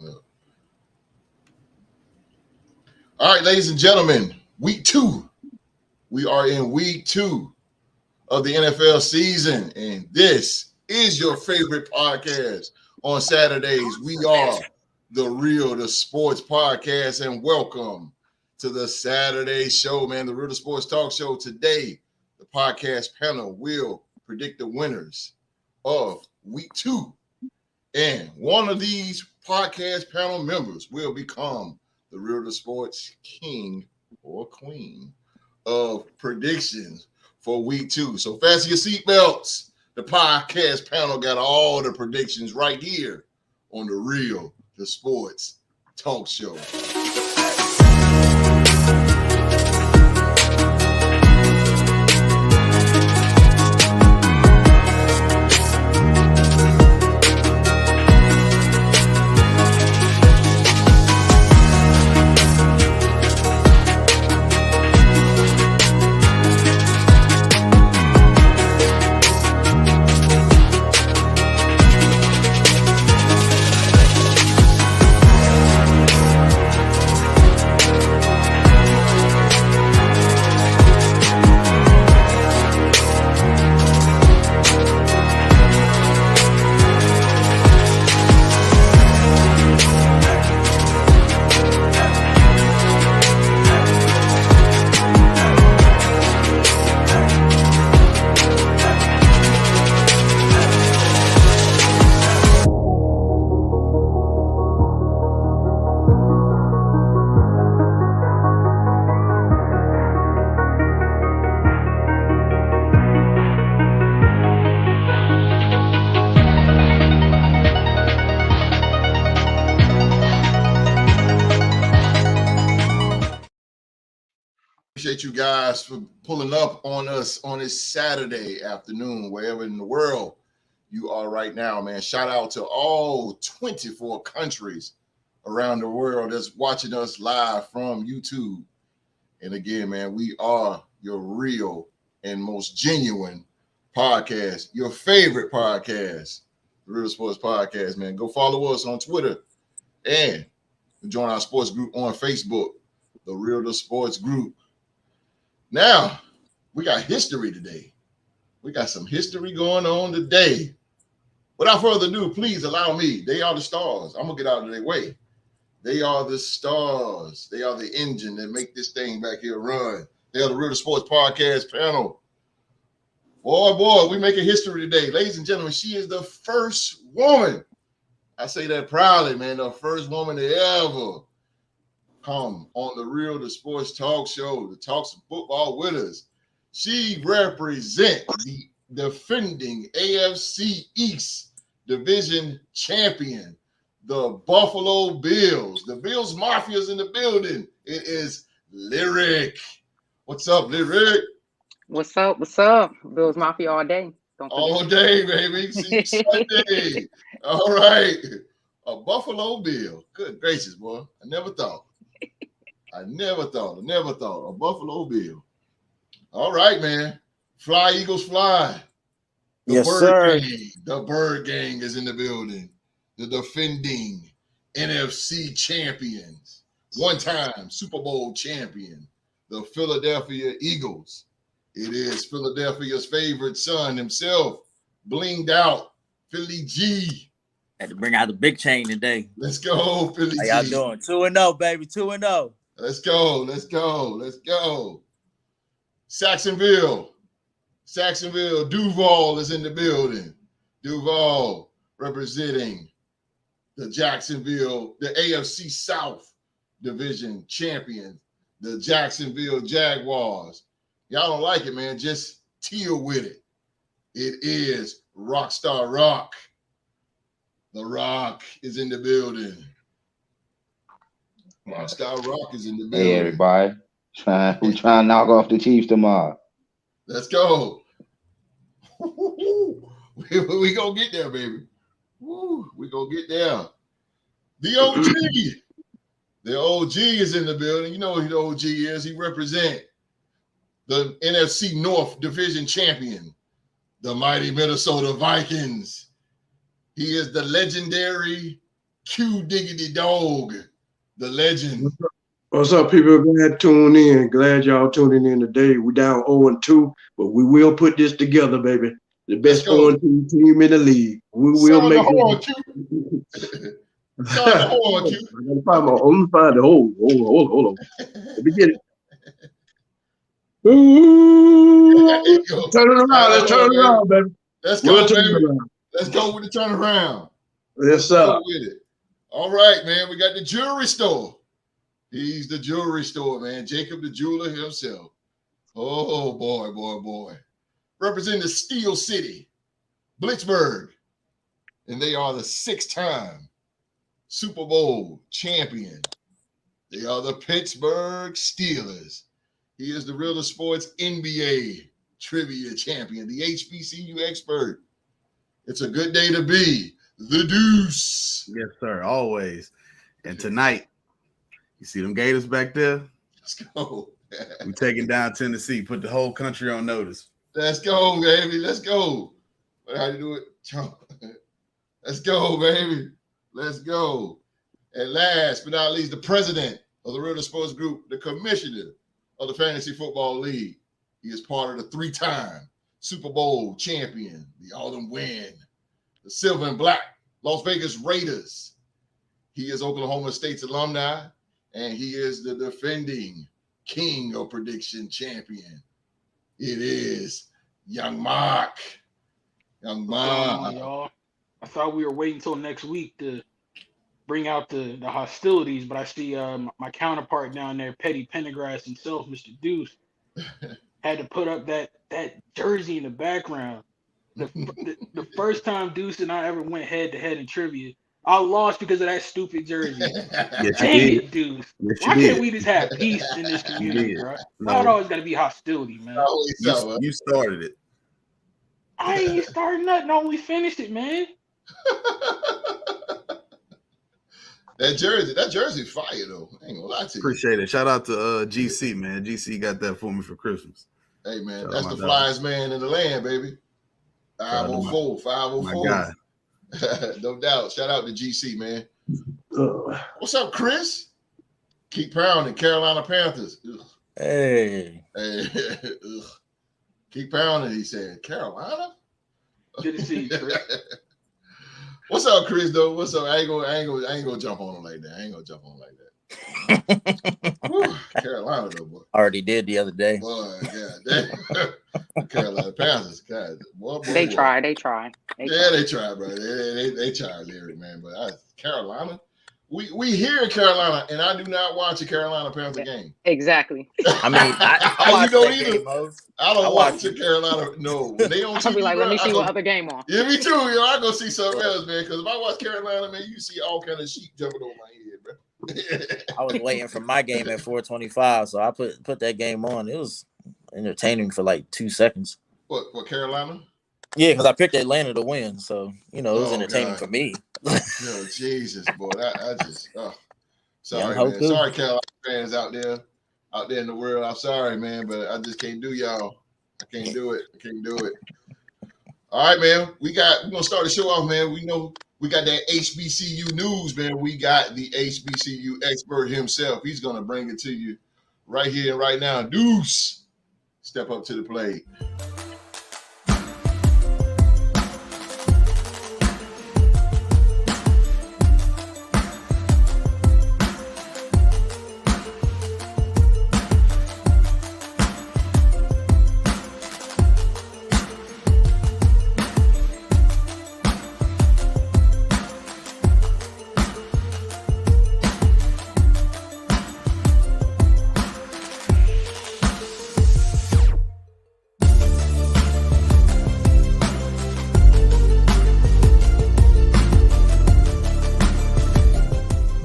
All right, ladies and gentlemen, week 2. We are in week 2 of the NFL season, and this is your favorite podcast on Saturdays. We are the Real the Sports Podcast, and welcome to the Saturday show, man. The Real the Sports Talk Show. Today, the podcast panel will predict the winners of week 2, and one of these podcast panel members will become the Real the Sports king or queen of predictions for week 2. So fasten your seatbelts. The podcast panel got all the predictions right here on the Real the Sports Talk Show. Appreciate you guys for pulling up on us on this Saturday afternoon, wherever in the world you are right now, man. Shout out to all 24 countries around the world that's watching us live from YouTube. And again, man, we are your real and most genuine podcast, your favorite podcast, the Real Sports Podcast, man. Go follow us on Twitter and join our sports group on Facebook, the Real the Sports Group. Now, we got history today. We got some history going on today. Without further ado, please allow me. They are the stars. I'm going to get out of their way. They are the stars. They are the engine that make this thing back here run. They are the Real Sports Podcast panel. Boy, we making history today. Ladies and gentlemen, she is the first woman. I say that proudly, man. The first woman to ever come on the Real the Sports Talk Show to talk some football with us. She represents the defending AFC East Division champion, the Buffalo Bills. The Bills Mafia's in the building. It is Lyric. What's up, Lyric? What's up? What's up? Bills Mafia all day. All day, baby. See you Sunday. All right. A Buffalo Bill. Good gracious, boy. I never thought. A Buffalo Bill. All right, man. Fly, Eagles, fly. Yes, sir. The Bird Gang is in the building. The defending NFC champions. One-time Super Bowl champion. The Philadelphia Eagles. It is Philadelphia's favorite son himself. Blinged out. Philly G. Had to bring out the big chain today. Let's go, Philly G. How y'all doing? 2-0, baby. 2-0. Let's go. Saxonville, Duval is in the building. Duval representing the Jacksonville, the AFC South Division champion, the Jacksonville Jaguars. Y'all don't like it, man. Just teal with it. It is Rockstar Rock. The Rock is in the building. Rockstar Rock is in the building. Hey, everybody. We're trying to knock off the Chiefs tomorrow. Let's go. We gonna get there, baby. We gonna get there. The OG. The OG is in the building. You know who the OG is. He represents the NFC North Division champion, the mighty Minnesota Vikings. He is the legendary Q Diggity Dog, the legend. What's up, people? Glad tuning in. Glad y'all tuning in today. We down 0-2, but we will put this together, baby. The best 0-2 team in the league. We will make it. Sound the horn, Q. I'm gonna find the hole. Hold on. Let me get it. Ooh, turn it around. Let's turn it around, baby. Let's go, baby. Let's go with the turnaround. Yes, sir. Go with it. All right, man. We got the jewelry store. He's the jewelry store, man. Jacob the jeweler himself. Oh, boy. Representing the Steel City, Blitzburg. And they are the 6-time Super Bowl champion. They are the Pittsburgh Steelers. He is the Real to Sports NBA trivia champion, the HBCU expert. It's a good day to be the Deuce. Yes, sir. Always. And tonight, you see them Gators back there? Let's go. We taking down Tennessee. Put the whole country on notice. Let's go, baby. Let's go. How you do it? Let's go, baby. Let's go. And last but not least, the president of the Real to Sports Group, the commissioner of the Fantasy Football League. He is part of the 3-time Super Bowl champion, the Autumn Wind, the Silver and Black Las Vegas Raiders. He is Oklahoma State's alumni, and he is the defending king of prediction champion. It is Young Mark. Young Mark. Y'all. I thought we were waiting until next week to bring out the hostilities, but I see my counterpart down there, Petty Pendergrass himself, Mr. Deuce, had to put up that jersey in the background. The first time Deuce and I ever went head-to-head in trivia, I lost because of that stupid jersey. Yes, Dang it, Deuce. Yes, Why can't we just have peace in this community, bro? Why it always got to be hostility, man? You started it. I ain't started nothing. I only finished it, man. That jersey fire though. I ain't gonna lie to you. Appreciate it. Shout out to GC, man. GC got that for me for Christmas. Hey man, Shout that's out the my flyest man in the land, baby. 504. My God. No doubt. Shout out to GC, man. What's up, Chris? Keep pounding, Carolina Panthers. Ugh. Hey. Ugh. Keep pounding, he said. Carolina? Good to see you, Chris. What's up, Chris? Though, what's up? I ain't gonna jump on him like that. Whew, Carolina, though, boy. Already did the other day. Boy, God, Carolina Panthers, God, boy. They tried. They tried, bro. They tried, Larry, man. But Carolina, we here in Carolina, and I do not watch a Carolina Panther game. Exactly. I mean, I watch don't that either. game, Mose. I don't watch a Carolina. No, when they on TV, I'll be like, bro, let me see what other game on. Yeah, me too. I go see something else, man. Because if I watch Carolina, man, you see all kind of sheep jumping over my head, bro. I was waiting for my game at 4:25, so I put that game on. It was entertaining for like 2 seconds. What Carolina? Yeah, because I picked Atlanta to win, so it was Oh, entertaining God. for me. Yo, Jesus, boy, I just sorry, Young man. Hoku. Sorry, Carolina fans out there in the world. I'm sorry, man, but I just can't do y'all. I can't do it. All right, man. We're gonna start the show off, man. We know we got that HBCU news, man. We got the HBCU expert himself. He's gonna bring it to you right here and right now. Deuce, step up to the plate.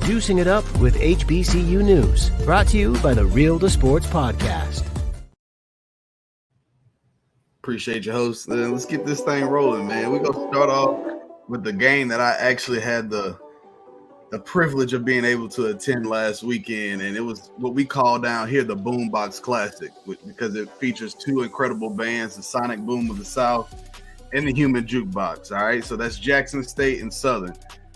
Juicing it up with HBCU News, brought to you by the Real to Sports Podcast. Appreciate your host. Let's get this thing rolling, man. We're gonna start off with the game that I actually had the privilege of being able to attend last weekend, and it was what we call down here the Boombox Classic, because it features two incredible bands, the Sonic Boom of the South and the Human Jukebox. All right, so that's Jackson State and Southern.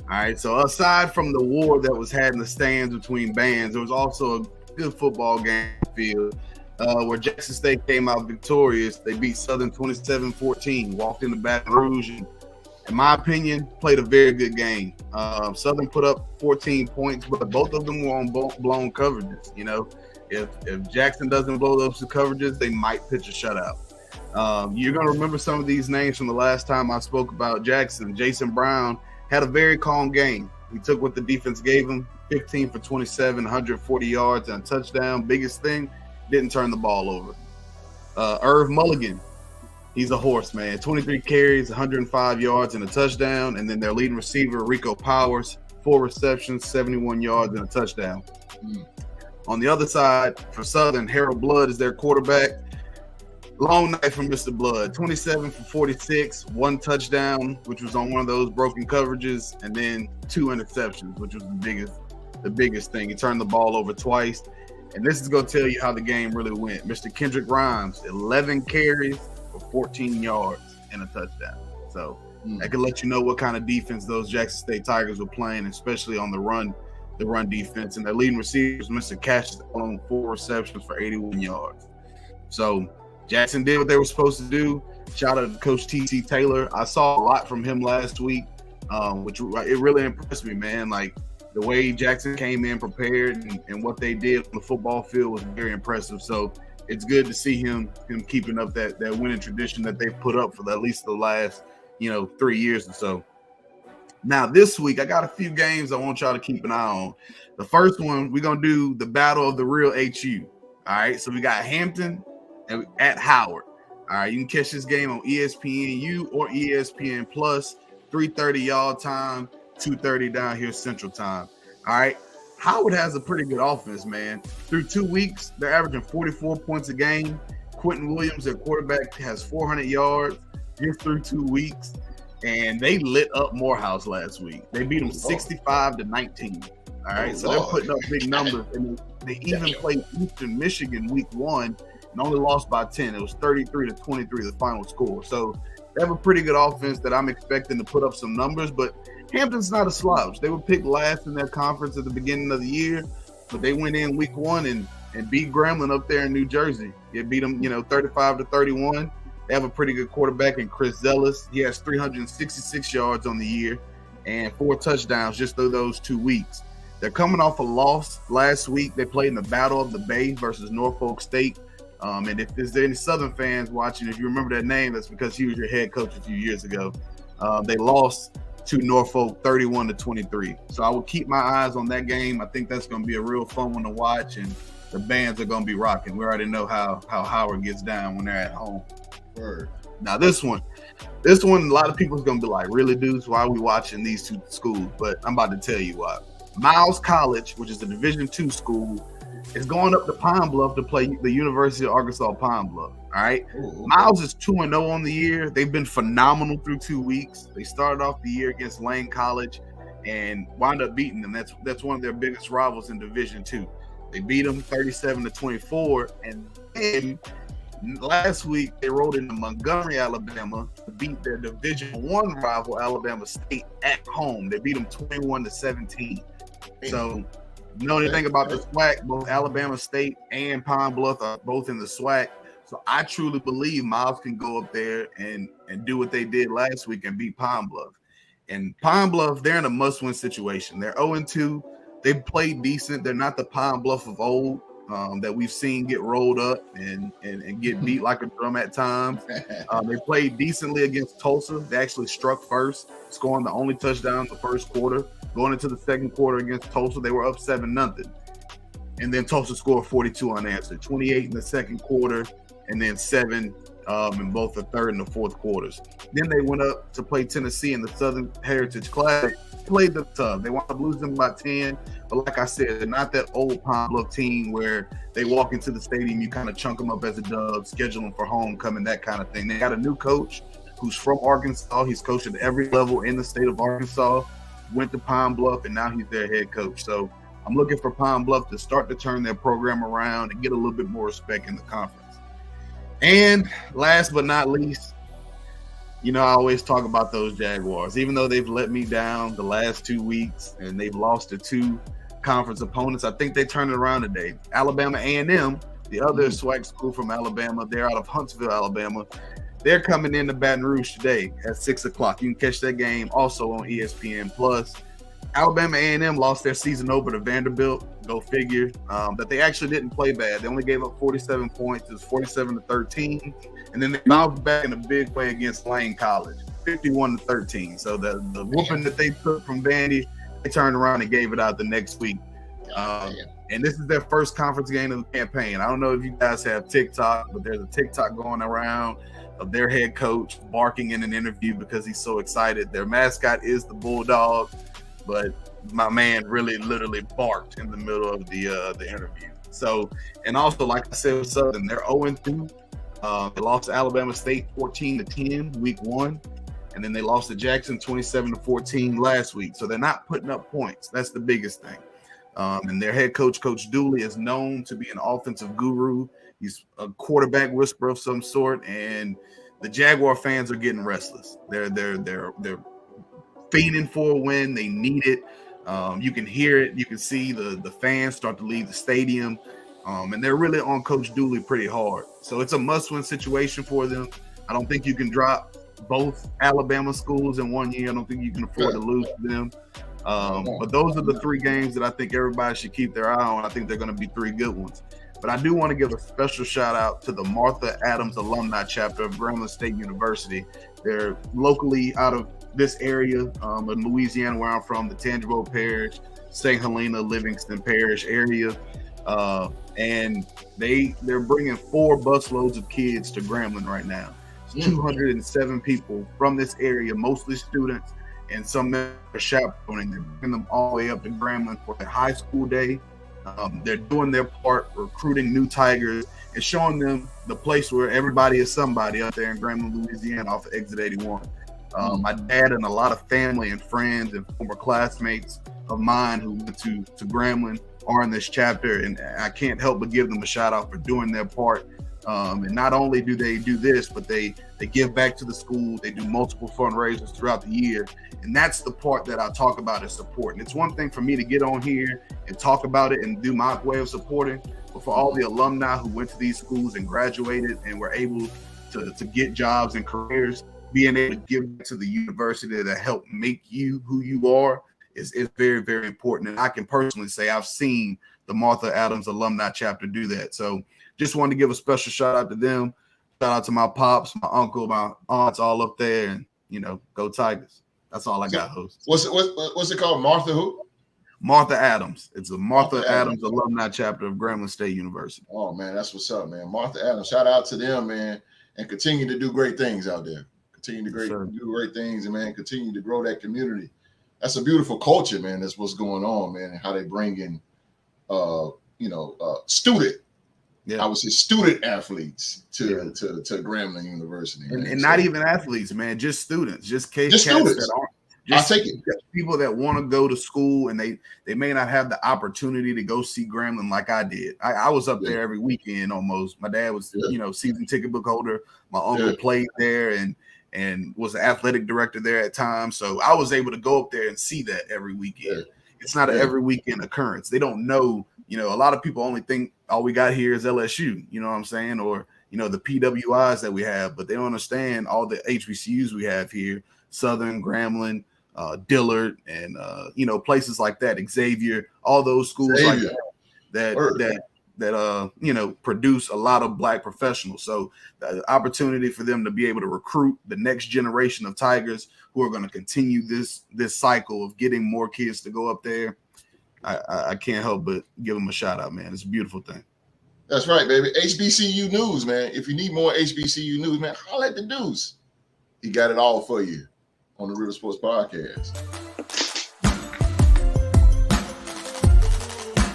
All right. So aside from the war that was had in the stands between bands, there was also a good football game field where Jackson State came out victorious. They beat Southern 27-14, walked into Baton Rouge, and in my opinion, played a very good game. Southern put up 14 points, but both of them were on blown coverages. You know, if Jackson doesn't blow those coverages, they might pitch a shutout. You're going to remember some of these names from the last time I spoke about Jackson. Jason Brown had a very calm game. He took what the defense gave him, 15 for 27, 140 yards and a touchdown. Biggest thing, didn't turn the ball over. Irv Mulligan, he's a horse, man. 23 carries, 105 yards and a touchdown. And then their leading receiver, Rico Powers, 4 receptions, 71 yards and a touchdown. On the other side, for Southern, Harold Blood is their quarterback. Long night from Mr. Blood, 27 for 46, 1 touchdown, which was on one of those broken coverages, and then 2 interceptions, which was the biggest thing. He turned the ball over twice. And this is going to tell you how the game really went. Mr. Kendrick Rhymes, 11 carries for 14 yards and a touchdown. So that can let you know what kind of defense those Jackson State Tigers were playing, especially on the run defense. And their leading receivers, Mr. Cassius, on 4 receptions for 81 yards. So Jackson did what they were supposed to do. Shout out to Coach T.C. Taylor. I saw a lot from him last week, which it really impressed me, man. Like the way Jackson came in prepared and what they did on the football field was very impressive. So it's good to see him keeping up that winning tradition that they put up for at least the last 3 years or so. Now this week I got a few games I want y'all to keep an eye on. The first one, we're gonna do the battle of the real HU. All right, so we got Hampton at Howard. All right, you can catch this game on ESPNU or ESPN Plus, 3:30 y'all time, 2:30 down here Central Time. All right, Howard has a pretty good offense, man. Through 2 weeks, they're averaging 44 points a game. Quentin Williams, their quarterback, has 400 yards just through 2 weeks, and they lit up Morehouse last week. They beat them 65-19. All right, so they're putting up big numbers, and they even played Eastern Michigan week 1. And only lost by 10. It was 33-23, the final score. So they have a pretty good offense that I'm expecting to put up some numbers. But Hampton's not a slouch. They were picked last in their conference at the beginning of the year, but they went in week 1 and beat Grambling up there in New Jersey. They beat them, 35-31. They have a pretty good quarterback in Chris Zealous. He has 366 yards on the year and 4 touchdowns just through those 2 weeks. They're coming off a loss last week. They played in the Battle of the Bay versus Norfolk State. And if there's any Southern fans watching, if you remember that name, that's because he was your head coach a few years ago. They lost to Norfolk 31-23. So I will keep my eyes on that game. I think that's going to be a real fun one to watch, and the bands are going to be rocking. We already know how Howard gets down when they're at home. Word. Now this one, a lot of people's going to be like, really, dudes, why are we watching these 2 schools? But I'm about to tell you why. Miles College, which is a Division II school, is going up to Pine Bluff to play the University of Arkansas Pine Bluff. All right. Ooh. Miles is 2-0 on the year. They've been phenomenal through 2 weeks. They started off the year against Lane College and wound up beating them. That's one of their biggest rivals in Division II. They beat them 37-24. And then last week they rode into Montgomery, Alabama to beat their Division I rival, Alabama State, at home. They beat them 21-17. So you know anything about the SWAC, both Alabama State and Pine Bluff are both in the SWAC. So I truly believe Miles can go up there and do what they did last week and beat Pine Bluff. And Pine Bluff, they're in a must-win situation. They're 0-2. They played decent. They're not the Pine Bluff of old that we've seen get rolled up and get beat like a drum at times. They played decently against Tulsa. They actually struck first, scoring the only touchdown in the first quarter. Going into the second quarter against Tulsa, they were up 7-0. And then Tulsa scored 42 unanswered, 28 in the second quarter, and then 7 in both the third and the fourth quarters. Then they went up to play Tennessee in the Southern Heritage Classic. Played them tough. They wound up losing by 10. But like I said, they're not that old Pine Bluff team where they walk into the stadium, you kind of chunk them up as a dub, schedule them for homecoming, that kind of thing. They got a new coach who's from Arkansas. He's coached at every level in the state of Arkansas. Went to Pine Bluff, and now he's their head coach. So I'm looking for Pine Bluff to start to turn their program around and get a little bit more respect in the conference. And last but not least, you know, I always talk about those Jaguars. Even though they've let me down the last 2 weeks and they've lost to 2 conference opponents, I think they turned it around today. Alabama A&M, the other swag school from Alabama, they're out of Huntsville, Alabama. They're coming into Baton Rouge today at 6 o'clock. You can catch that game also on ESPN Plus. Alabama A&M lost their season opener to Vanderbilt. Go figure. But they actually didn't play bad. They only gave up 47 points. It was 47-13. And then they bounced back in a big way against Lane College, 51-13. So the whooping that they took from Vandy, they turned around and gave it out the next week. And this is their first conference game of the campaign. I don't know if you guys have TikTok, but there's a TikTok going around of their head coach barking in an interview because he's so excited. Their mascot is the Bulldog, but my man really literally barked in the middle of the interview. So, and also, like I said with Southern, they're 0-2. They lost to Alabama State 14-10 week 1, and then they lost to Jackson 27-14 last week. So they're not putting up points. That's the biggest thing. And their head coach, Coach Dooley, is known to be an offensive guru. He's a quarterback whisperer of some sort, and the Jaguar fans are getting restless. They're fiending for a win. They need it. You can hear it. You can see the fans start to leave the stadium, and they're really on Coach Dooley pretty hard. So it's a must-win situation for them. I don't think you can drop both Alabama schools in 1 year. I don't think you can afford to lose to them. But those are the 3 games that I think everybody should keep their eye on. I think they're going to be 3 good ones. But I do want to give a special shout out to the Martha Adams Alumni Chapter of Grambling State University. They're locally out of this area in Louisiana, where I'm from, the Tangipahoa Parish, St. Helena, Livingston Parish area. And they're bringing 4 busloads of kids to Grambling right now. It's 207 people from this area, mostly students, and some are chaperoning. They're bringing them all the way up to Grambling for their high school day. They're doing their part, recruiting new Tigers and showing them the place where everybody is somebody up there in Grambling, Louisiana, off of Exit 81. My dad and a lot of family and friends and former classmates of mine who went to Grambling are in this chapter, and I can't help but give them a shout out for doing their part. And not only do they do this, but they give back to the school. They do multiple fundraisers throughout the year. And that's the part that I talk about as support. And it's one thing for me to get on here and talk about it and do my way of supporting, but for all the alumni who went to these schools and graduated and were able to get jobs and careers, being able to give to the university that helped make you who you are is very, very important. And I can personally say I've seen the Martha Adams Alumni Chapter do that. So just wanted to give a special shout out to them. Shout out to my pops, my uncle, my aunts, all up there, and go Tigers. That's all I got, host. What's it called? Martha who? Martha Adams. It's a Martha Adams Alumni Chapter of Grambling State University. Oh man, that's what's up, man. Martha Adams. Shout out to them, man, and continue to do great things out there. Continue to do great things, and man, continue to grow that community. That's a beautiful culture, man. That's what's going on, man, and how they bring in, student. Yeah. I would say student athletes to Grambling University, and not even athletes, man. Just students, just students. That aren't, I'll take it. People that want to go to school and they may not have the opportunity to go see Grambling like I did. I was up there every weekend almost. My dad was season ticket book holder. My uncle played there and was an athletic director there at times. So I was able to go up there and see that every weekend. Yeah. It's not an every weekend occurrence. They don't know, a lot of people only think all we got here is LSU, you know what I'm saying? Or, the PWIs that we have, but they don't understand all the HBCUs we have here, Southern, Grambling, Dillard, and, places like that, Xavier, all those schools like that produce a lot of Black professionals. So the opportunity for them to be able to recruit the next generation of Tigers who are going to continue this cycle of getting more kids to go up there, I can't help but give them a shout out, man. It's a beautiful thing. That's right, baby. HBCU News, man. If you need more HBCU news, man, holla at the Deuce. He got it all for you on the Real Sports Podcast.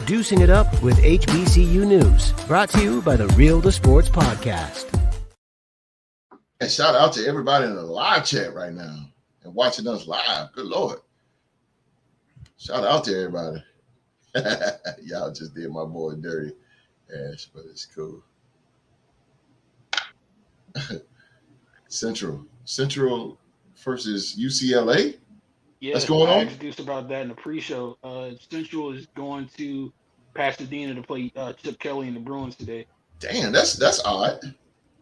Deucing it up with HBCU News, brought to you by the Real to Sports Podcast. And shout out to everybody in the live chat right now and watching us live. Good Lord. Shout out to everybody. Y'all just did my boy dirty, Ash, but it's cool. Central, Central versus UCLA. Yeah, That's going I on? asked Deuce about that in the pre-show. Central is going to Pasadena to play Chip Kelly and the Bruins today. Damn, that's odd.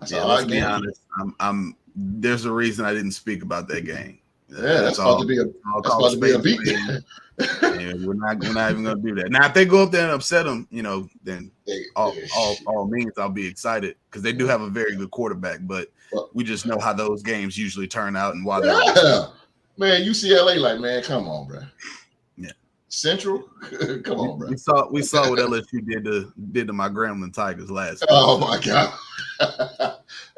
That's Yeah, an let's odd be game. honest. I'm there's a reason I didn't speak about that game. Yeah, that's about to be a beat. And we're not even gonna do that. Now, if they go up there and upset them, then all means I'll be excited because they do have a very good quarterback, but we just know how those games usually turn out and why they're man, UCLA, like, man, come on, bro. Yeah. Central, come on, bro. We saw what LSU did to my Gremlin Tigers last week. Oh my God.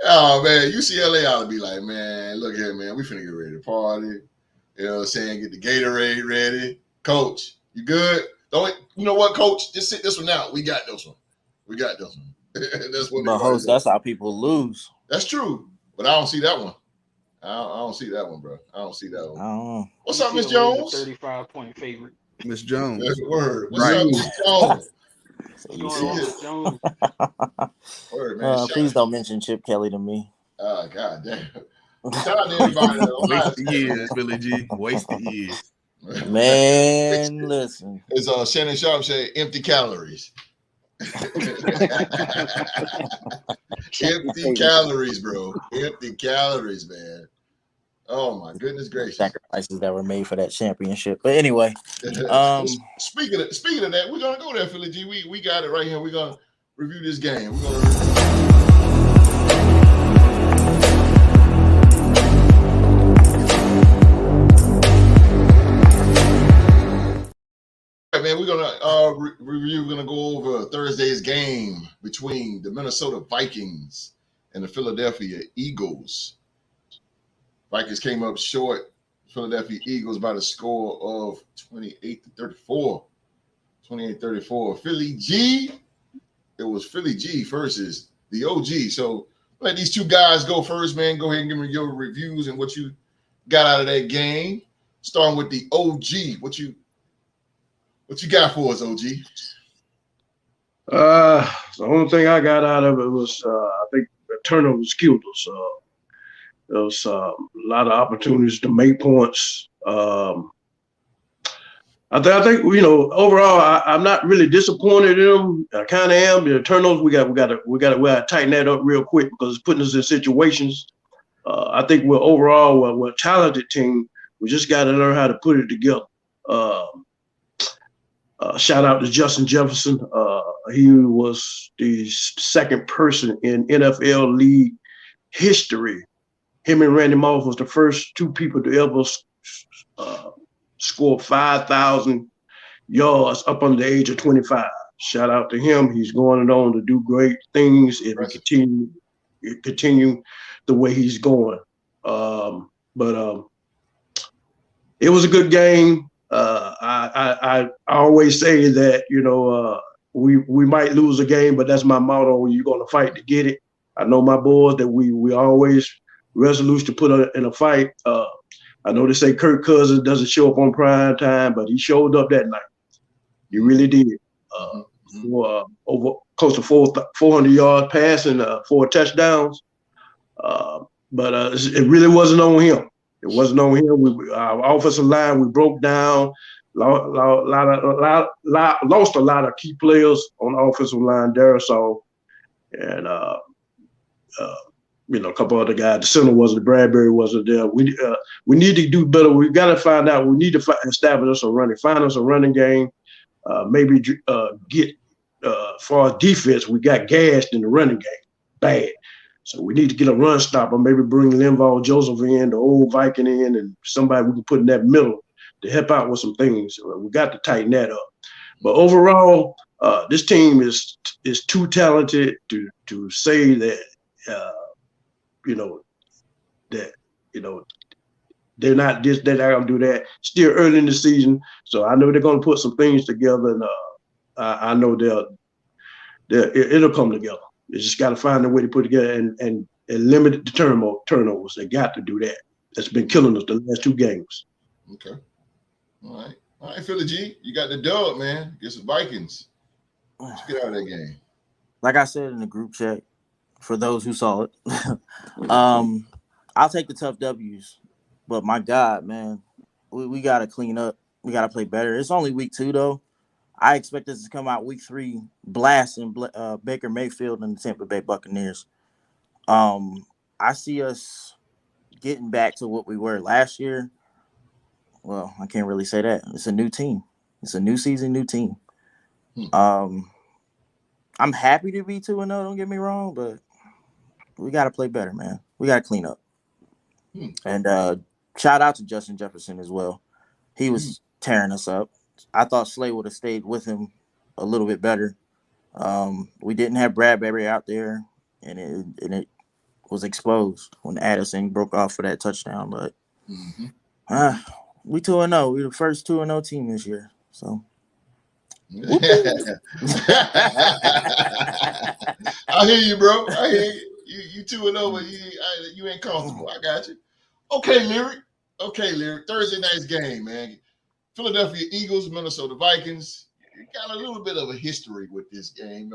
Oh man, UCLA ought to be like, man, look here, man, we finna get ready to party. You know what I'm saying? Get the Gatorade ready. Coach, you good? You know what, Coach? Just sit this one out. We got this one. That's what. But host, that's how people lose. That's true, but I don't see that one. I don't see that one, bro. I don't see that one. What's up, Miss Jones? 35-point favorite. Miss Jones. That's the word. What's up, Miss Jones? What's going on, Miss Jones? Word, man. Please don't mention Chip Kelly to me. Oh, God damn. Shout out to everybody. Wasted years, Billy G. Wasted years. Man, listen. As Shannon Sharp said, empty calories. Empty calories, bro. Empty calories, man. Oh my goodness gracious! Sacrifices that were made for that championship. But anyway, speaking of that, we're gonna go there, Philly G. We got it right here. We're gonna review this game. We're gonna man, we're gonna review. We're gonna go over Thursday's game between the Minnesota Vikings and the Philadelphia Eagles. Vikings came up short. Philadelphia Eagles by the score of 28-34. 28-34. Philly G. It was Philly G versus the OG. So let these two guys go first, man. Go ahead and give me your reviews and what you got out of that game. Starting with the OG. What you got for us, OG? The only thing I got out of it was I think the turnovers killed us. There was a lot of opportunities to make points. I think overall I'm not really disappointed in them. I kind of am. The turnovers we got to tighten that up real quick because it's putting us in situations. I think we're a talented team. We just got to learn how to put it together. Shout out to Justin Jefferson. He was the second person in NFL league history. Him and Randy Moss was the first two people to ever score 5,000 yards up under the age of 25. Shout out to him. He's going on to do great things if he continue the way he's going. But it was a good game. I always say that we might lose a game, but that's my motto. You're going to fight to get it. I know my boys that we always resolute to put in a fight. I know they say Kirk Cousins doesn't show up on prime time, but he showed up that night. He really did. Over close to 400 yards passing, 4 touchdowns. But it really wasn't on him. It wasn't on him. Our offensive line, we broke down. Lost a lot of key players on the offensive line there. So, and a couple other guys. The center wasn't. Bradbury wasn't there. We need to do better. We got to find out. We need to establish us a running. Find us a running game. Maybe get as far as defense. We got gassed in the running game. Bad. So we need to get a run stopper. Maybe bring Linval Joseph in, the old Viking in, and somebody we can put in that middle to help out with some things. We got to tighten that up. But overall, this team is too talented to say that they're not this, they're not gonna do that. Still early in the season, so I know they're gonna put some things together, and I know it'll come together. They just got to find a way to put it together and limit the turnovers. They got to do that. That's been killing us the last 2 games. Okay. All right, Philly G, you got the dub, man. Against the Vikings. Let's get out of that game. Like I said in the group chat, for those who saw it, I'll take the tough W's, but my God, man, we got to clean up. We got to play better. It's only week 2 though. I expect us to come out week 3 blasting Baker Mayfield and the Tampa Bay Buccaneers. I see us getting back to what we were last year. Well, I can't really say that. It's a new team. It's a new season, new team. I'm happy to be 2-0, don't get me wrong, but we got to play better, man. We got to clean up. And shout out to Justin Jefferson as well. He was tearing us up. I thought Slay would have stayed with him a little bit better. We didn't have Bradbury out there, and it was exposed when Addison broke off for that touchdown. But we 2-0. We're the first 2-0 team this year. So. I hear you, bro. I hear you. You 2-0, but you ain't comfortable. I got you. Okay, Lyric. Thursday night's game, man. Philadelphia Eagles, Minnesota Vikings. You got a little bit of a history with this game.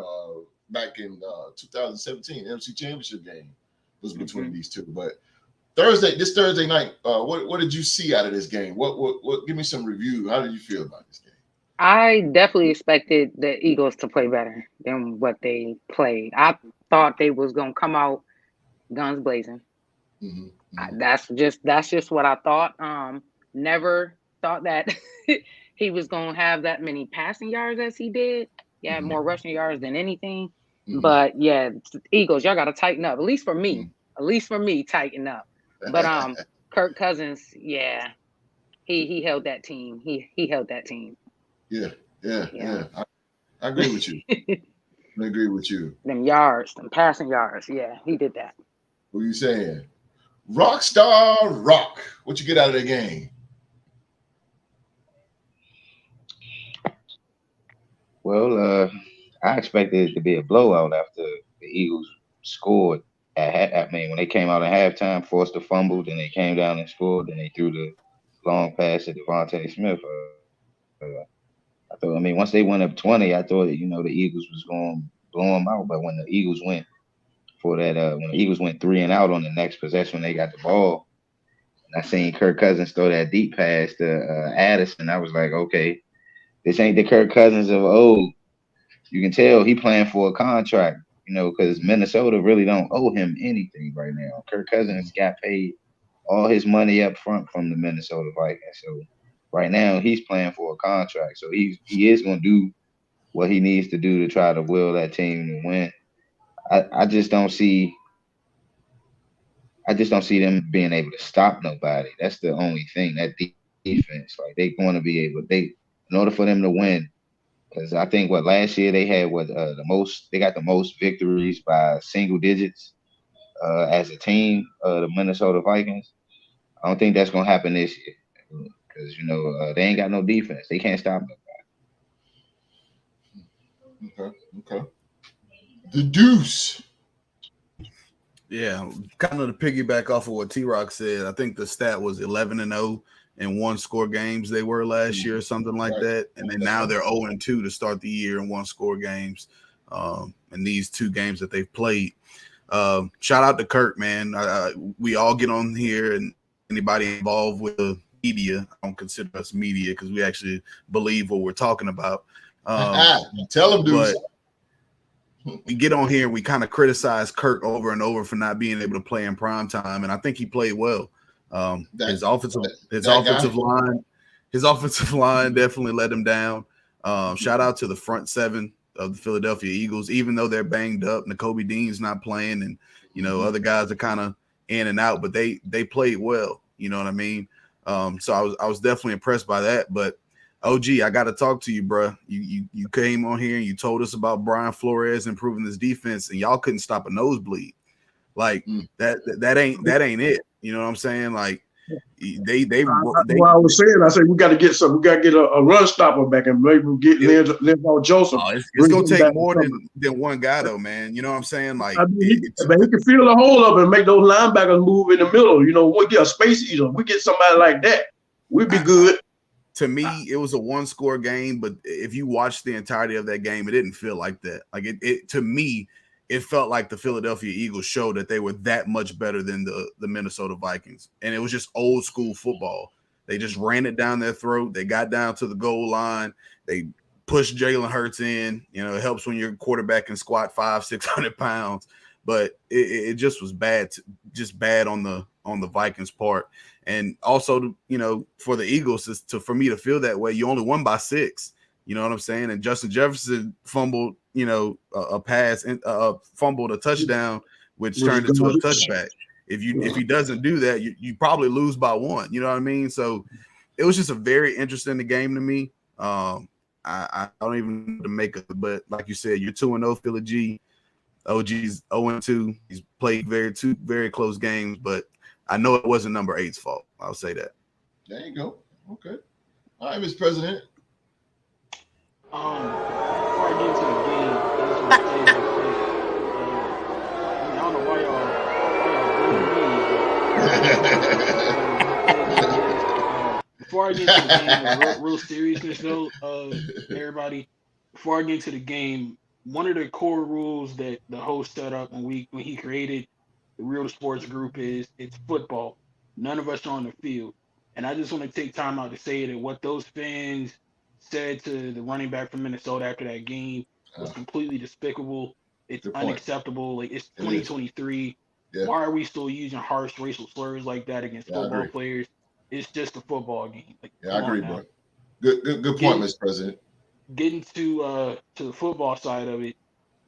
Back in 2017, NFC Championship game was between these two. But this Thursday night, what did you see out of this game? What? Give me some review. How did you feel about this game? I definitely expected the Eagles to play better than what they played. I thought they was gonna come out guns blazing. That's just what I thought. Never thought that he was gonna have that many passing yards as he did. He had more rushing yards than anything. But yeah, Eagles, y'all gotta tighten up. At least for me, tighten up. But Kirk Cousins, yeah, he held that team. He held that team. Yeah. I agree with you. I agree with you. Them yards, them passing yards. Yeah, he did that. What are you saying? Rockstar Rock. What you get out of the game? Well, I expected it to be a blowout after the Eagles scored. When they came out at halftime, forced a fumble, then they came down and scored, then they threw the long pass to Devontae Smith. Once they went up 20, I thought that, the Eagles was going to blow them out. But when the Eagles went when the Eagles went 3 and out on the next possession when they got the ball, and I seen Kirk Cousins throw that deep pass to Addison, I was like, okay, this ain't the Kirk Cousins of old. You can tell he playing for a contract, because Minnesota really don't owe him anything right now. Kirk Cousins got paid all his money up front from the Minnesota Vikings. So right now he's playing for a contract. So he is going to do what he needs to do to try to will that team to win. I just don't see them being able to stop nobody. That's the only thing. That defense, like they're going to be able. In order for them to win, because I think last year they had they got the most victories by single digits as a team, the Minnesota Vikings. I don't think that's going to happen this year because they ain't got no defense. They can't stop nobody. Okay. The Deuce. Yeah, kind of to piggyback off of what T-Rock said, I think the stat was 11-0 in 1-score games they were last year or something like that. And then now they're 0-2 to start the year in 1-score games in these 2 games that they've played. Shout out to Kirk, man. We all get on here, and anybody involved with the media, I don't consider us media because we actually believe what we're talking about. Tell them, Deuce. We get on here and we kind of criticize Kirk over and over for not being able to play in prime time, and I think he played well. His offensive line definitely let him down. Shout out to the front 7 of the Philadelphia Eagles, even though they're banged up. Nakobe Dean's not playing, and other guys are kind of in and out, but they played well. You know what I mean? So I was definitely impressed by that. But OG, I got to talk to you, bro. You came on here and you told us about Brian Flores improving his defense, and y'all couldn't stop a nosebleed. Like that ain't it. You know what I'm saying? Like they what I was saying, I said we got to get a run stopper back, and maybe we'll get Linval Joseph. It's gonna take more than one guy though, man. You know what I'm saying? Like he can fill the hole up and make those linebackers move in the middle. We get a space eater. We get somebody like that, we'd be good. To me, it was a 1-score game, but if you watch the entirety of that game, it didn't feel like that. Like it to me, it felt like the Philadelphia Eagles showed that they were that much better than the Minnesota Vikings. And it was just old school football. They just ran it down their throat. They got down to the goal line. They pushed Jalen Hurts in. You know, it helps when your quarterback can squat 500-600 pounds. But it just was bad, just bad on the Vikings part. And also, you know, for the Eagles, for me to feel that way, you only won by 6. You know what I'm saying? And Justin Jefferson fumbled, you know, a pass and fumbled a touchdown, which turned into a touchback. If he doesn't do that, you probably lose by 1. You know what I mean? So it was just a very interesting game to me. I don't even know what to make of it, but like you said, you're 2-0 Philly G. OG's 0-2. He's played two very close games, but I know it wasn't number 8's fault. I'll say that. There you go. Okay. All right, Mr. President. Before I get into the game, I just want to say real quick. I don't know why y'all before I get into the game, real seriousness though, everybody. Before I get into the game, one of the core rules that the host set up when he created the Real Sports Group is it's football. None of us are on the field. And I just want to take time out to say that what those fans said to the running back from Minnesota after that game was completely despicable. It's unacceptable. Like, it's 2023. Yeah. Why are we still using harsh racial slurs like that against football players? It's just a football game. Like, yeah, I agree, bro. Good point, Mr. President. Getting to the football side of it,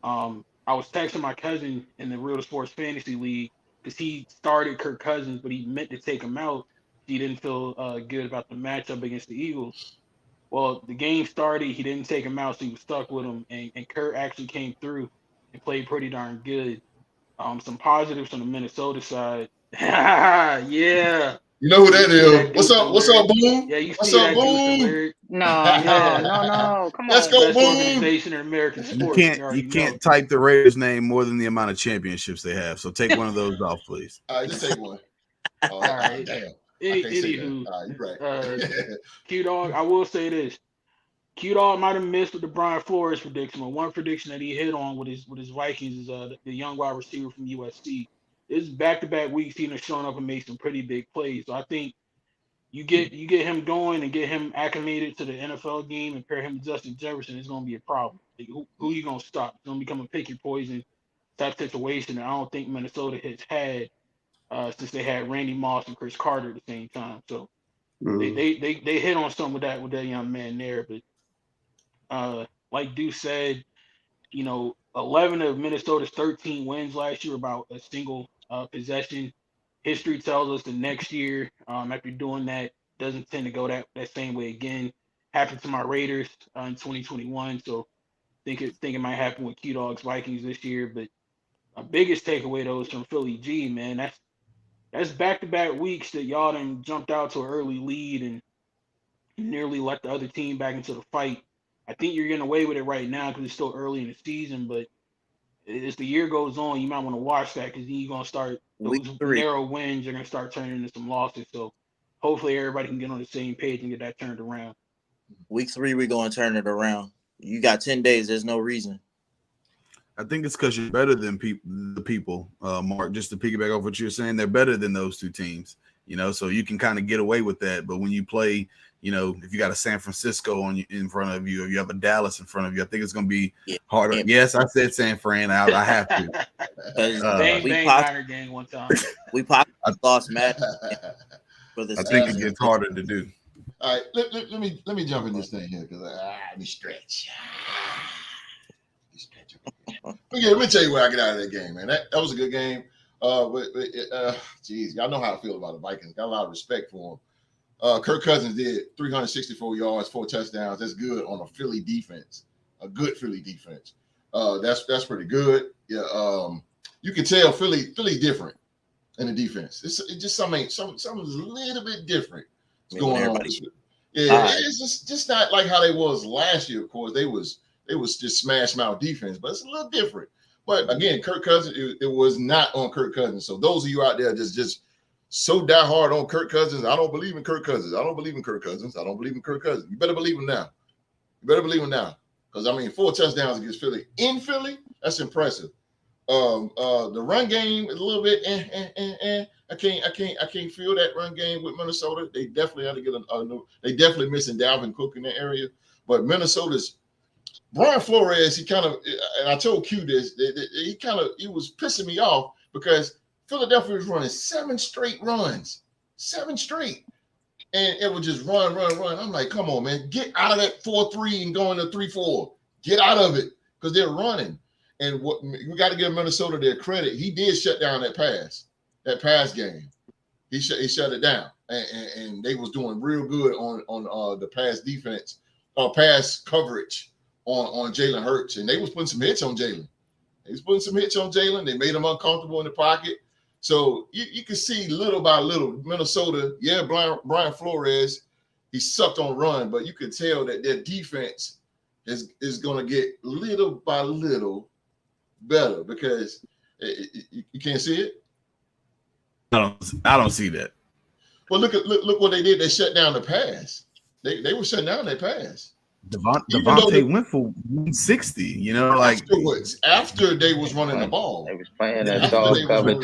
I was texting my cousin in the Real Sports Fantasy League because he started Kirk Cousins, but he meant to take him out. He didn't feel good about the matchup against the Eagles. Well, the game started, he didn't take him out, so he was stuck with him, and Kirk actually came through and played pretty darn good. Some positives from the Minnesota side. Yeah. You know who that is? What's up, Boom? Yeah, you What's see up, that Boom? No. Come on. Let's go, Best Boom. organization in American sports. You can't type the Raiders' name more than the amount of championships they have. So take one of those off, please. All right, just take one. All right. Damn. Anywho, you're right. Q-Dog, I will say this. Q-Dog might have missed with the Brian Flores prediction, but one prediction that he hit on with his Vikings is the young wide receiver from USC. This back-to-back weeks, he's shown up and made some pretty big plays. So I think you get him going and get him acclimated to the NFL game and pair him with Justin Jefferson, it's going to be a problem. Like, who you going to stop? It's going to become a pick your poison type situation that I don't think Minnesota has had since they had Randy Moss and Chris Carter at the same time. So they hit on something with that young man there. But like Deuce said, 11 of Minnesota's 13 wins last year were about a single possession. History tells us the next year, after doing that, doesn't tend to go that same way again. Happened to my Raiders in 2021, so think it might happen with Q-Dog's Vikings this year. But my biggest takeaway though is from Philly G, man. That's back-to-back weeks that y'all done jumped out to an early lead and nearly let the other team back into the fight. I think you're getting away with it right now because it's still early in the season, but as the year goes on, you might want to watch that because then you're going to start those narrow wins are going to start turning into some losses. So hopefully everybody can get on the same page and get that turned around. Week 3, we're going to turn it around. You got 10 days. There's no reason. I think it's because you're better than the people, Mark. Just to piggyback off what you're saying, they're better than those two teams, so you can kind of get away with that. But when you play, if you got a San Francisco in front of you, or you have a Dallas in front of you, I think it's going to be harder. Yeah. Yes, I said San Fran. I have to. Bang game one time. We possibly lost match for the I think it gets harder to do. All right, let me jump in this thing here because let me stretch. Let me tell you where I get out of that game, man. That was a good game. Geez, y'all know how I feel about the Vikings. Got a lot of respect for them. Kirk Cousins did 364 yards, 4 touchdowns. That's good on a Philly defense, a good Philly defense. That's pretty good. Yeah. You can tell Philly's different in the defense. It's just something's a little bit different. What's going on? Yeah, it's just not like how they was last year. Of course, they was just smash mouth defense, but it's a little different. But again, Kirk Cousins, it was not on Kirk Cousins. So those of you out there just so die hard on Kirk Cousins, I don't believe in Kirk Cousins. I don't believe in Kirk Cousins. I don't believe in Kirk Cousins. You better believe him now. Because 4 touchdowns against Philly in Philly, that's impressive. The run game is a little bit. I can't feel that run game with Minnesota. They definitely had to get a new. They definitely missing Dalvin Cook in that area. But Minnesota's Brian Flores, he kind of, and I told Q this, he was pissing me off because Philadelphia was running 7 straight runs, 7 straight. And it would just run. I'm like, come on, man, get out of that 4-3 and go into 3-4. Get out of it because they're running. And what we got to give Minnesota their credit. He did shut down that pass game. He shut it down, and they was doing real good on the pass defense, pass coverage on Jalen Hurts, and they was putting some hits on Jalen. They made him uncomfortable in the pocket. So you can see little by little Minnesota. Yeah, Brian Flores, he sucked on run, but you could tell that their defense is going to get little by little better because you can't see it. I don't see that. Well, look what they did. They shut down the pass. They were shutting down their pass. Devontae went for 160. You know, like after they was running the ball. They was playing that dog coverage.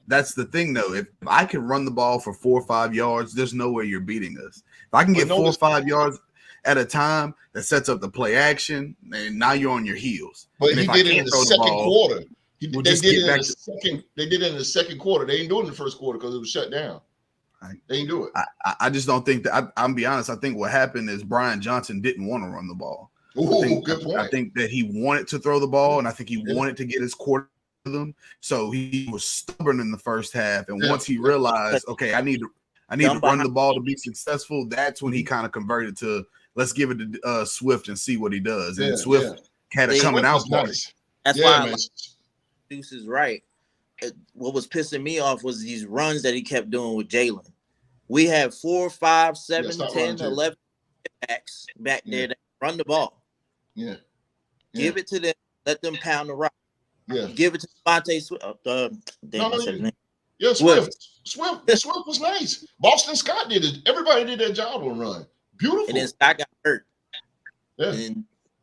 That's the thing, though. If I can run the ball for 4 or 5 yards, there's no way you're beating us. If I can get 4 or 5 yards at a time, that sets up the play action, and now you're on your heels. But he did it in the second quarter. They did it in the second quarter. They didn't do it in the first quarter because it was shut down. They didn't do it. I just don't think that. I'm be honest. I think what happened is Brian Johnson didn't want to run the ball. Good point. I think that he wanted to throw the ball, and I think he wanted to get his quarter to them. So he was stubborn in the first half, and once he realized, okay, I need to run the ball to be successful, that's when he kind of converted to let's give it to Swift and see what he does. And Swift had a coming out party. That's why Deuce is right. What was pissing me off was these runs that he kept doing with Jalen. We had 4, 5, 7, 10, 11 backs back there that run the ball. Yeah. Give it to them. Let them pound the rock. Yeah. Give it to Devontae Swift. Swift was nice. Boston Scott did it. Everybody did their job on run. Beautiful. And then Scott got hurt. Yeah.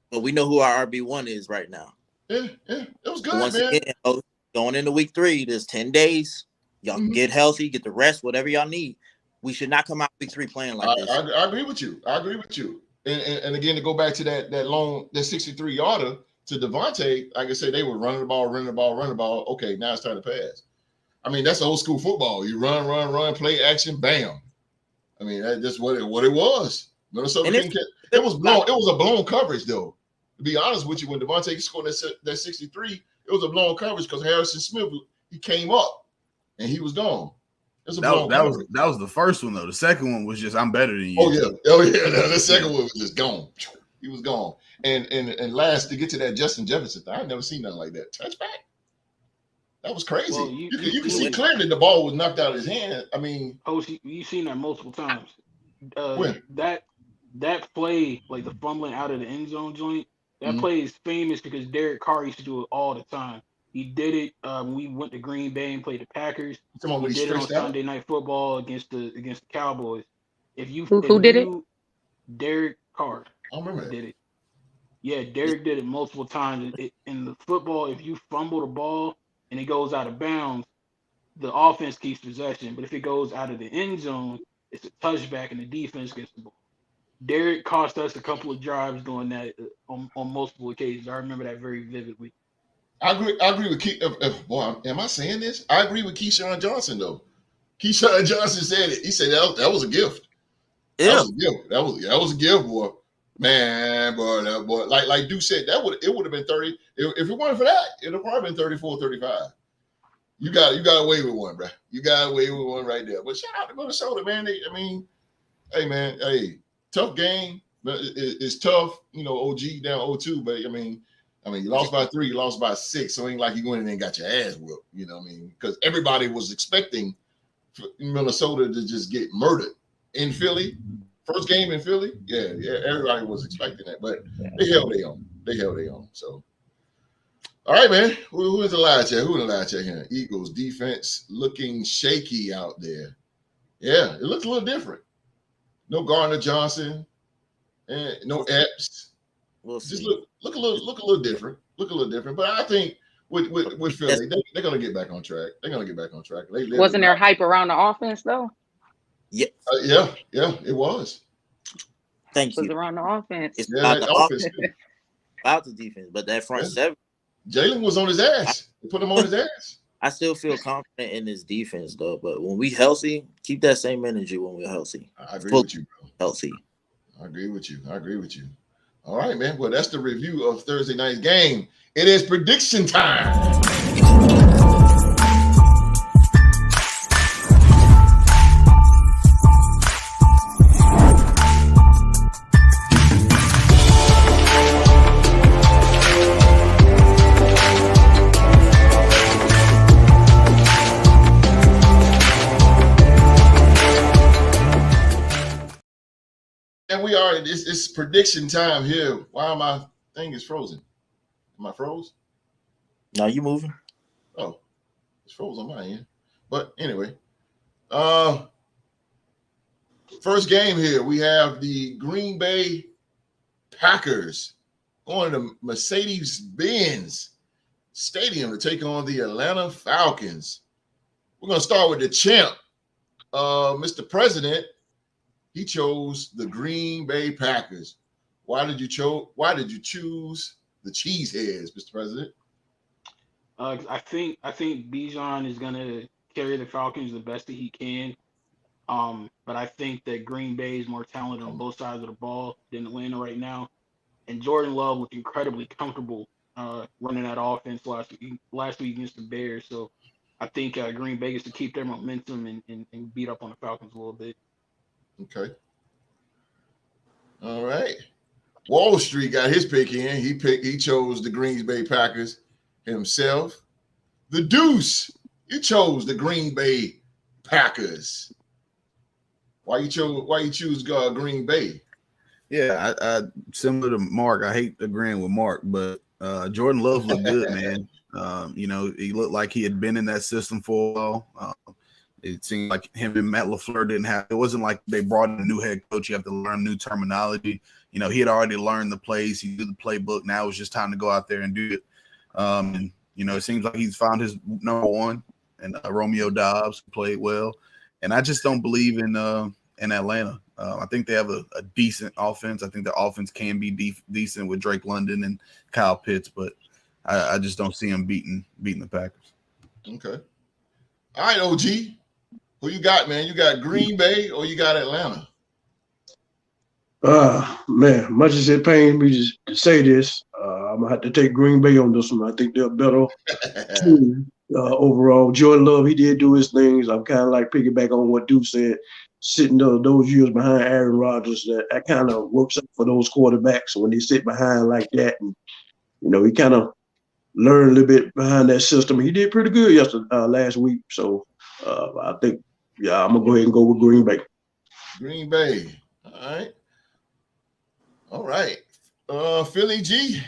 But we know who our RB1 is right now. Yeah. It was good, man. Again, going into week 3, there's 10 days. Y'all can get healthy, get the rest, whatever y'all need. We should not come out week 3 playing like this. I agree with you. And again, to go back to that 63-yarder to Devontae, like I said, they were running the ball. Okay, now it's time to pass. I mean, that's old school football. You run, play action, bam. I mean, that's just what it was. Minnesota didn't get it was blown. It was a blown coverage, though. To be honest with you, when Devontae scored that 63, it was a blown coverage because Harrison Smith, he came up and he was gone. That was the first one, though. The second one was just, I'm better than you. Oh yeah. The second one was just gone. He was gone. And last, to get to that Justin Jefferson thing, I've never seen nothing like that. Touchback. That was crazy. Well, you can see clearly the ball was knocked out of his hand. I mean, you've seen that multiple times. When? That play, like the fumbling out of the end zone joint, that play is famous because Derek Carr used to do it all the time. He did it when we went to Green Bay and played the Packers. He did it on Sunday Night Football against the Cowboys. Who did it? Derek Carr. I remember that. Did it. Yeah, Derek did it multiple times. In the football, if you fumble the ball and it goes out of bounds, the offense keeps possession. But if it goes out of the end zone, it's a touchback and the defense gets the ball. Derek cost us a couple of drives doing that on multiple occasions. I remember that very vividly. I agree with Keith. Boy, am I saying this? I agree with Keyshawn Johnson, though. Keyshawn Johnson said it. He said that was a gift. Yeah. That was a gift. That was a gift, boy. Man, boy, that boy. Like Duke said, it would have been 30. If it weren't for that, it'd have probably been 34, 35. You got away with one, bro. You got away with one right there. But shout out to Minnesota, man. Hey, tough game. It's tough. You know, OG down 0-2, but I mean, you lost by 3, you lost by 6, so it ain't like you went in and got your ass whooped. You know what I mean? Because everybody was expecting Minnesota to just get murdered in Philly. First game in Philly, yeah, everybody was expecting that, but they held their own. So, all right, man. Who is the live chat? Who in the live chat here? Eagles defense looking shaky out there. Yeah, it looks a little different. No Gardner Johnson, and no Epps. We'll see. Just look a little different. But I think with Philly. They're gonna get back on track. They're gonna get back on track. Wasn't there hype around the offense though? Yeah, it was. Thank you. It was around the offense. It's about the offense, about the defense, but that front seven. Jalen was on his ass. They put him on his ass. I still feel confident in this defense though, but when we healthy, keep that same energy when we're healthy. I agree with you, bro. Healthy. I agree with you. All right, man. Well, that's the review of Thursday night's game. It is prediction time. And we are, it's prediction time here. Why my thing is frozen? Am I froze? No, you moving. Oh, it's froze on my end. But anyway, first game here, we have the Green Bay Packers going to Mercedes-Benz Stadium to take on the Atlanta Falcons. We're going to start with the champ, Mr. President. He chose the Green Bay Packers. Why did you choose the Cheeseheads, Mr. President? I think Bijan is gonna carry the Falcons the best that he can. But I think that Green Bay is more talented on both sides of the ball than Atlanta right now. And Jordan Love looked incredibly comfortable running that offense last week against the Bears. So I think Green Bay gets to keep their momentum and beat up on the Falcons a little bit. Okay. All right. Wall Street got his pick in. He chose the Green Bay Packers himself. The Deuce, you chose the Green Bay Packers. Why you choose Green Bay? Yeah, I similar to Mark. I hate agreeing with Mark, but Jordan Love looked good, man. He looked like he had been in that system for a while. It seemed like him and Matt LaFleur it wasn't like they brought in a new head coach. You have to learn new terminology. He had already learned the plays. He did the playbook. Now it's just time to go out there and do it. It seems like he's found his number one, and Romeo Doubs played well. And I just don't believe in Atlanta. I think they have a decent offense. I think the offense can be decent with Drake London and Kyle Pitts, but I just don't see him beating the Packers. Okay. All right, OG. Who you got, man? You got Green Bay or you got Atlanta? Man, much as it pains me to say this, I'm gonna have to take Green Bay on this one. I think they're better team overall. Jordan Love, he did do his things. I'm kind of like piggyback on what Duke said, sitting those years behind Aaron Rodgers. That kind of works out for those quarterbacks when they sit behind like that, and he kind of learned a little bit behind that system. He did pretty good last week, so I think, I'm gonna go ahead and go with Green Bay. Green Bay, all right. Philly G.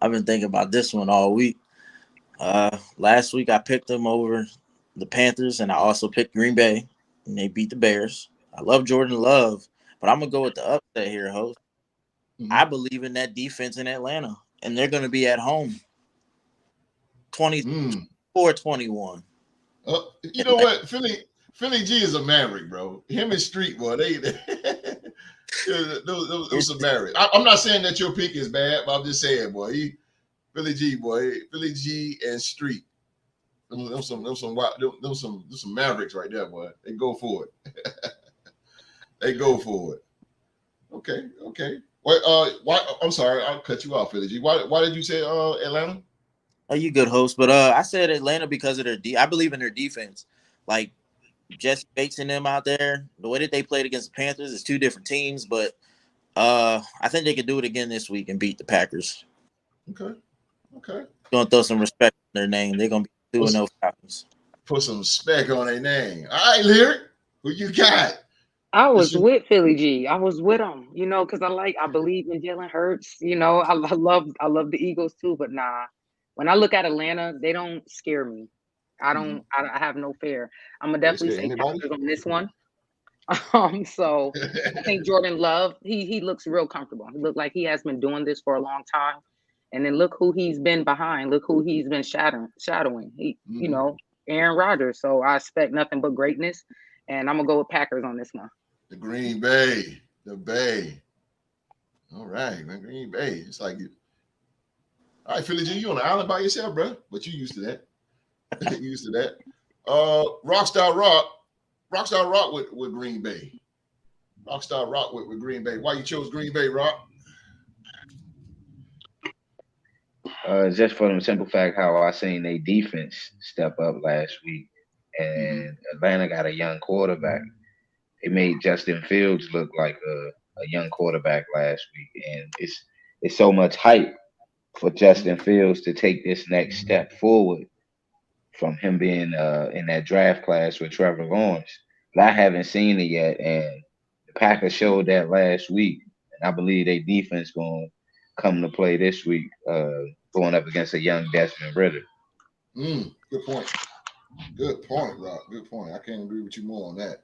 I've been thinking about this one all week. Last week I picked them over the Panthers, and I also picked Green Bay, and they beat the Bears. I love Jordan Love, but I'm gonna go with the upset here, host. Mm-hmm. I believe in that defense in Atlanta, and they're gonna be at home. 24-21. You know what? Philly G is a maverick, bro. Him and Street, boy, those some maverick. I'm not saying that your pick is bad, but I'm just saying, boy, Philly G and Street. Those some mavericks right there, boy. They go for it. Okay. Why? I'm sorry, I'll cut you off, Philly G. Why did you say Atlanta? Oh, you good host, but I said Atlanta because of I believe in their defense. Like Jesse Bates and them out there, the way that they played against the Panthers is two different teams, but I think they could do it again this week and beat the Packers. Okay. Gonna throw some respect on their name. They're gonna be 2-0 Falcons. Put some respect on their name. All right, Lyric, who you got? I was with Philly G. I was with him, because I believe in Jalen Hurts. I love the Eagles too, but nah. When I look at Atlanta, they don't scare me. I have no fear. I'm gonna definitely say Packers on this one. So I think Jordan Love, he looks real comfortable. He looked like he has been doing this for a long time. And then look who he's been behind. Look who he's been shadowing. You know, Aaron Rodgers. So I expect nothing but greatness. And I'm gonna go with Packers on this one. The Green Bay, the Bay. All right, man, Green Bay. It's like, all right, Philly G, you on the island by yourself, bro. But you used to that. You used to that. Rockstar Rock with Green Bay. Rockstar Rock with Green Bay. Why you chose Green Bay, Rock? Just for the simple fact how I seen their defense step up last week, and Atlanta got a young quarterback. They made Justin Fields look like a young quarterback last week, and it's so much hype for Justin Fields to take this next step forward from him being in that draft class with Trevor Lawrence. But I haven't seen it yet, and the Packers showed that last week, and I believe their defense going to come to play this week, going up against a young Desmond Ridder. Good point. Good point, Rock. Good point. I can't agree with you more on that.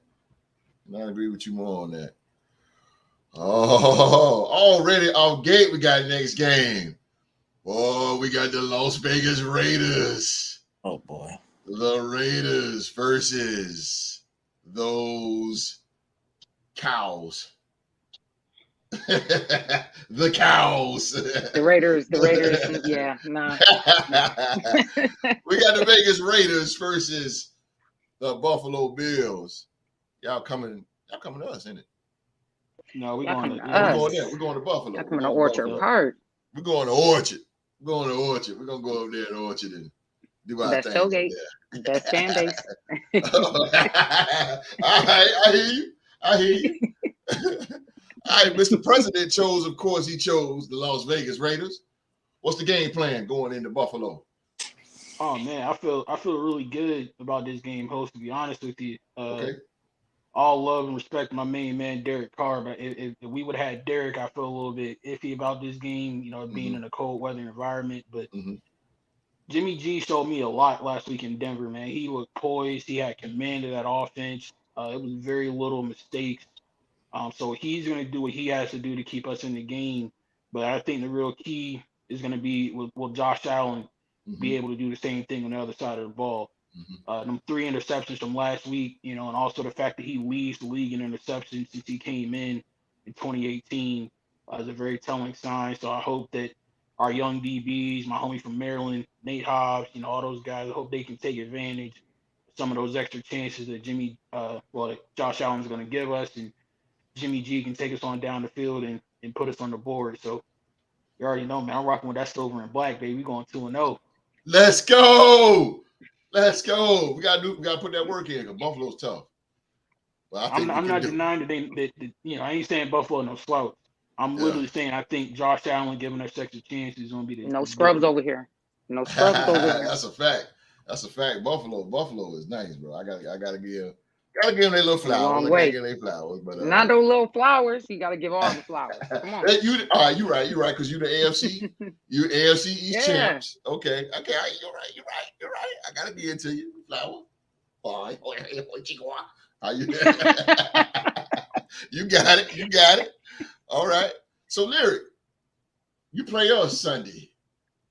Oh, already off gate, we got next game. Oh, we got the Las Vegas Raiders. Oh, boy. The Raiders versus those cows. The cows. The Raiders, yeah, nah. We got the Vegas Raiders versus the Buffalo Bills. Y'all coming to us, ain't it? No, we're Y'all going coming to to us. We're going to Buffalo. Y'all coming to Orchard Park. We're going to Orchard. We're gonna go over there to Orchard and do our That's thing. tailgate. That's fan base. All right, I hear you. All right, Mr. President chose the Las Vegas Raiders. What's the game plan going into Buffalo? Oh man, I feel really good about this game host, to be honest with you. Okay. All love and respect to my main man Derek Carr, but if we would have had Derek, I feel a little bit iffy about this game, you know, being in a cold weather environment. But Jimmy G showed me a lot last week in Denver, man. He looked poised, he had command of that offense. It was very little mistakes. So he's going to do what he has to do to keep us in the game. But I think the real key is going to be will Josh Allen be able to do the same thing on the other side of the ball. Them 3 interceptions from last week, you know, and also the fact that he leads the league in interceptions since he came in 2018 is a very telling sign. So I hope that our young DBs, my homie from Maryland, Nate Hobbs, you know, all those guys, I hope they can take advantage of some of those extra chances that Josh Allen's going to give us, and Jimmy G can take us on down the field and put us on the board. So you already know, man, I'm rocking with that silver and black, baby. We going 2-0. Let's go. We gotta put that work in because Buffalo's tough. Well, I'm not denying that you know, I ain't saying Buffalo no slouch. I'm literally saying I think Josh Allen giving us extra chances is gonna be the No scrubs over here. No scrubs over here. That's a fact. Buffalo is nice, bro. I gotta give them their little flowers. But not those little flowers. You gotta give all the flowers. Come on. You're right. Because you the AFC. You AFC East champs. Okay. You're right. I gotta give it to you. Flower. You got it. All right. So Lyric, you play us Sunday.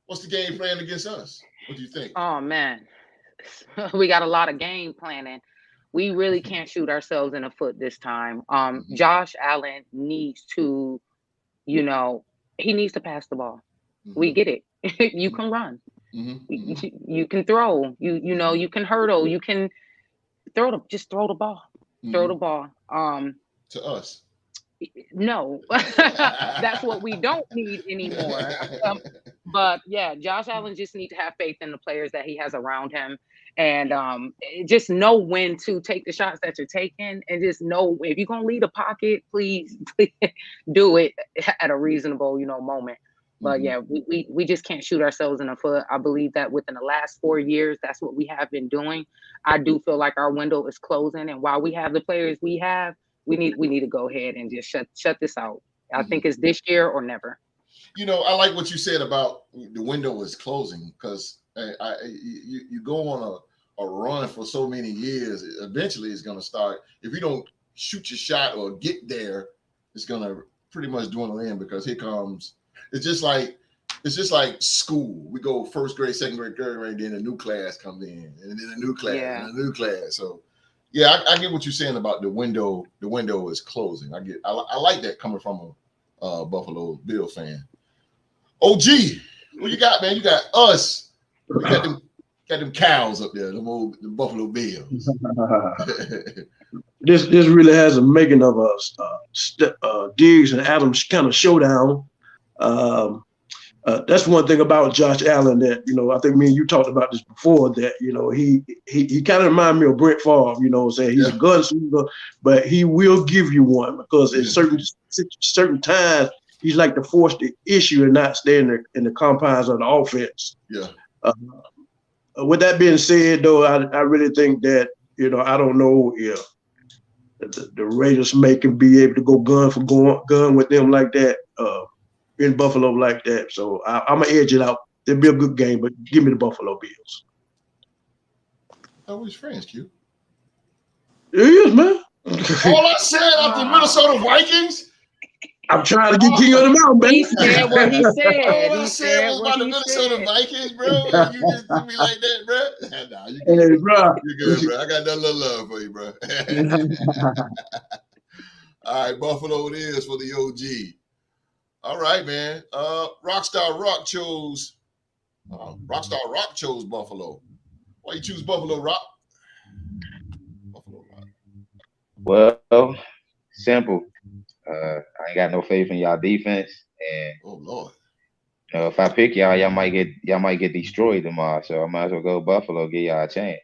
What's the game plan against us? What do you think? Oh man. We got a lot of game planning. We really can't shoot ourselves in the foot this time. Josh Allen needs to, you know, he needs to pass the ball. We get it. You can run. You can throw. You know, you can hurdle. You can throw the ball. Throw the ball. To us. No, that's what we don't need anymore. But yeah, Josh Allen just needs to have faith in the players that he has around him, and just know when to take the shots that you're taking, and just know if you're gonna leave the pocket, please do it at a reasonable, you know, moment. But yeah, we just can't shoot ourselves in the foot. I believe that within the last 4 years, that's what we have been doing. I do feel like our window is closing, and while we have the players we have, we need to go ahead and just shut this out. I think it's this year or never. You know, I like what you said about the window is closing, because you go on a run for so many years, eventually it's going to start. If you don't shoot your shot or get there, it's going to pretty much dwindle in, because here comes. It's just like it's just like school. We go first grade, second grade, third grade, then a new class comes in, and then a new class, and a new class. So, yeah, I get what you're saying about the window. The window is closing. I like that coming from a Buffalo Bill fan. OG, what you got, man? You got us. You got them cows up there, the Buffalo Bills. This really has a making of a Diggs and Adams kind of showdown. That's one thing about Josh Allen that, I think me and you talked about this before, that, he kind of reminds me of Brett Favre, saying he's a gunslinger, but he will give you one because in certain times he's like to force the issue and not stay in the confines of the offense. Yeah. With that being said, though, I really think that, I don't know if the Raiders can be able to go gun with them like that. In Buffalo like that. So I'm going to edge it out. It'll be a good game, but give me the Buffalo Bills. Oh, we're friends, Q. It is, man. All I said about the Minnesota Vikings? I'm trying to get King of the Mountain, baby. He said what he said. All I said was about the Minnesota Vikings, bro. You just do me like that, bro. Nah, you good, bro. You're good, bro. I got that little love for you, bro. All right, Buffalo it is for the OG. All right, man. Rockstar Rock chose Buffalo. Why you choose Buffalo, Rock? Buffalo Rock. Well, simple. I ain't got no faith in y'all defense, and Lord, if I pick y'all might get destroyed tomorrow. So I might as well go Buffalo, give y'all a chance.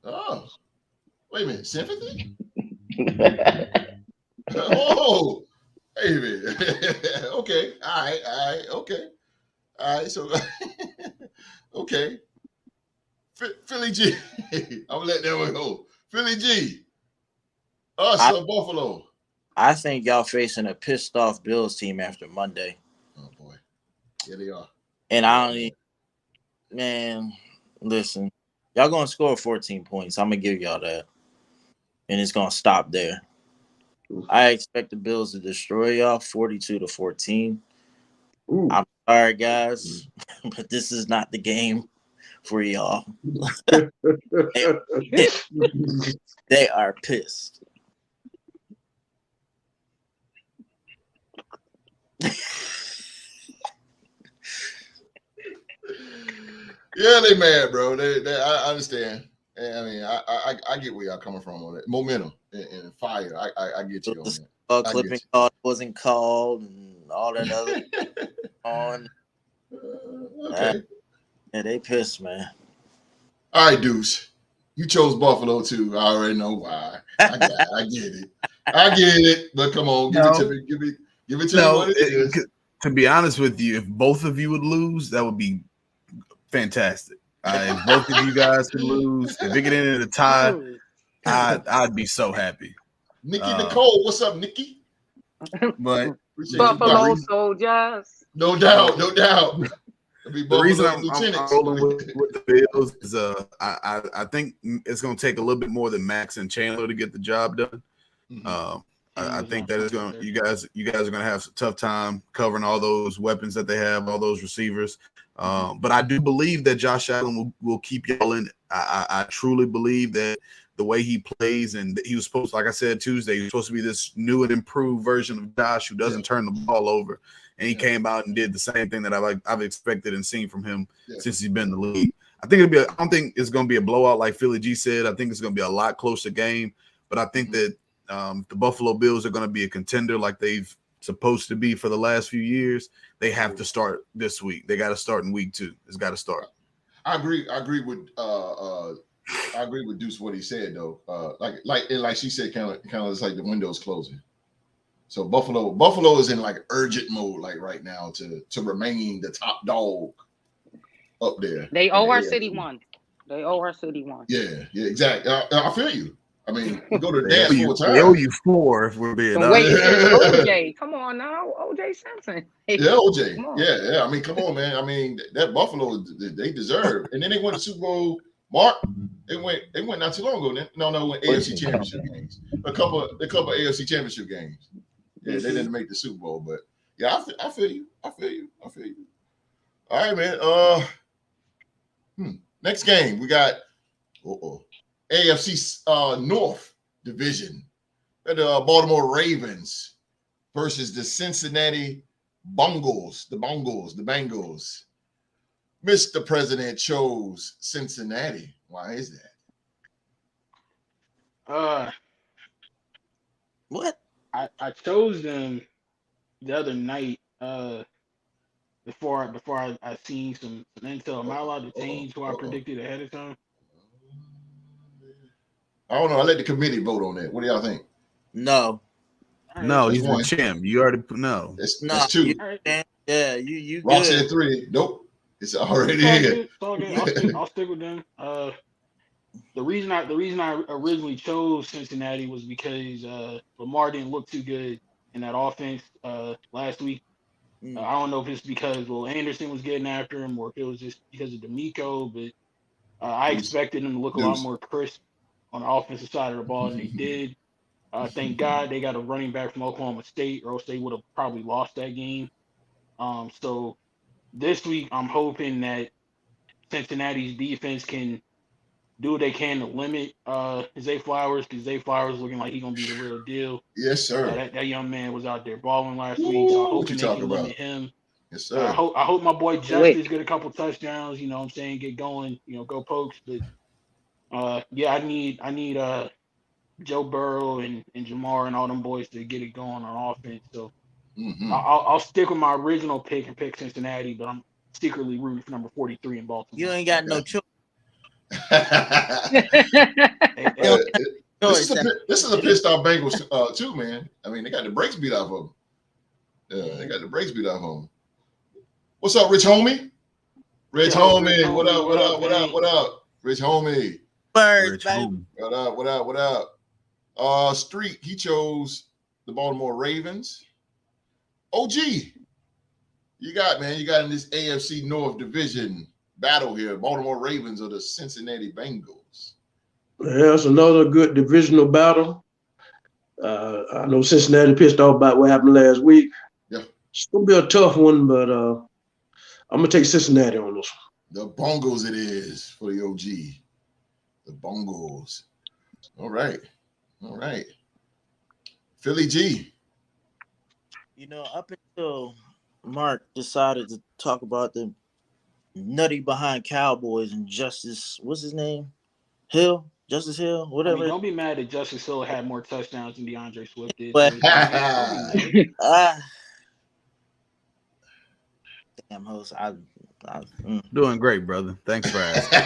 Oh, wait a minute, sympathy? Oh. Hey, man. Okay. All right. Okay. All right. So, okay. Philly G. I'm going to let that one go. Philly G. Us or Buffalo? I think y'all facing a pissed off Bills team after Monday. Oh, boy. Yeah, they are. And man, listen. Y'all going to score 14 points. I'm going to give y'all that. And it's going to stop there. I expect the Bills to destroy y'all 42-14. I'm sorry, guys, but this is not the game for y'all. They are pissed. Yeah, they mad, bro. I understand. I mean, I get where y'all coming from on it. Momentum and fire. I get you on that. Clipping call wasn't called and all that other on. Okay. Yeah, they pissed, man. All right, Deuce. You chose Buffalo too. I already know why. I get it. I get it. But come on, give it to me. Give it to me what it is. To be honest with you, if both of you would lose, that would be fantastic. If both of you guys could lose, if it get into the tie, I'd be so happy. Nikki Nicole, what's up, Nikki? But Buffalo Soldiers. No doubt. The reason I'm rolling with the Bills is I think it's going to take a little bit more than Max and Chandler to get the job done. I think that you guys are going to have a tough time covering all those weapons that they have, all those receivers. But I do believe that Josh Allen will keep y'all in it. I truly believe that the way he plays, and he was supposed, like I said Tuesday, he was supposed to be this new and improved version of Josh who doesn't turn the ball over. And he came out and did the same thing that I've expected and seen from him since he's been in the league. I don't think it's going to be a blowout like Philly G said. I think it's going to be a lot closer game. But I think that the Buffalo Bills are going to be a contender like they've supposed to be for the last few years. They have to start this week. They got to start in week 2. It's got to start. I agree with Deuce what he said though. Like she said, kind of it's like the window's closing. So Buffalo is in like urgent mode like right now to remain the top dog up there. They owe our city one. Yeah, exactly. I feel you. I mean, we go to the dance 4 times. They owe you 4 if we're being honest. Wait, OJ, come on now, OJ Simpson. Yeah, OJ. Yeah. I mean, come on, man. I mean, that Buffalo, they deserve. And then they went to Super Bowl. Mark, they went not too long ago. No, AFC Championship games. A couple of AFC Championship games. Yeah, they didn't make the Super Bowl, but yeah, I feel you. All right, man. Next game we got AFC North Division. The Baltimore Ravens versus the Cincinnati Bengals. The Bengals. Mr. President chose Cincinnati. Why is that? What? I chose them the other night. Before I seen some intel. Am I allowed to change who I predicted ahead of time? I don't know. I let the committee vote on that. What do y'all think? No. No, That's he's one. the champ. You already no. That's two. You Rock good. said 3. Nope. It's already It's all here. good. It's all good. I'll stick with them. The reason I originally chose Cincinnati was because Lamar didn't look too good in that offense last week. I don't know if it's because Will Anderson was getting after him or if it was just because of D'Amico, but I expected him to look a lot more crisp on the offensive side of the ball than they did. Thank God they got a running back from Oklahoma State, or else they would have probably lost that game. So this week, I'm hoping that Cincinnati's defense can do what they can to limit Zay Flowers, because Zay Flowers looking like he's gonna be the real deal. Yes, sir. That young man was out there balling last week, so I'm hoping they can limit him. Yes, sir. I hope my boy Justice get a couple touchdowns. You know what I'm saying? Get going. You know, go Pokes. But yeah, I need Joe Burrow and Jamar and all them boys to get it going on offense. So I'll stick with my original pick and pick Cincinnati, but I'm secretly rooting for number 43 in Baltimore. You ain't got no choice. This is a pissed off Bengals too, man. I mean, they got the brakes beat off of them. They got the brakes beat off of them. What's up, Rich Homie? Rich Homie, what up? What up? What up? What up? Rich Homie. Birds, baby. What up? What up? What up? Street, he chose the Baltimore Ravens. OG, you got in this AFC North Division battle here, Baltimore Ravens or the Cincinnati Bengals. Yeah, it's another good divisional battle. I know Cincinnati pissed off about what happened last week. Yeah, it's gonna be a tough one, but I'm gonna take Cincinnati on this The one. Bengals it is for the OG. The Bengals. All right. Philly G. You know, up until Mark decided to talk about the nutty behind Cowboys and Justice, what's his name? Justice Hill, whatever. I mean, don't be mad that Justice Hill had more touchdowns than DeAndre Swift did. But damn host, Doing great, brother. Thanks for asking.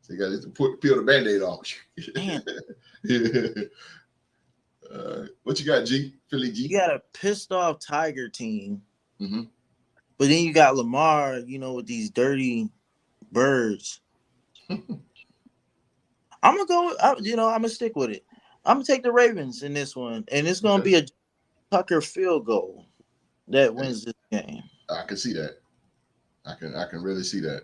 You got to peel the Band-Aid off. What you got, G? Philly G? You got a pissed off Tiger team. But then you got Lamar, with these dirty birds. I'm gonna go. I'm gonna stick with it. I'm gonna take the Ravens in this one, and it's gonna be a Tucker field goal that wins this game. I can see that. I can really see that.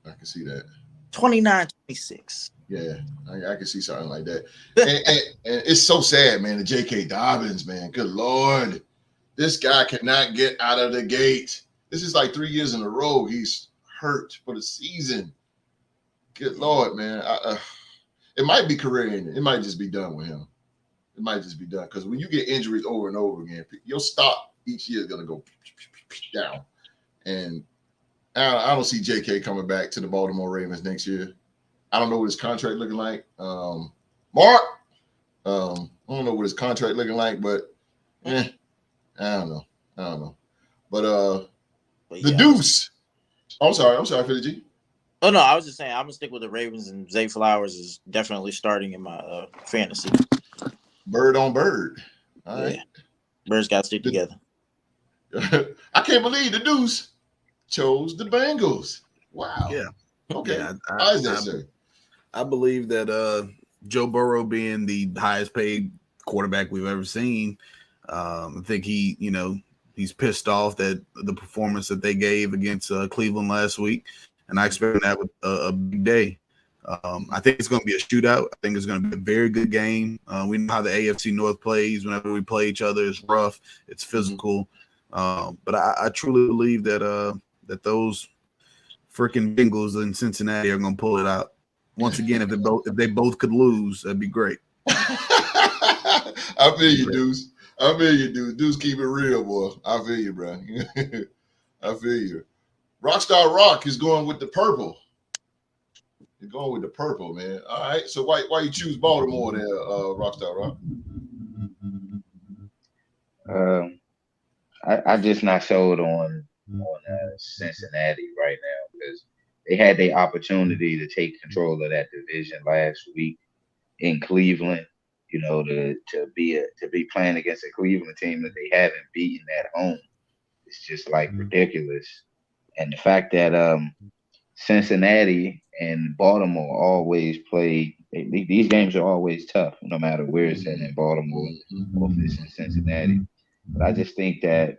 I can see that. 29-26. Yeah, I can see something like that. and it's so sad, man. The J.K. Dobbins, man. Good Lord, this guy cannot get out of the gate. This is like 3 years in a row. He's hurt for the season. Good Lord, man. It might be career ending. It might just be done with him. It might just be done because when you get injuries over and over again, your stock each year is gonna go down. And I don't see JK coming back to the Baltimore Ravens next year. I don't know what his contract looking like. Mark, I don't know what his contract looking like, but I don't know. But the Deuce. I'm sorry, Philly G. Oh no, I was just saying I'm gonna stick with the Ravens, and Zay Flowers is definitely starting in my fantasy. Bird on bird. All right. Birds got to stick together. I can't believe the Deuce chose the Bengals. Wow. Yeah. Okay. Yeah, How is that, sir? I believe that Joe Burrow being the highest paid quarterback we've ever seen, I think he's pissed off that the performance that they gave against Cleveland last week, and I expect that with a big day. I think it's going to be a shootout. I think it's going to be a very good game. We know how the AFC North plays. Whenever we play each other, it's rough. It's physical. But I truly believe that that those freaking Bengals in Cincinnati are going to pull it out. Once again, if they both could lose, that'd be great. I feel you, Deuce. I feel you, Deuce. Deuce, keep it real, boy. I feel you, bro. I feel you. Rockstar Rock is going with the purple. You're going with the purple, man. All right. So why you choose Baltimore there, Rockstar Rock? I just not sold on Cincinnati right now because they had their opportunity to take control of that division last week in Cleveland. You know, to be playing against a Cleveland team that they haven't beaten at home, it's just like ridiculous. And the fact that Cincinnati and Baltimore always play, these games are always tough, no matter where it's at in Baltimore or if it's in Cincinnati. But I just think that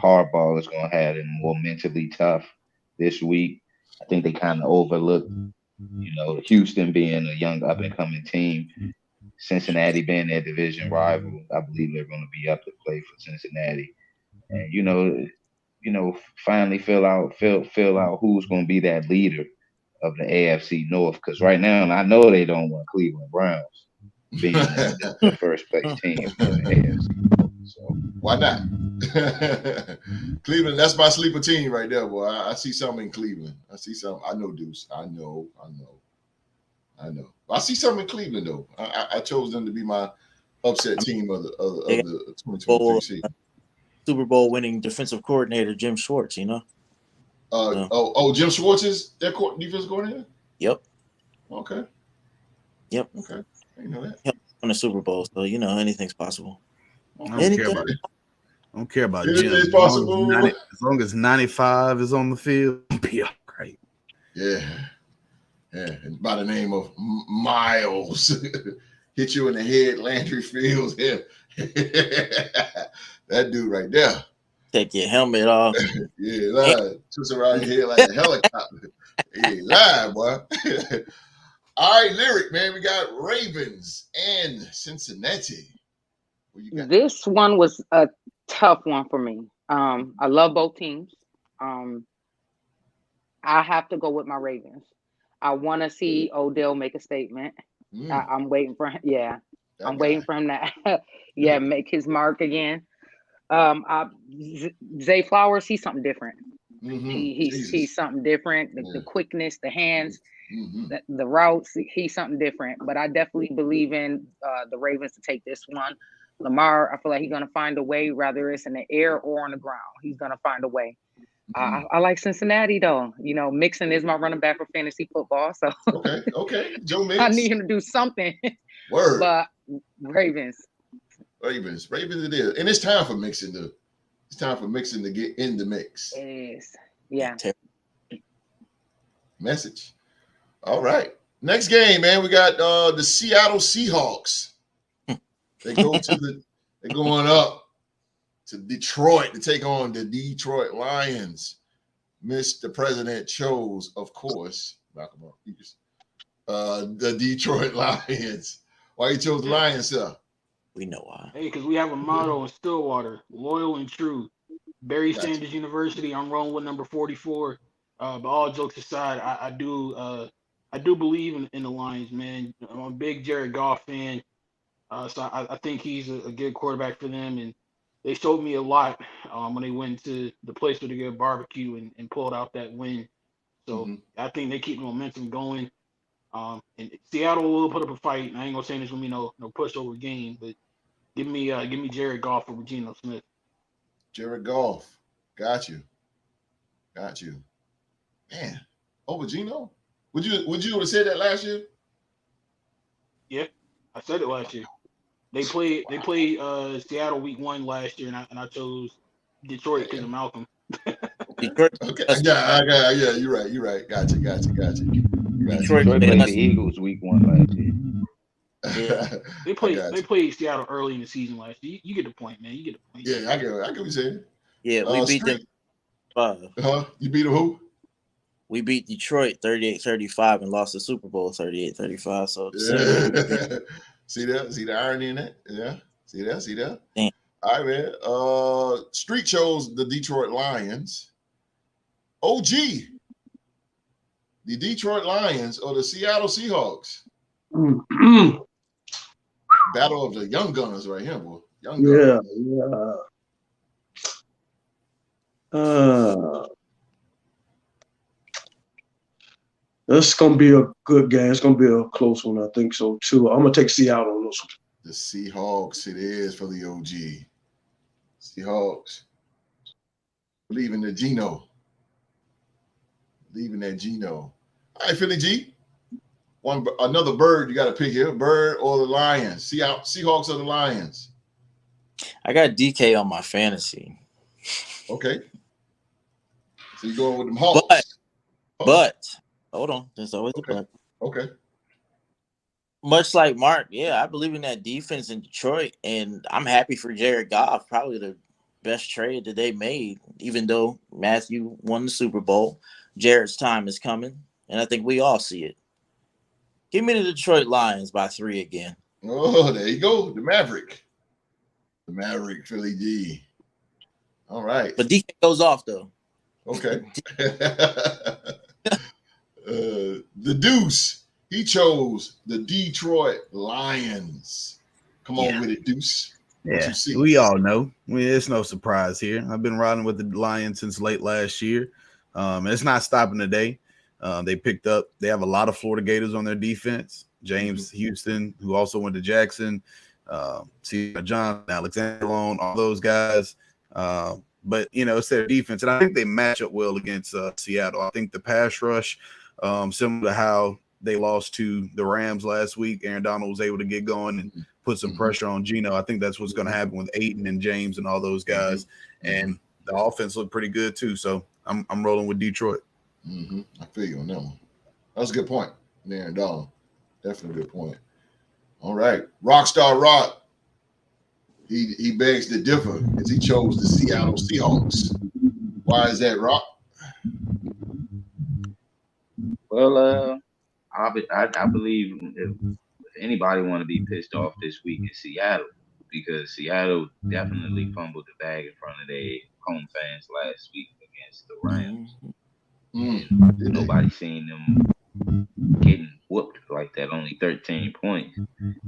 Harbaugh is going to have it more mentally tough this week. I think they kind of overlooked, you know, Houston being a young up and coming team, Cincinnati being their division rival. I believe they're going to be up to play for Cincinnati, and you know, finally fill out who's going to be that leader of the AFC North. Because right now, I know they don't want Cleveland Browns being the first place team for the AFC. So why not? Cleveland, that's my sleeper team right there, boy. I see something in Cleveland. I see something. I know, Deuce. I know. I see something in Cleveland, though. I chose them to be my upset team of the 2023 season. Super Bowl winning defensive coordinator Jim Schwartz, you know. Jim Schwartz is their defensive coordinator? Yep. Okay. Yep. Okay. I didn't know that. Yep. On the Super Bowl, so you know anything's possible. I don't care about Jim. Anything's possible. As long as 95 is on the field, be all right. Yeah. And by the name of Miles, hit you in the head, Landry Fields. Yeah. That dude right there. Take your helmet off. Yeah, live. Twist around your head like a helicopter. Yeah, live, boy. All right, Lyric, man. We got Ravens and Cincinnati. This one was a tough one for me. I love both teams. I have to go with my Ravens. I want to see Odell make a statement. I'm waiting for him. Yeah, I'm waiting for him to make his mark again. Zay Flowers, he's something different. He's something different. The quickness, the hands, the routes, he's something different. But I definitely believe in the Ravens to take this one. Lamar, I feel like he's going to find a way, whether it's in the air or on the ground. He's going to find a way. I like Cincinnati, though. You know, Mixon is my running back for fantasy football. So okay. Joe Mixon. I need him to do something. Word. But Ravens it is. And it's time for Mixon to get in the mix. It is. Yeah. Message. All right. Next game, man. We got the Seattle Seahawks. They're going up to Detroit to take on the Detroit Lions. Mr. President chose, of course, Malcolm Peters, the Detroit Lions. Why you chose the Lions, sir? We know why. Hey, because we have a motto in Stillwater: loyal and true. Barry Sanders University. I'm rolling with number 44. But all jokes aside, I do believe in the Lions, man. I'm a big Jared Goff fan. So I think he's a good quarterback for them, and they showed me a lot when they went to the place where they get barbecue and pulled out that win. So I think they keep the momentum going. And Seattle will put up a fight. I ain't gonna say there's gonna be no pushover game, but give me Jared Goff over Geno Smith. Jared Goff, got you. Man, over Geno? Would you have said that last year? Yeah, I said it last year. They played Seattle week 1 last year, and I chose Detroit because of Malcolm. Detroit. Okay. Yeah, you're right. Gotcha. Detroit played the Eagles week 1 last year. Yeah. They played Seattle early in the season last year. You get the point, man. You get the point. Yeah, I get what you're saying. Yeah, we beat them. You beat them who? We beat Detroit 38-35 and lost the Super Bowl 38-35. So See the irony in that? Yeah. See that? Damn. All right, man. Street chose the Detroit Lions. OG, the Detroit Lions or the Seattle Seahawks? Battle of the young gunners right here, boy. Young gunners. This gonna be a good game. It's gonna be a close one, I think so too. I'm gonna take Seattle on this one. The Seahawks, it is for the OG. Seahawks. Believe in the Geno. Believe in that Geno. All right, Philly G. Another bird you got to pick here. Bird or the Lions? Seahawks or the Lions? I got DK on my fantasy. Okay. So you going with them Hawks. But hold on. There's always a but. Okay. Much like Mark, yeah, I believe in that defense in Detroit, and I'm happy for Jared Goff. Probably the best trade that they made, even though Matthew won the Super Bowl. Jared's time is coming, and I think we all see it. Give me the Detroit Lions by 3 again. Oh, there you go. The Maverick. The Maverick, Philly G. All right. But DK goes off, though. Okay. The Deuce. He chose the Detroit Lions. Come on with it, Deuce. Yeah, we all know. It's no surprise here. I've been riding with the Lions since late last year. It's not stopping today. They have a lot of Florida Gators on their defense. James Houston, who also went to Jackson, John, Alexander Malone, all those guys. But, it's their defense. And I think they match up well against Seattle. I think the pass rush, similar to how they lost to the Rams last week, Aaron Donald was able to get going and put some pressure on Geno. I think that's what's going to happen with Ayton and James and all those guys. And the offense looked pretty good too. So I'm rolling with Detroit. I feel you on that one. That's a good point, Aaron Donald. Definitely a good point. All right. Rockstar Rock. He begs to differ as he chose the Seattle Seahawks. Why is that, Rock? Well, I believe if anybody want to be pissed off this week, it's Seattle, because Seattle definitely fumbled the bag in front of their home fans last week against the Rams. Nobody seen them getting whooped like that, only 13 points.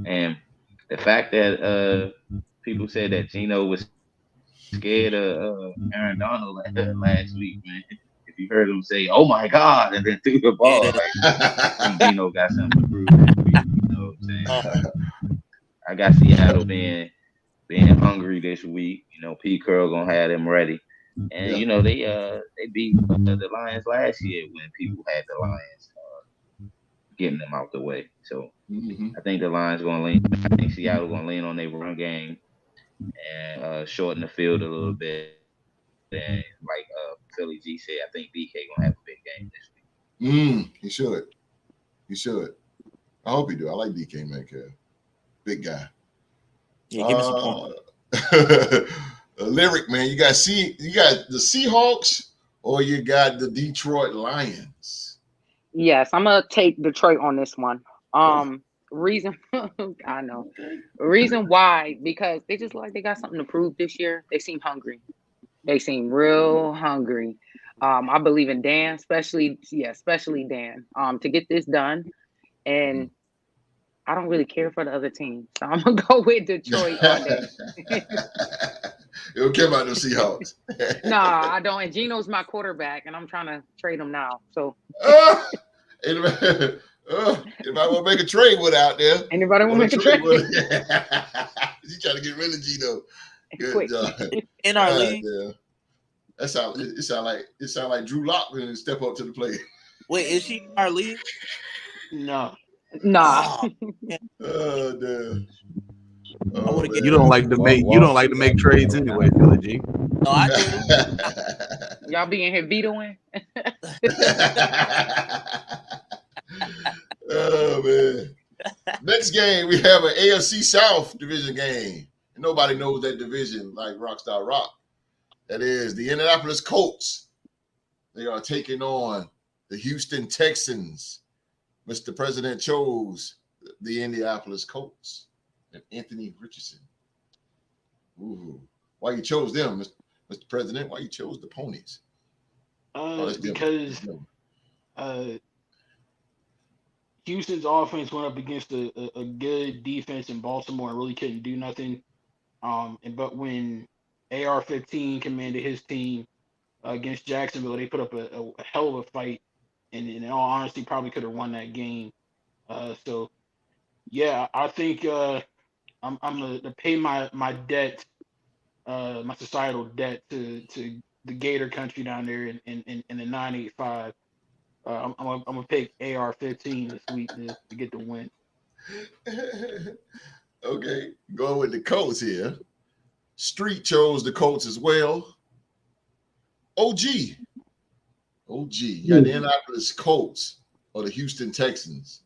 And the fact that people said that Geno was scared of Aaron Donald last week, man. If you heard him say, "Oh my God," and then threw the ball, like Geno got something to prove this week. You know what I'm saying? I got Seattle being hungry this week. Pete Carroll gonna have them ready. And they beat the Lions last year when people had the Lions getting them out the way. So I think the Lions gonna lean. I think Seattle gonna lean on their run game and shorten the field a little bit. And like Philly G said, I think DK gonna have a big game this week. He should. He should. I hope he do. I like DK Metcalf. Big guy. Yeah, give me some points. Lyric, man. You got the Seahawks or you got the Detroit Lions? Yes, I'm gonna take Detroit on this one. Reason I know. Reason why, because they just like they got something to prove this year. They seem hungry. They seem real hungry. I believe in Dan, especially Dan, to get this done. And I don't really care for the other team. So I'm going to go with Detroit all day. You don't care about the Seahawks. Nah, I don't. And Geno's my quarterback, and I'm trying to trade him now. So anybody want to make a trade with out there? Anybody want to make a trade? He's trying to get rid of Geno. Good Quick. job. In our league. Yeah. It sound like Drew Lock when he step up to the plate. Wait, is she in our league? No. Nah. Oh damn. You don't like to make trades anyway, Philly G. No, I do. Y'all be in here vetoing? Oh man. Next game we have an AFC South division game. Nobody knows that division like Rockstar Rock. That is the Indianapolis Colts. They are taking on the Houston Texans. Mr. President chose the Indianapolis Colts and Anthony Richardson. Ooh. Why you chose them, Mr. President? Why you chose the Ponies? Because Houston's offense went up against a good defense in Baltimore and really couldn't do nothing. But when AR-15 commanded his team against Jacksonville, they put up a hell of a fight, and in all honesty, probably could have won that game. So yeah, I think I'm gonna pay my debt, my societal debt to the Gator country down there in the 985. I'm gonna pick AR-15 this week to get the win. Okay, going with the Colts here. Street chose the Colts as well. OG. You got the Indianapolis Colts or the Houston Texans.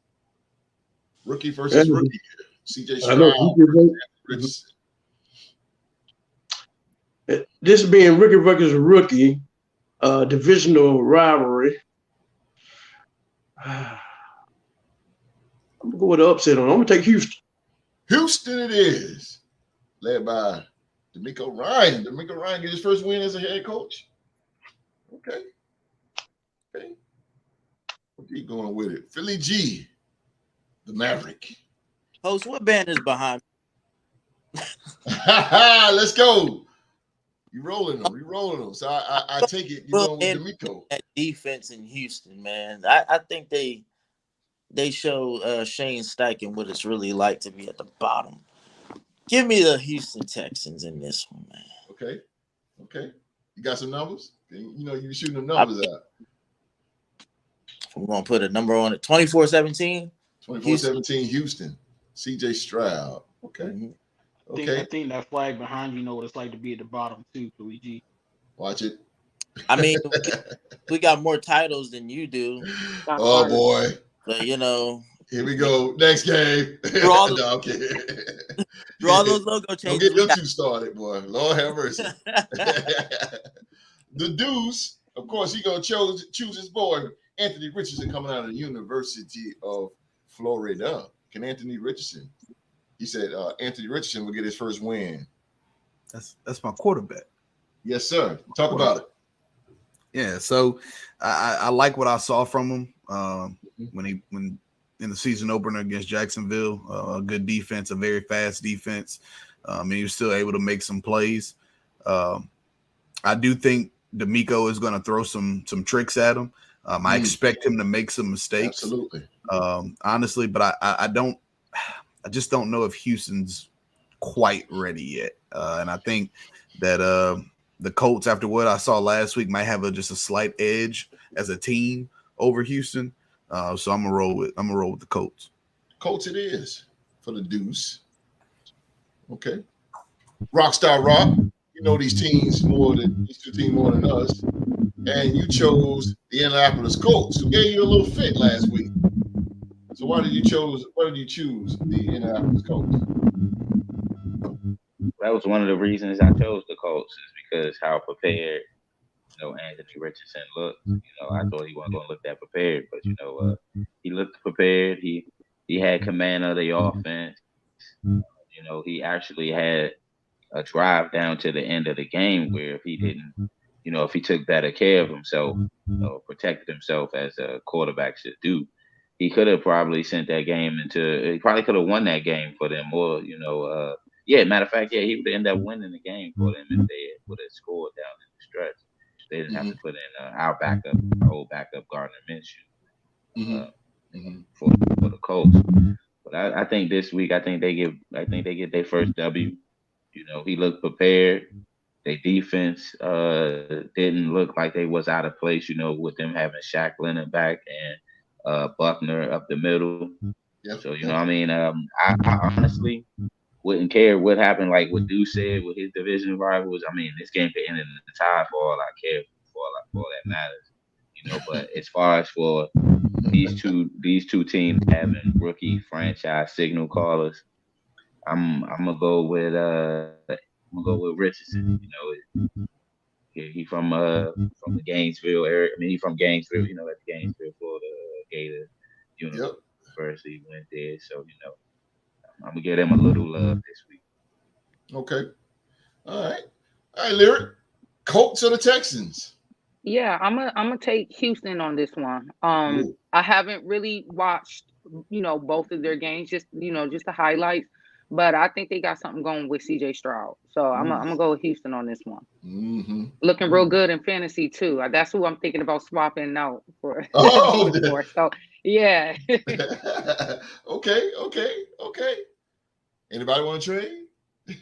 Rookie versus rookie. CJ Stroud. This being rookie versus rookie, divisional rivalry. I'm gonna go with the upset on. I'm gonna take Houston. Houston it is, led by D'Amico Ryan. D'Amico Ryan get his first win as a head coach. Okay. We'll keep going with it. Philly G, the Maverick. Host, what band is behind me? Let's go. You rolling them. So I take it you're going with D'Amico. That defense in Houston, man. I think they show Shane Steichen what it's really like to be at the bottom. Give me the Houston Texans in this one, man. Okay. You got some numbers? You know you shooting the numbers out. We're going to put a number on it. 24-17. 24-17 Houston. CJ Stroud. Okay. Mm-hmm. I think that flag behind you know what it's like to be at the bottom too, Luigi. Watch it. I mean, we got more titles than you do. Oh boy. So, you know. Here we go. Next game. Draw those logo changes. Don't get them two started, boy. Lord have mercy. The Deuce, of course, he gonna choose his boy Anthony Richardson coming out of the University of Florida. Can Anthony Richardson? He said Anthony Richardson will get his first win. That's my quarterback. Yes, sir. Talk about it. Yeah, so I like what I saw from him when in the season opener against Jacksonville. A good defense, a very fast defense. And he was still able to make some plays. I do think D'Amico is going to throw some tricks at him. I expect him to make some mistakes. Absolutely. Honestly, but I just don't know if Houston's quite ready yet. And I think that the Colts, after what I saw last week, might have just a slight edge as a team over Houston. So I'm gonna roll with the Colts. Colts it is for the Deuce. Okay. Rockstar Rock. You know these two teams more than us. And you chose the Indianapolis Colts, who gave you a little fit last week. So why did you choose the Indianapolis Colts? That was one of the reasons I chose the Colts, is because how prepared, Anthony Richardson looked. I thought he wasn't going to look that prepared, but he looked prepared. He had command of the offense. He actually had a drive down to the end of the game where if he didn't, if he took better care of himself, protected himself as a quarterback should do, he could have probably sent that game he probably could have won that game for them. Or, matter of fact, he would end up winning the game for them if they would have scored down in the stretch. They didn't have to put in our old backup Gardner Minshew for the Colts. But I think this week, I think they get their first W. He looked prepared. Their defense didn't look like they was out of place, with them having Shaq Leonard back and Buckner up the middle. Yep. So, I honestly wouldn't care what happened, like what Deuce said with his division rivals. I mean, this game could end in the tie for all I care, for all that matters. But as far as for these two teams having rookie franchise signal callers, I'm gonna go with Richardson. He from the Gainesville area. I mean, he from Gainesville. At the Gainesville, Florida Gator University went there. So I'm gonna give them a little love this week. Okay. All right, Lyric. Colts or the Texans? Yeah, I'm gonna take Houston on this one. Ooh. I haven't really watched, both of their games, just just the highlights. But I think they got something going with CJ Stroud. So I'm gonna go with Houston on this one. Mm-hmm. Looking real good in fantasy too. That's who I'm thinking about swapping out for. Oh, for. So yeah. Okay. Anybody want to trade?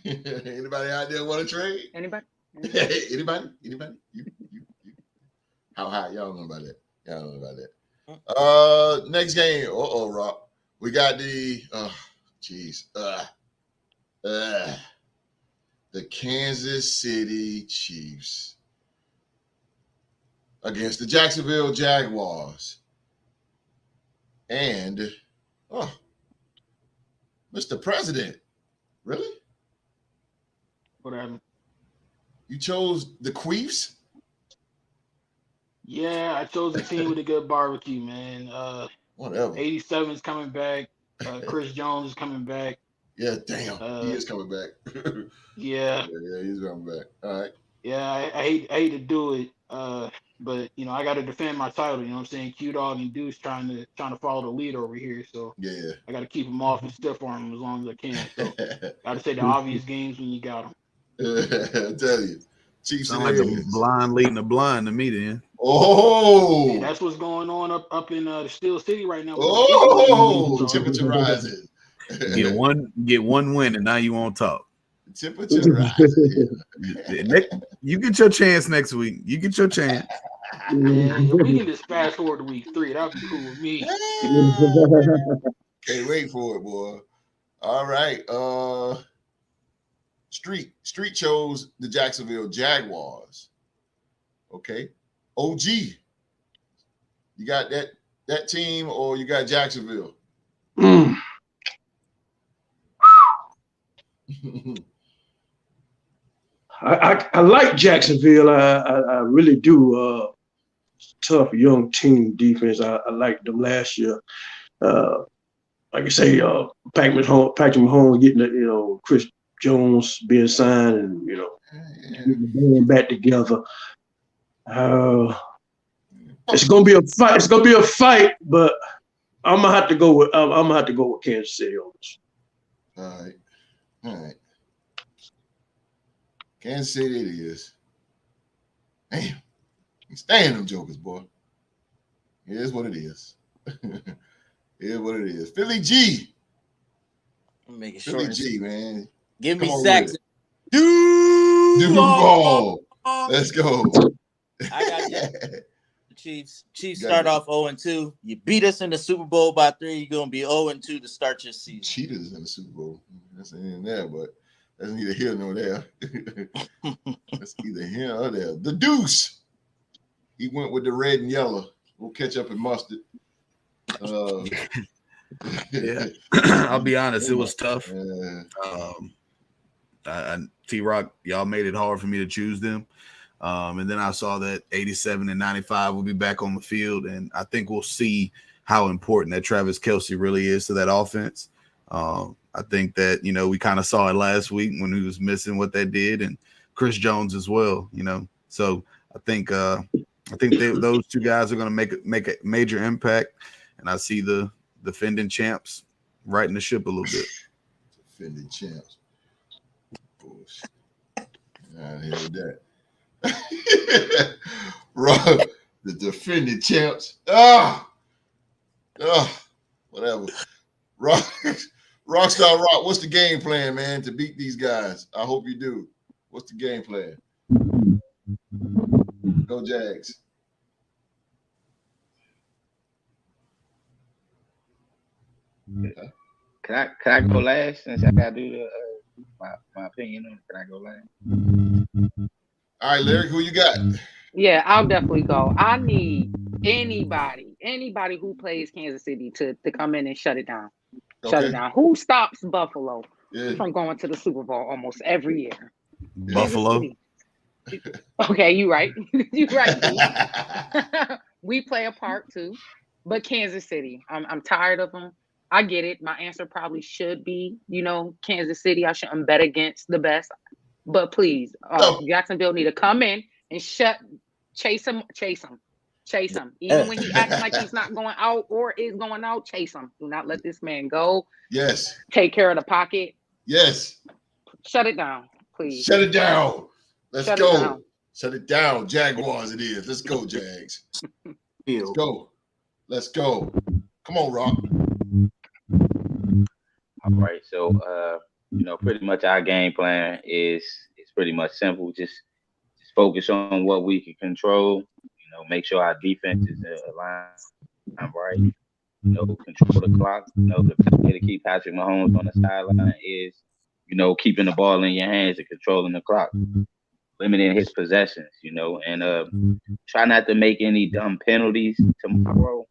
Anybody out there want to trade? Anybody? Anybody? You. How high? Y'all don't know about that. Next game. Rob. We got the the Kansas City Chiefs against the Jacksonville Jaguars. And Mr. President, really? What happened? You chose the Queefs? Yeah, I chose a team with a good barbecue, man. Whatever. 87's coming back. Chris Jones is coming back. Yeah, damn. He is coming back. Yeah. Yeah, he's coming back. All right. Yeah, I hate to do it. But I got to defend my title. You know what I'm saying? Q-Dog and Deuce trying to follow the lead over here. So yeah, I got to keep them off and stiff arm them as long as I can. So got to say the obvious games when you got them. I tell you, Chiefs sound like a blind leading the blind to me. Then Hey, that's what's going on up in the Steel City right now. Temperature rising. Get one win, and now you won't talk. Temperature rising. You get your chance next week. You get your chance. Yeah, we can just fast forward to week 3. That'd be cool with me. Can't wait for it, boy. All right. Street chose the Jacksonville Jaguars. Okay. OG. You got that team or you got Jacksonville? I like Jacksonville. I really do. Tough young team defense. I liked them last year. Like I say, Patrick Mahomes getting Chris Jones being signed and getting the band back together. It's gonna be a fight. It's gonna be a fight, but I'm gonna have to go with Kansas City on this. All right. Kansas City it is. Damn. Staying them jokers, boy. It is what it is. It is what it is. Philly G. I'm making Philly sure. G, man. Give me Saxon. Duval. Let's go. I got you. Chiefs start off 0-2. You beat us in the Super Bowl by 3. You're gonna be 0-2 to start your season. Cheetahs in the Super Bowl. That's in there, but that's neither here nor there. That's either here or there. The Deuce. He went with the red and yellow. We'll catch up and mustard. Yeah, I'll be honest. It was tough. T-Rock, y'all made it hard for me to choose them. And then I saw that 87 and 95 will be back on the field, and I think we'll see how important that Travis Kelce really is to that offense. I think that we kind of saw it last week when he was missing what they did, and Chris Jones as well. So I think those two guys are going to make a major impact, and I see the defending champs righting the ship a little bit. Defending champs. Bullshit. Out here with that. Rob, the defending champs. Whatever. Rockstar Rock, what's the game plan, man, to beat these guys? I hope you do. What's the game plan? Go Jags. Can I go last since I gotta do my opinion on it? Can I go last? All right, Larry, who you got? Yeah, I'll definitely go. I need anybody who plays Kansas City to come in and shut it down. Okay. Shut it down. Who stops Buffalo Yeah. from going to the Super Bowl almost every year? Buffalo. Okay, you right. You right. We play a part too, but Kansas City. I'm tired of them. I get it. My answer probably should be, Kansas City. I shouldn't bet against the best. But please, No. Jacksonville need to come in and chase him. Even when he acting like he's not going out or is going out, chase him. Do not let this man go. Yes. Take care of the pocket. Yes. Shut it down, please. Shut it down. Let's Shut go. it down. Shut it down. Jaguars it is. Let's go, Jags. Let's go. Let's go. Come on, Rock. All right. So, pretty much our game plan is pretty much simple. Just focus on what we can control. Make sure our defense is aligned right. Control the clock. The best way to keep Patrick Mahomes on the sideline is, keeping the ball in your hands and controlling the clock, limiting his possessions, and try not to make any dumb penalties tomorrow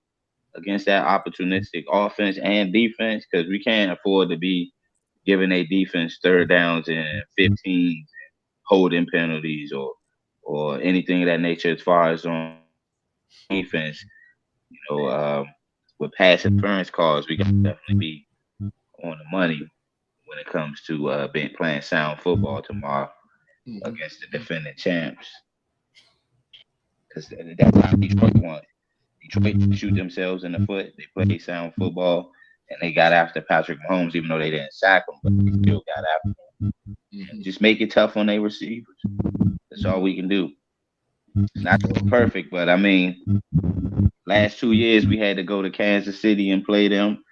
against that opportunistic offense and defense, because we can't afford to be giving a defense third downs and 15s, holding penalties or anything of that nature as far as on defense. With pass interference calls, we can definitely be on the money when it comes to playing sound football tomorrow against the defending champs. Because that's how Detroit won. Detroit shoot themselves in the foot. They play sound football, and they got after Patrick Mahomes, even though they didn't sack him, but they still got after him. Just make it tough on their receivers. That's all we can do. Not perfect, but I mean, last 2 years we had to go to Kansas City and play them.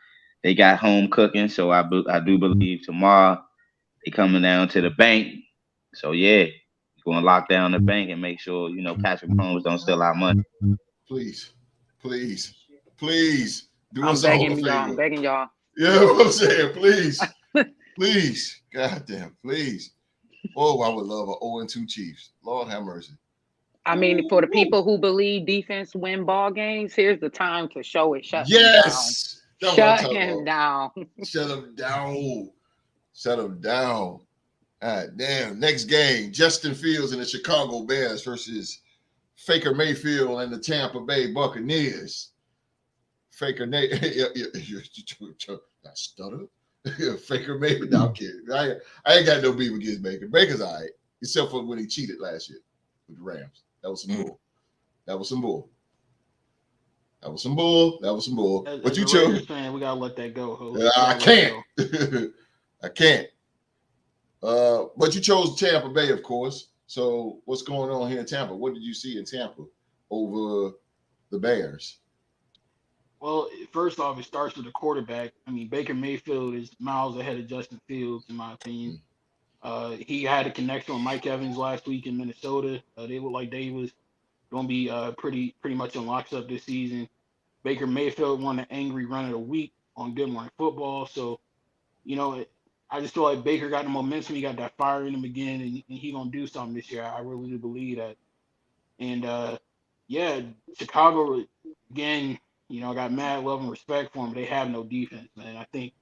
They got home cooking, so I do believe tomorrow they coming down to the bank. So yeah, we're gonna lock down the bank and make sure Patrick Mahomes don't steal our money. Please, do I'm us all a begging favor. y'all. I'm begging y'all. Yeah, what I'm saying, please, goddamn, please. Oh, I would love an 0-2 Chiefs. Lord have mercy. I mean, for the people who believe defense win ball games, here's the time to show it. Shut Yes. him down. Shut him down. Shut him down. Shut him down. All right, damn. Next game, Justin Fields and the Chicago Bears versus Faker Mayfield and the Tampa Bay Buccaneers. Faker I stutter. Faker Mayfield. No, I'm kidding. I ain't got no beef against Baker. Baker's all right, except for when he cheated last year with the Rams. That was some bull. That was some bull. But you chose. Fan, we gotta let that go. I can't. I can't. But you chose Tampa Bay, of course. So what's going on here in Tampa? What did you see in Tampa over the Bears? Well, first off, it starts with the quarterback. I mean, Baker Mayfield is miles ahead of Justin Fields, in my opinion. He had a connection with Mike Evans last week in Minnesota. They looked like they was going to be pretty much in lockstep this season. Baker Mayfield won an angry run of the week on Good Morning Football. So, I just feel like Baker got the momentum. He got that fire in him again, and he going to do something this year. I really do believe that. And, Chicago, again, I got mad love and respect for them, but they have no defense, man. I think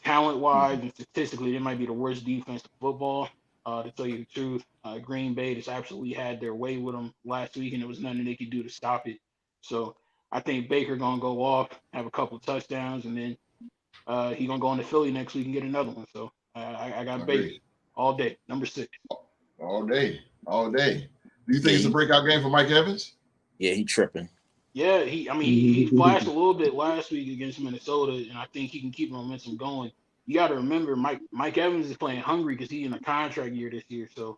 talent-wise and statistically, they might be the worst defense in football, to tell you the truth. Green Bay just absolutely had their way with them last week, and there was nothing they could do to stop it. So I think Baker going to go off, have a couple of touchdowns, and then he's going to go into Philly next week and get another one. So I got Baker all day, number 6. All day. Do you think it's a breakout game for Mike Evans? Yeah, he tripping. Yeah, he flashed a little bit last week against Minnesota, and I think he can keep momentum going. You got to remember, Mike Evans is playing hungry because he's in a contract year this year, so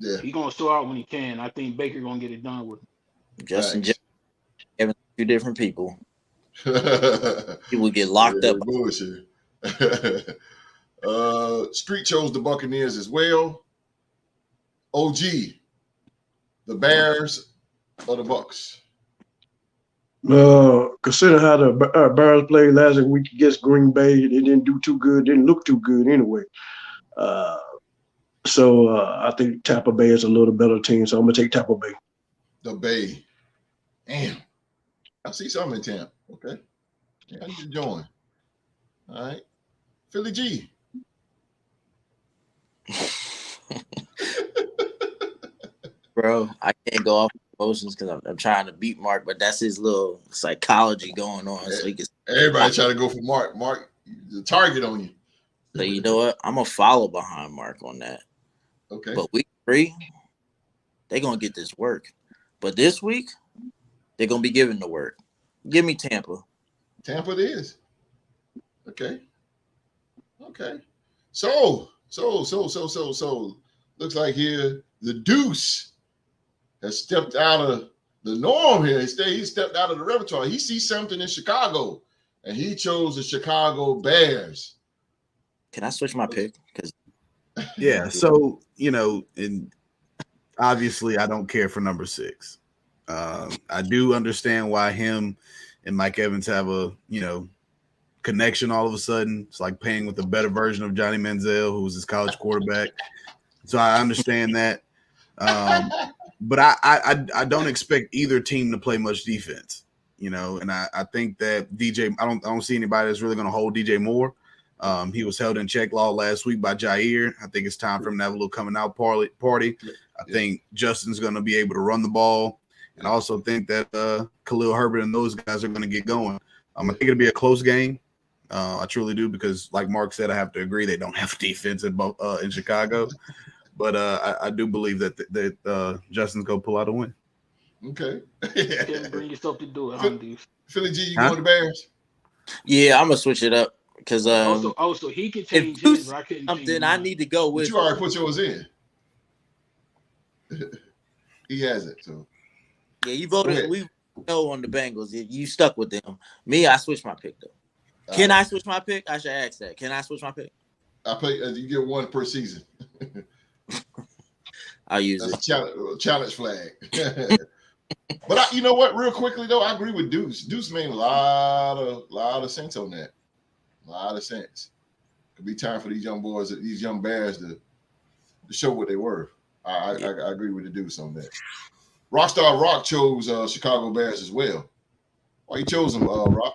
he's going to show out when he can. I think Baker going to get it done with him. Justin Evans, 2 different people. He will get locked up. Bullshit. Street chose the Buccaneers as well. OG, the Bears or the Bucks? Consider how the Bears played last week against Green Bay. They didn't do too good, didn't look too good anyway. So I think Tampa Bay is a little better team, so I'm going to take Tampa Bay. The Bay. Damn. I see something in Tampa. Okay. Yeah, I need to join. All right. Philly G. Bro, I can't go off emotions because I'm trying to beat Mark, but that's his little psychology going on. So he can. Everybody trying to go for Mark. Mark, the target on you. So you know what? I'm gonna follow behind Mark on that. Okay. But week 3, they're gonna get this work. But this week, they're gonna be giving the work. Give me Tampa. Tampa it is. Okay. So looks like here the Deuce has stepped out of the norm here. He stepped out of the repertoire. He sees something in Chicago, and he chose the Chicago Bears. Can I switch my pick? Because yeah, so and obviously I don't care for number 6. I do understand why him and Mike Evans have a connection all of a sudden. It's like paying with a better version of Johnny Manziel, who was his college quarterback. So I understand that. But I don't expect either team to play much defense, and I think that DJ, I don't see anybody that's really going to hold DJ Moore. He was held in check law last week by Jair. I think it's time for him to have a little coming out party. I think Justin's going to be able to run the ball, and I also think that Khalil Herbert and those guys are going to get going. I think it'll be a close game. I truly do, because like Mark said, I have to agree they don't have defense in Chicago. But I do believe that Justin's going to pull out a win. Okay. Didn't bring yourself to do it, huh, Deuce? Philly G, you going to Bears? Yeah, I'm gonna switch it up because so he can change if his, but I couldn't change something I mine. need to go with. But you already put yours in. He has it, so. Yeah, you voted. We know on the Bengals. You stuck with them. Me, I switched my pick though. Can I switch my pick? I should ask that. Can I switch my pick? I play. You get one per season. I'll use That's it. A challenge flag. But you know what? Real quickly though, I agree with Deuce. Deuce made a lot of sense on that. A lot of sense. It'd be time for these young boys, these young Bears, to show what they were. I agree with the Deuce on that. Rockstar Rock chose Chicago Bears as well. Why you chose them, Rock?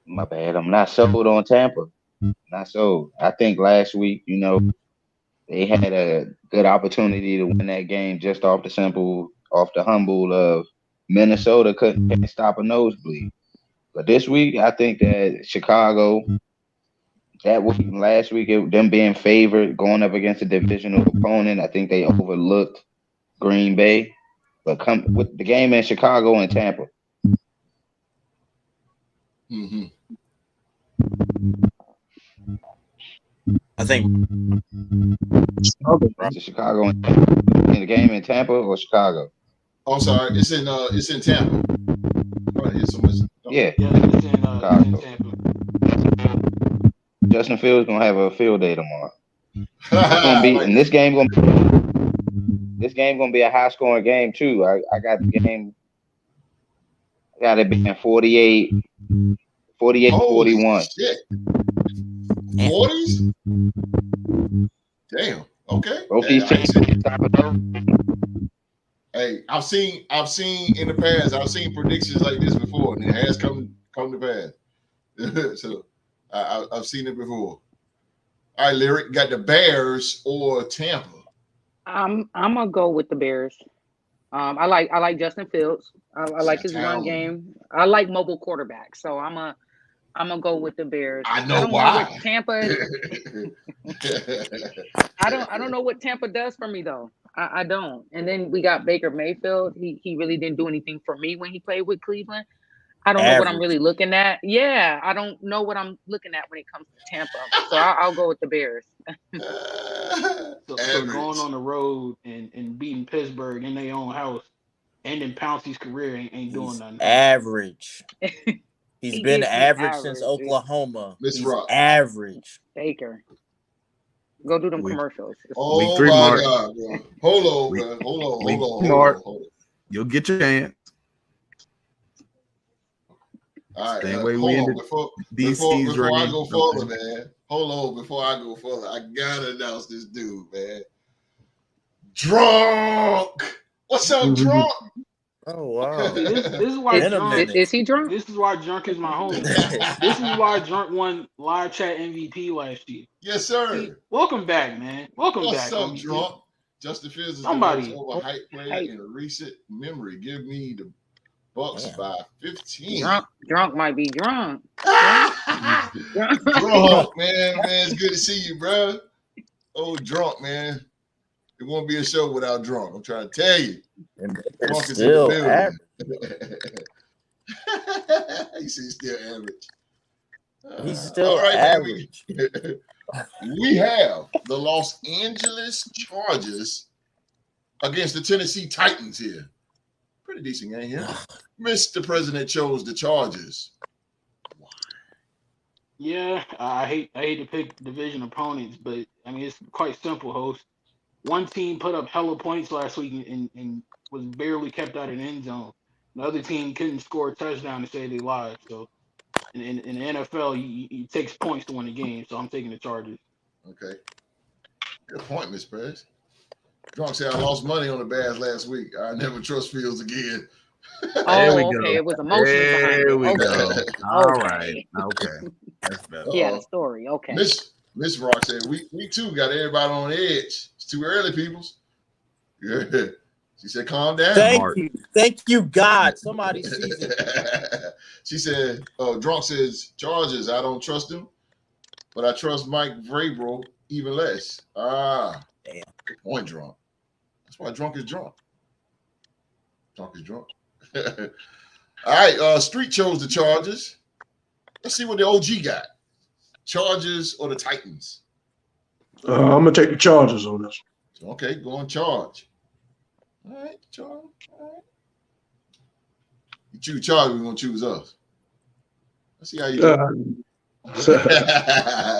My bad. I'm not sold on Tampa. Not sold. I think last week, they had a good opportunity to win that game just off the humble of Minnesota couldn't stop a nosebleed. But this week, I think that Chicago, that week, last week, them being favored, going up against a divisional opponent, I think they overlooked Green Bay. But come with the game in Chicago and Tampa. Mm-hmm. I think Chicago in the game in Tampa or Chicago. Oh, sorry, it's in Tampa. So much. Yeah, it's in Tampa. Justin Fields gonna have a field day tomorrow. It's gonna be, and this game gonna be a high scoring game too. I got the game. I got it being 48-41. Shit. 40s? Damn. Okay. Both these teams. Hey, I've seen in the past, I've seen predictions like this before, and it has come to pass. So I've seen it before. All right, Lyric, got the Bears or Tampa? I'm gonna go with the Bears. I like Justin Fields. I like his run game. I like mobile quarterbacks, so I'm gonna go with the Bears. I know why. What Tampa. I don't know what Tampa does for me though. I don't. And then we got Baker Mayfield. He really didn't do anything for me when he played with Cleveland. I don't know what I'm really looking at. Yeah, I don't know what I'm looking at when it comes to Tampa. So I'll go with the Bears. So going on the road and beating Pittsburgh in their own house, ending Pouncey's career ain't doing nothing. Average. He's been average since Oklahoma. Miss Rock. Average. Baker. Go do them commercials. Oh my God, bro. Hold on. You'll get your chance. All right, hold on. Before I go further, man. Hold on. Before I go further, I gotta announce this dude, man. Drunk. What's up, Drunk? Oh wow. This is why Drunk is he drunk? This is why Drunk is my homie. This is why Drunk won live chat MVP last year. Yes, sir. Welcome back, man. Welcome back. What's up, Drunk? Justin Fields is Somebody the most overhyped player in recent memory. Give me the Bucks by 15. Drunk might be drunk. Drunk, man, it's good to see you, bro. Oh, drunk, man. It won't be a show without drunk. I'm trying to tell you. Drunk is in the building. You see, he's still average. He's still average. We have the Los Angeles Chargers against the Tennessee Titans here. Pretty decent game here. Mr. President chose the Chargers. Yeah, I hate to pick division opponents, but I mean it's quite simple, host. One team put up hella points last week and was barely kept out of the end zone. The other team couldn't score a touchdown to save their lives. So in the NFL, it takes points to win a game. So I'm taking the Chargers. Okay. Good point, Miss Press. Drunk said I lost money on the Bears last week. I never trust Fields again. Oh, okay. It was emotional behind it. There we go. Okay. All right. Okay. That's better. Yeah, the story. Okay. Miss Rock said, we too got everybody on edge. It's too early, peoples. Yeah. She said, calm down. Thank you, God. Somebody sees it. She said, Drunk says, Chargers, I don't trust him, but I trust Mike Vrabel even less. Damn. Good point, Drunk. That's why Drunk is drunk. Drunk is drunk. All right, Street chose the Chargers. Let's see what the OG got. Chargers or the Titans? I'm going to take the Chargers on this. Okay, go on Charge. All right, Charge. All right. You choose Charge, we're going to choose us. Let's see how you do.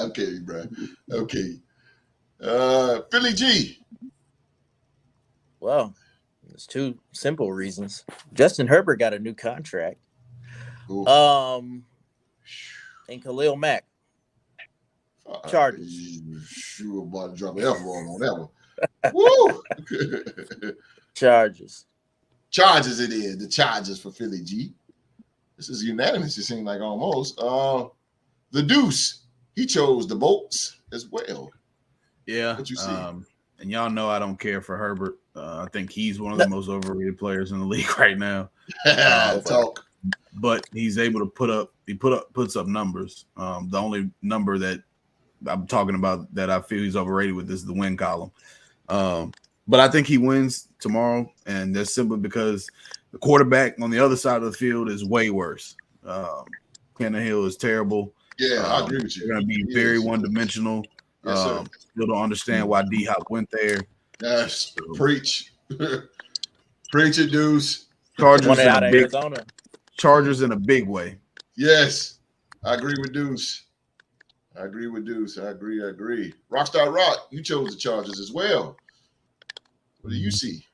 Okay, bro. Okay. Philly G. Well, there's two simple reasons. Justin Herbert got a new contract. Cool. And Khalil Mack. Chargers. Sure about to drop an F-bomb on that one. Woo! Chargers. Chargers it is. The Chargers for Philly G. This is unanimous, it seems like almost. The Deuce, he chose the Bolts as well. Yeah. What you see? And y'all know I don't care for Herbert. I think he's one of the most overrated players in the league right now. Talk. But he's able to puts up numbers. The only number that I'm talking about that I feel he's overrated with is the win column. But I think he wins tomorrow, and that's simply because the quarterback on the other side of the field is way worse. Tannehill is terrible. Yeah, I agree with you. They're going to be very one-dimensional. Yes, sir. Still don't understand why D-Hop went there. Yes, preach. Preach it, Deuce. Chargers out of Arizona. Chargers in a big way. Yes, I agree with Deuce. I agree. Rockstar Rock, you chose the Chargers as well. What do you see?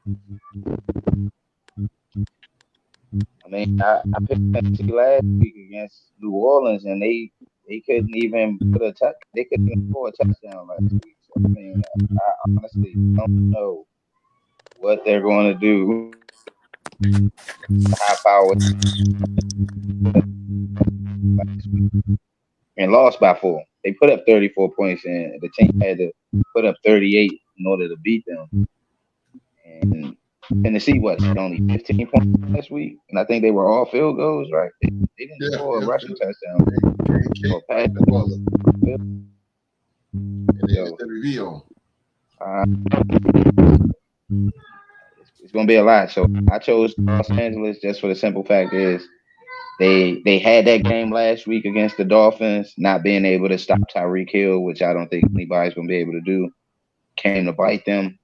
I mean, I picked Tennessee last week against New Orleans, and they couldn't even put a touch. They couldn't even score a touchdown last week. So, I mean, I honestly don't know what they're going to do. High power and lost by 4. They put up 34 points, and the team had to put up 38 in order to beat them. And Tennessee, only 15 points last week, and I think they were all field goals, right? They didn't score a rushing touchdown. It's going to be a lot. So I chose Los Angeles just for the simple fact is they had that game last week against the Dolphins, not being able to stop Tyreek Hill, which I don't think anybody's going to be able to do, came to bite them.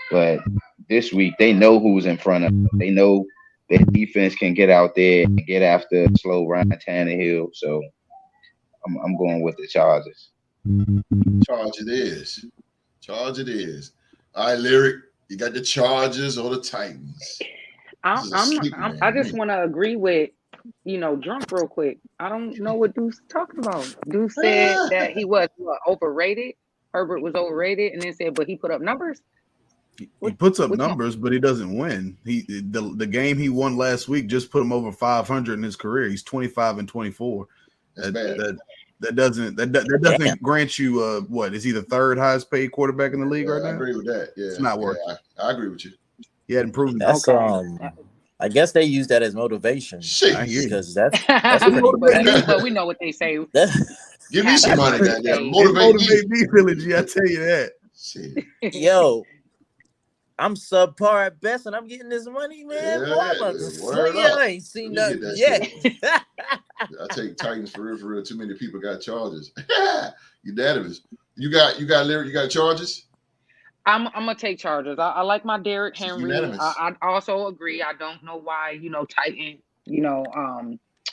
But this week, they know who's in front of them. They know their defense can get out there and get after slow Ryan Tannehill. So I'm going with the Chargers. Charge it is. All right, Lyric, you got the Chargers or the Titans? I just want to agree with, Drunk real quick. I don't know what Deuce talking about. Deuce said that he was overrated. Herbert was overrated, and then said, but he put up numbers. He puts up numbers, but he doesn't win. The game he won last week just put him over 500 in his career. He's 25-24. That doesn't grant you what is he the third highest paid quarterback in the league right now? I agree with that. Yeah, it's not working. I agree with you. He hadn't proven that. I guess they use that as motivation. Shit, because that's but we know what they say. Give me some money, goddamn. Hey. Motivate me. me, Philly G. I tell you that. Shit. Yo, I'm subpar at best, and I'm getting this money, man. Yeah, Boy, I'm about to word sling it. up. I ain't seen Let me nothing get yet. I take Titans for real. Too many people got charges. You daddies. You got charges? I'm gonna take Chargers. I like my Derrick It's Henry. unanimous. I also agree. I don't know why Titan.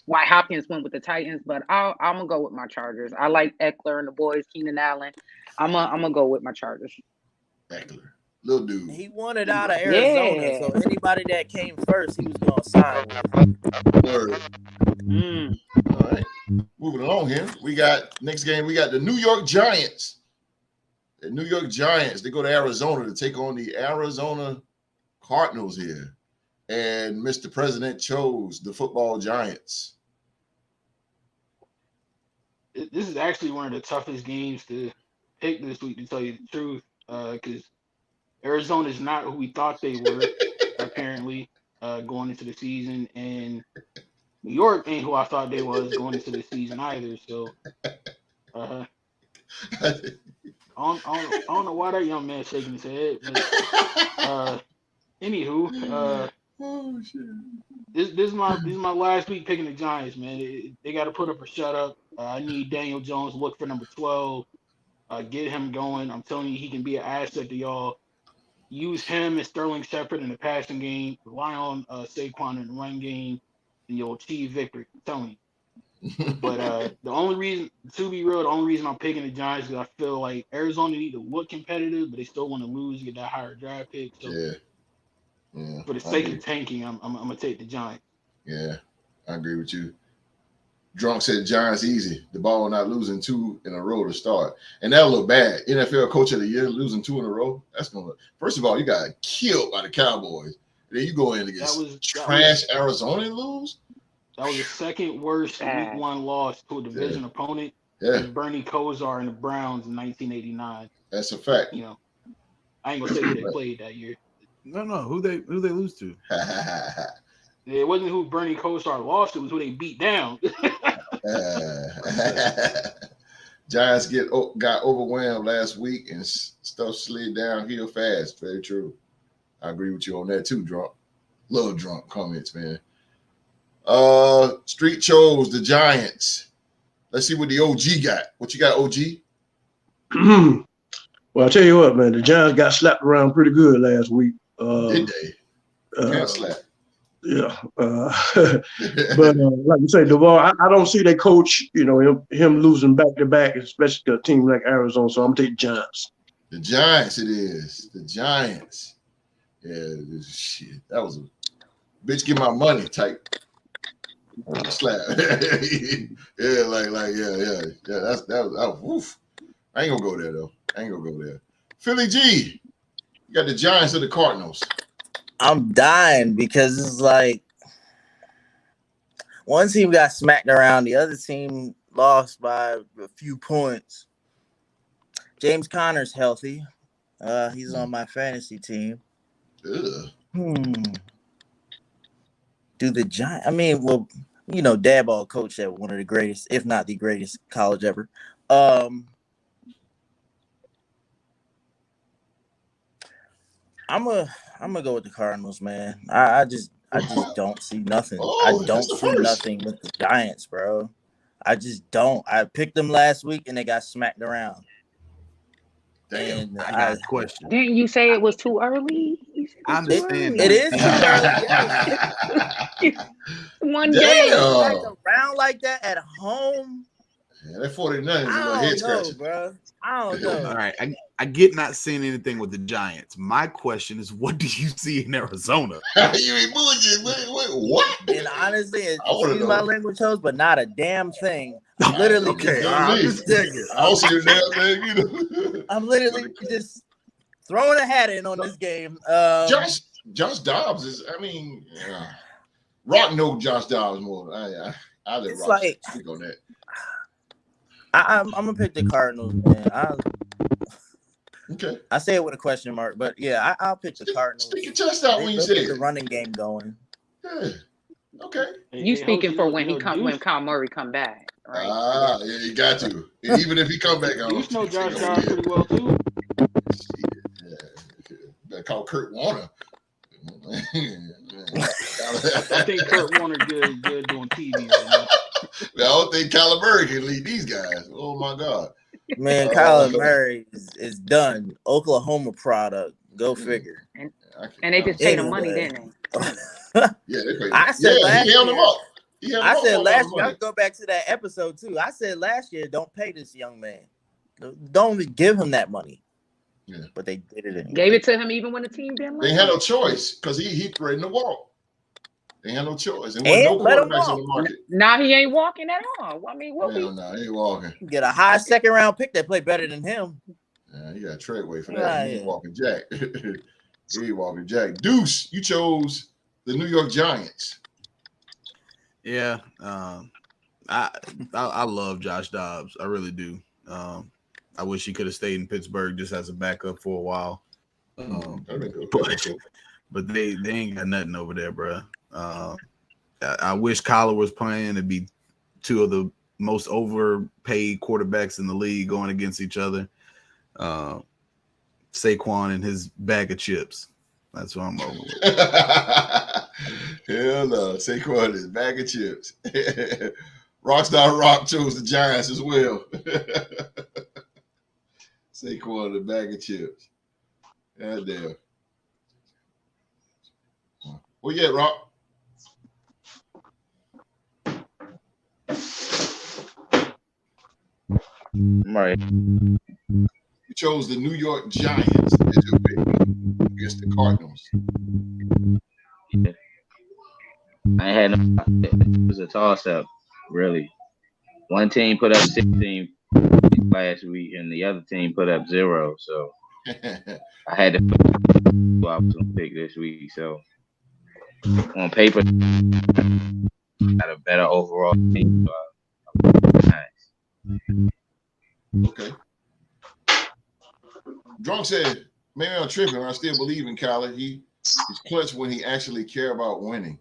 Why Hopkins went with the Titans, but I'm gonna go with my Chargers. I like Eckler and the boys, Keenan Allen. I'm gonna go with my Chargers. Eckler, little dude. He wanted out of Arizona, Yeah. so anybody that came first, he was gonna sign with. Word. Mm. All right, moving along here. We got next game. We got the New York Giants. The New York Giants. They go to Arizona to take on the Arizona Cardinals here, and Mr. President chose the football Giants. This is actually one of the toughest games to pick this week, to tell you the truth, because Arizona is not who we thought they were, apparently, going into the season, and New York ain't who I thought they was going into the season either. So, I don't know why that young man shaking his head, but anywho, Oh shit! this is my last week picking the Giants, man. They got to put up or shut up. I need Daniel Jones. Look for number 12. Get him going. I'm telling you, he can be an asset to y'all. Use him and Sterling Shepard in the passing game. Rely on Saquon in the run game, and you'll achieve victory. I'm telling you. But the only reason, to be real, the only reason I'm picking the Giants is I feel like Arizona need to look competitive, but they still want to lose, get that higher draft pick. So Yeah. for the sake of tanking, I'm gonna take the Giants. Yeah, I agree with you. Drunk said Giants easy. The ball not losing 2 in a row to start. And that'll look bad. NFL Coach of the Year losing 2 in a row. That's going to look. First of all, you got killed by the Cowboys. And then you go in against trash Arizona and lose. That was the second worst week 1 loss to a division opponent. Yeah. Bernie Kosar and the Browns in 1989. That's a fact. I ain't gonna say who they played that year. No, who they lose to? It wasn't who Bernie Kosar lost to, it was who they beat down. Giants got overwhelmed last week and stuff slid downhill fast. Very true. I agree with you on that too, Drunk. Little drunk comments, man. Street chose the Giants. Let's see what the OG got. What you got, OG? Well, I'll tell you what, man. The Giants got slapped around pretty good last week. Did they? Can't slap. Yeah. But like you say, Duval, I don't see that coach, him losing back-to-back, especially to a team like Arizona. So I'm going to take the Giants. The Giants it is. The Giants. Yeah, shit. That was a bitch, give my money type. Slap. Yeah, yeah. That was woof. I ain't gonna go there though. Philly G, you got the Giants or the Cardinals? I'm dying because it's like one team got smacked around, the other team lost by a few points. James Conner's healthy. He's on my fantasy team. Ugh. Do the Giants? I mean, well, Daboll coached at one of the greatest, if not the greatest, college ever. I'm gonna go with the Cardinals, man. I just don't see nothing. I don't see nothing with the Giants, bro. I just don't. I picked them last week and they got smacked around. Damn. And I got a question. Didn't you say it was too early? I understand. It is too early. One game around like that at home. Yeah, that 49 is a I head don't know, scratcher. bro. I don't know. All right, I get not seeing anything with the Giants. My question is, what do you see in Arizona? You ain't bullshit. What? And honestly, excuse my language host, but not a damn thing. I'm literally I'm just checking. I don't see the damn thing. I'm literally just throwing a hat in on this game. Josh Dobbs is. Rock knows Josh Dobbs more. I let It's Rock like- speak on that. I'm gonna pick the Cardinals, man. Okay. I say it with a question mark, but yeah, I'll pick the Cardinals. Stick your chest out when you They'll say get the it. running game going. Yeah. Okay. You speaking for when Kyle Murray come back? right? Yeah, you got to. And even if he come back, I You don't know think Josh Dobbs pretty well too. Better call Kurt Warner. I think Kurt Warner good doing TV right now. I don't think Kyler Murray can lead these guys. Oh my God. Man, Kyler Murray is done. Oklahoma product. Go figure. And they just paid him money, Anyway. didn't Yeah, they paid him. I said last he held him year. up. I said last year. I'll go back to that episode too. I said last year, don't pay this young man. Don't even give him that money. Yeah. But they did it anyway. Gave it to him even when the team didn't. They had no choice because he threatened to walk. They had no choice. And And no let him quarterbacks on walk. the market. Now he ain't walking at all. I mean, what Hell no, he ain't walking. Get a high second round pick that play better than him. Yeah, you got to trade away for that. Right. He ain't walking Jack. He ain't walking Jack. Deuce, you chose the New York Giants. Yeah, I love Josh Dobbs. I really do. I wish he could have stayed in Pittsburgh just as a backup for a while. But they ain't got nothing over there, bro. I wish Kyler was playing. It'd be two of the most overpaid quarterbacks in the league going against each other. Saquon and his bag of chips. That's what I'm over with. Hell no. Saquon and his bag of chips. Rockstar Rock chose the Giants as well. Saquon and the bag of chips. God damn. Well, yeah, Rock. Right. You chose the New York Giants as your pick against the Cardinals. Yeah. I had no. It was a toss-up, really. One team put up 16 last week, and the other team put up 0. So I had to pick who I was gonna pick this week. So on paper, got a better overall team. Okay. Drunk said, maybe I'm tripping. I still believe in Kyler. He's clutch when he actually care about winning.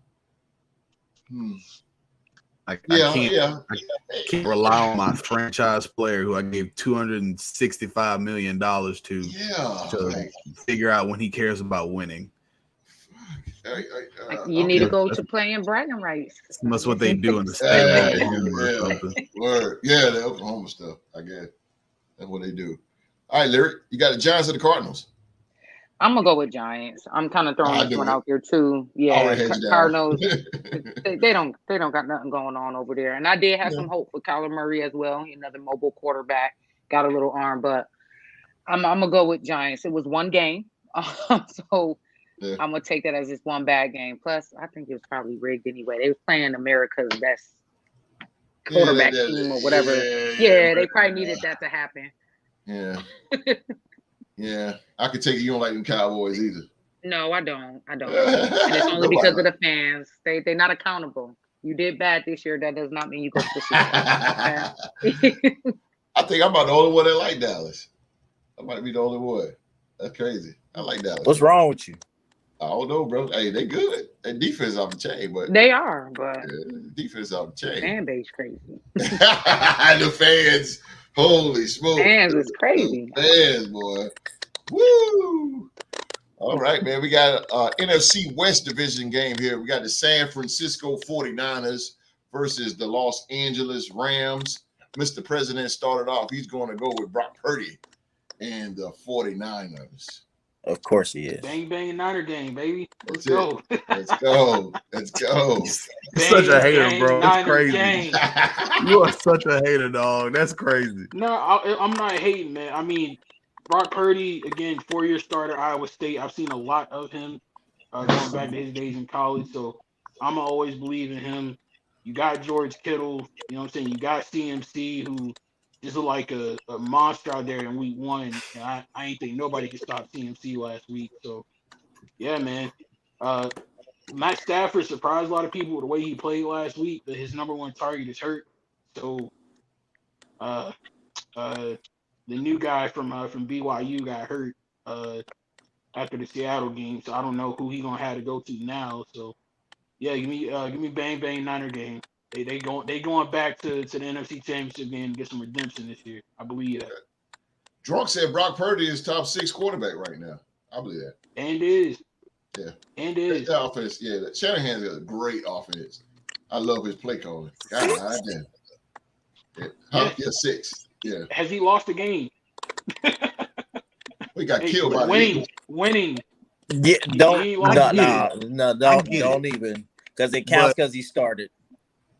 I can't rely on my franchise player who I gave $265 million to figure out when he cares about winning. You need to go to playing bragging rights. That's what they do in the state of Oklahoma. Word. Yeah, the Oklahoma stuff, I guess. That's what they do. All right, Lyric, you got the Giants or the Cardinals? I'm gonna go with Giants. I'm kind of throwing this one out there too. Yeah, Cardinals. they don't got nothing going on over there. And I did have some hope for Kyler Murray as well. Another mobile quarterback, got a little arm, but I'm gonna go with Giants. It was one game, so I'm gonna take that as just one bad game. Plus, I think it was probably rigged anyway. They were playing America's best quarterback team or whatever. Yeah, they probably needed that to happen. Yeah. Yeah, I could take it. You don't like them Cowboys either. No, I don't. And it's only because of the fans. They're not accountable. You did bad this year. That does not mean you go to the Super Bowl. I think I'm about the only one that like Dallas. I might be the only one. That's crazy. I like Dallas. What's wrong with you? I don't know, bro. Hey, they good. Their defense off the chain, but they are. But defense off the chain. Fan base crazy. The fans. Holy smoke. Fans is crazy. Fans, boy. Woo! All right, man. We got an NFC West division game here. We got the San Francisco 49ers versus the Los Angeles Rams. Mr. President started off. He's going to go with Brock Purdy and the 49ers. Of course he is. Bang, bang, Niner gang, baby. Let's go. Let's go. Let's go. You're such a hater, bro. That's crazy. You are such a hater, dog. That's crazy. No, I'm not hating, man. I mean, Brock Purdy, again, 4-year starter, Iowa State. I've seen a lot of him going back to his days in college. So I'm going to always believe in him. You got George Kittle. You know what I'm saying? You got CMC, who just looked like a monster out there in week 1. And I ain't think nobody could stop CMC last week. So, yeah, man. Matt Stafford surprised a lot of people with the way he played last week, but his number 1 target is hurt. So, the new guy from BYU got hurt after the Seattle game, so I don't know who he gonna have to go to now. So, yeah, give me bang bang Niner game. They going back to the NFC Championship game and get some redemption this year. I believe that. Drunk said Brock Purdy is top 6 quarterback right now. I believe that. And is. Yeah. And is. That offense, yeah. Shanahan's got a great offense. I love his play calling. God damn. Yeah. Huh? Yeah, 6. Yeah. Has he lost a game? We got killed by the Eagles. Winning. Yeah, don't even, because it counts because he started.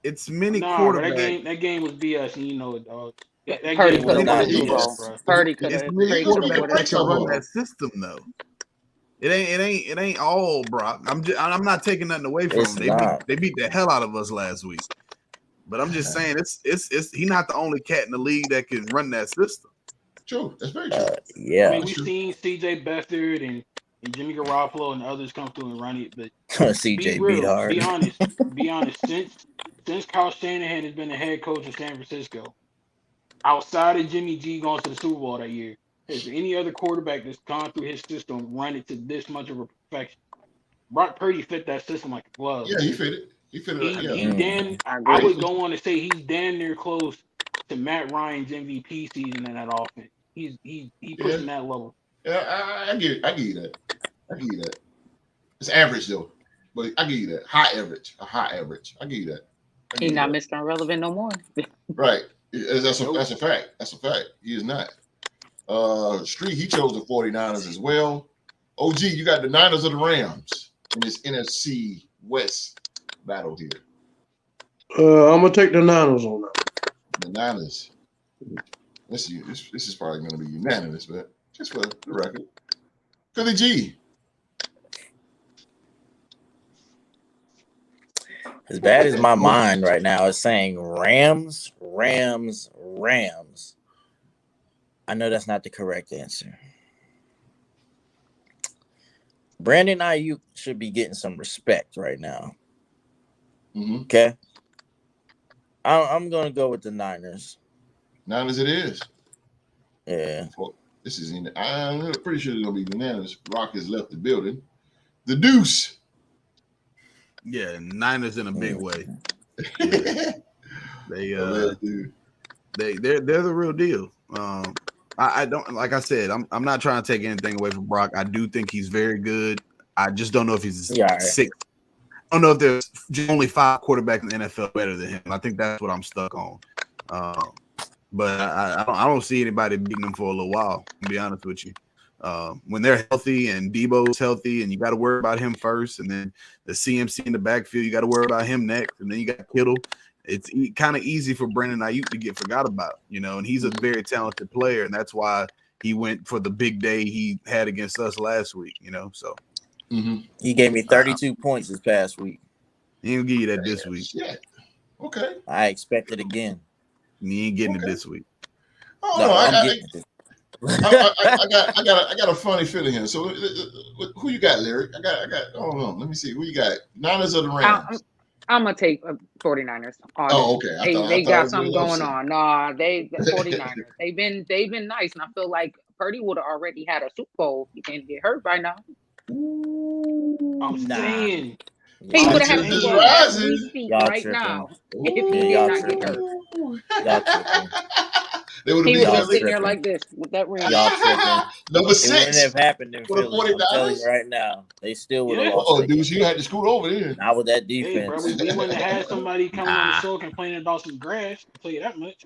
It's many Nah, quarterbacks. That game was BS, and you know it, dog. Purdy could have won the Super Bowl. Purdy could have. It's many quarterbacks that run that system though. It ain't all Brock. I'm not taking nothing away from them. They beat the hell out of us last week. But I'm just saying it's he's not the only cat in the league that can run that system. True, that's very true. Yeah, I mean, we've seen CJ Beathard and Jimmy Garoppolo and others come through and run it, but CJ beat hard. Be honest. Since Kyle Shanahan has been the head coach of San Francisco, outside of Jimmy G going to the Super Bowl that year, has any other quarterback that's gone through his system run it to this much of a perfection? Brock Purdy fit that system like a glove. Yeah, he fit it. I would go on to say he's damn near close to Matt Ryan's MVP season in that offense. He pushing that level. Yeah, I give you that. It's average though, but I give you that. High average. I give you that. He's not Mr. Irrelevant no more. Right. That's a fact. He is not. Street, he chose the 49ers as well. OG, you got the Niners or the Rams in this NFC West battle here. I'm gonna take the Niners on that. The Niners. Let's see. This is probably gonna be unanimous, but just for the record. Philly G. As bad as my mind right now is saying Rams. I know that's not the correct answer. Brandon Ayuk should be getting some respect right now. Mm-hmm. Okay. I'm going to go with the Niners. Niners it is. Yeah. Well, I'm pretty sure it's going to be unanimous. Rock has left the building. The Deuce. Yeah, Niners in a big way. Yeah. They're the real deal. I don't, like I said, I'm not trying to take anything away from Brock. I do think he's very good. I just don't know if he's 6. I don't know if there's only 5 quarterbacks in the NFL better than him. I think that's what I'm stuck on. But I don't see anybody beating him for a little while, to be honest with you. When they're healthy and Debo's healthy, and you got to worry about him first, and then the CMC in the backfield, you got to worry about him next, and then you got Kittle. It's kind of easy for Brandon Ayuk to get forgot about, and he's a very talented player, and that's why he went for the big day he had against us last week, so. Mm-hmm. He gave me 32 points this past week. He ain't give you that this week. Yeah. Okay. I expect it again. He ain't getting it this week. Oh, no, I'm getting it. I got a funny feeling here. So who you got, Lyric? I got. Hold on. Let me see. Who you got? Niners or the Rams? I'm gonna take 49ers. Oh, okay. They got something going on. Nah, the 49ers. They've been nice, and I feel like Purdy would have already had a Super Bowl. He can't get hurt by now. I'm saying. He would have had a Super Bowl at 3 feet right now if he did not get hurt. They would he was sitting there like this with that ring. Number 6. It wouldn't have happened in Philly. I'm telling you right now. They still would have lost. Oh, dude, you had to scoot over there. Not with that defense. Hey, bro, we wouldn't have had somebody coming on the show complaining about some grass. I'll tell you that much.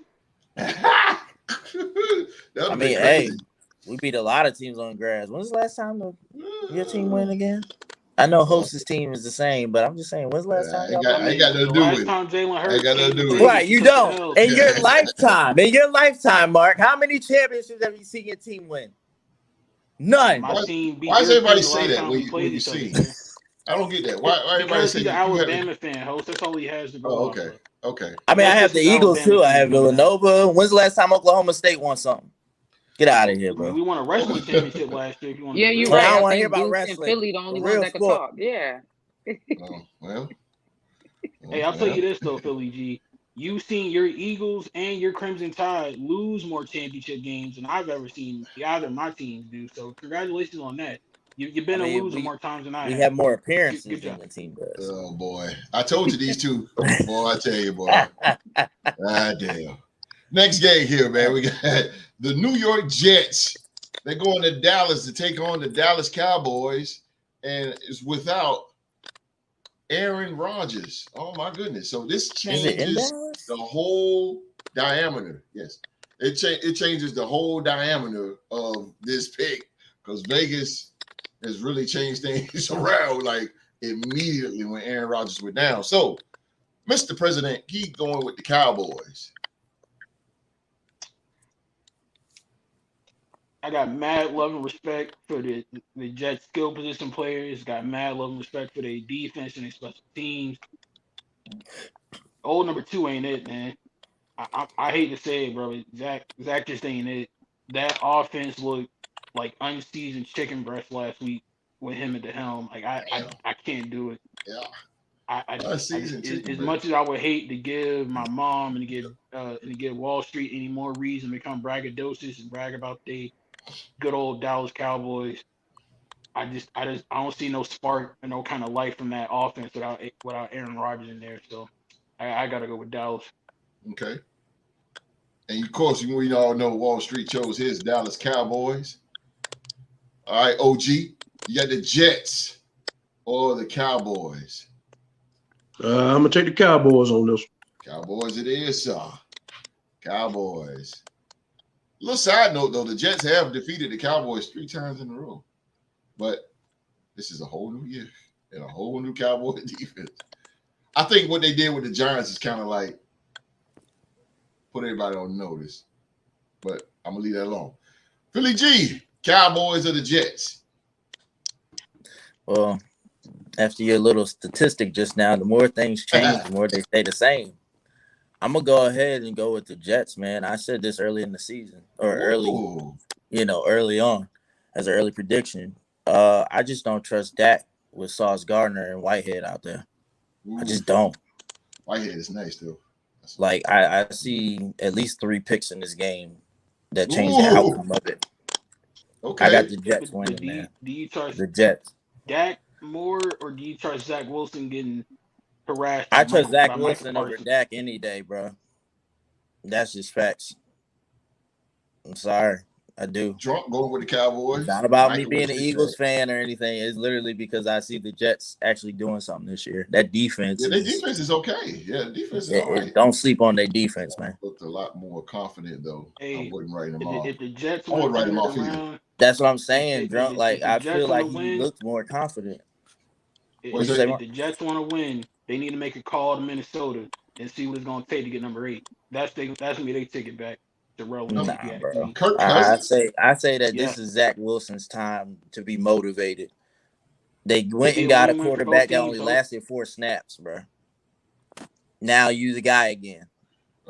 I mean, hey, we beat a lot of teams on grass. When's the last time your team win again? I know Host's team is the same, but I'm just saying, when's the last time y'all I ain't got nothing to do with it. I got nothing to do with it. Right, you don't. In your lifetime, Mark, how many championships have you seen your team win? None. Why does everybody say that when you see? I don't get that. Why everybody say he's an Alabama fan, Host? That's all he has to go. Oh, okay. I mean, I have the Eagles too. I have Villanova. When's the last time Oklahoma State won something? Get out of here, bro. We won a wrestling championship last year. Yeah, you're right. I don't want to hear about wrestling. Philly, the only one that can talk. Yeah. Well. Hey, I'll tell you this though, Philly G. You've seen your Eagles and your Crimson Tide lose more championship games than I've ever seen either of my teams do. So congratulations on that. You've been I a mean, loser more times than I we have. have more Good appearances job. than the team does. Oh boy, I told you these two. Boy, I tell you, boy. Damn. Next game here, man. We got the New York Jets. They're going to Dallas to take on the Dallas Cowboys, and it's without Aaron Rodgers. Oh my goodness! So this Is it in changes Dallas? the whole diameter. Yes, it changes the whole diameter of this pick because Vegas has really changed things around like immediately when Aaron Rodgers went down. So, Mr. President, keep going with the Cowboys. I got mad love and respect for the Jets skill position players. Got mad love and respect for their defense and their special teams. Old number 2 ain't it, man. I hate to say it, bro. Zach just ain't it. That offense looked like unseasoned chicken breast last week with him at the helm. Like I can't do it. Yeah. As much as I would hate to give my mom and to give Wall Street any more reason to become braggadocious and brag about the good old Dallas Cowboys, I don't see no spark and no kind of life from that offense without Aaron Rodgers in there. So I gotta go with Dallas. Okay. And of course, we all know Wall Street chose his Dallas Cowboys. All right, OG, you got the Jets or the Cowboys? I'm gonna take the Cowboys on this. Cowboys it is, sir. Cowboys. Little side note though, the Jets have defeated the Cowboys 3 times in a row, but this is a whole new year and a whole new Cowboy defense. I think what they did with the Giants is kind of like put everybody on notice, but I'm gonna leave that alone. Philly G, Cowboys or the Jets? Well, after your little statistic just now, the more things change, the more they stay the same. I'm gonna go ahead and go with the Jets, man. I said this early in the season, or early on, as an early prediction. I just don't trust Dak with Sauce Gardner and Whitehead out there. I just don't. Whitehead is nice though. Like I see at least 3 picks in this game that change the outcome of it. Okay. I got the Jets winning, man. Do you trust the Jets? Dak more, or do you trust Zach Wilson getting harassed? I trust Zach Wilson over Dak any day, bro. That's just facts. I'm sorry. I do. Drunk going with the Cowboys. It's not about me being an Eagles fan or anything. It's literally because I see the Jets actually doing something this year. That defense. Yeah, their defense is okay. Yeah, the defense is all right. Don't sleep on their defense, man. Looked a lot more confident though. Hey, I wouldn't write them off. If the Jets I would write them off either. That's what I'm saying, Drunk. Like I feel like he looked more confident. If the Jets want to win, they need to make a call to Minnesota and see what it's going to take to get number 8. That's going to be their ticket back to relevance. Nah, bro. Kirk Cousins. I say that this is Zach Wilson's time to be motivated. They went and got a quarterback that only lasted 4 snaps, bro. Now you the guy again.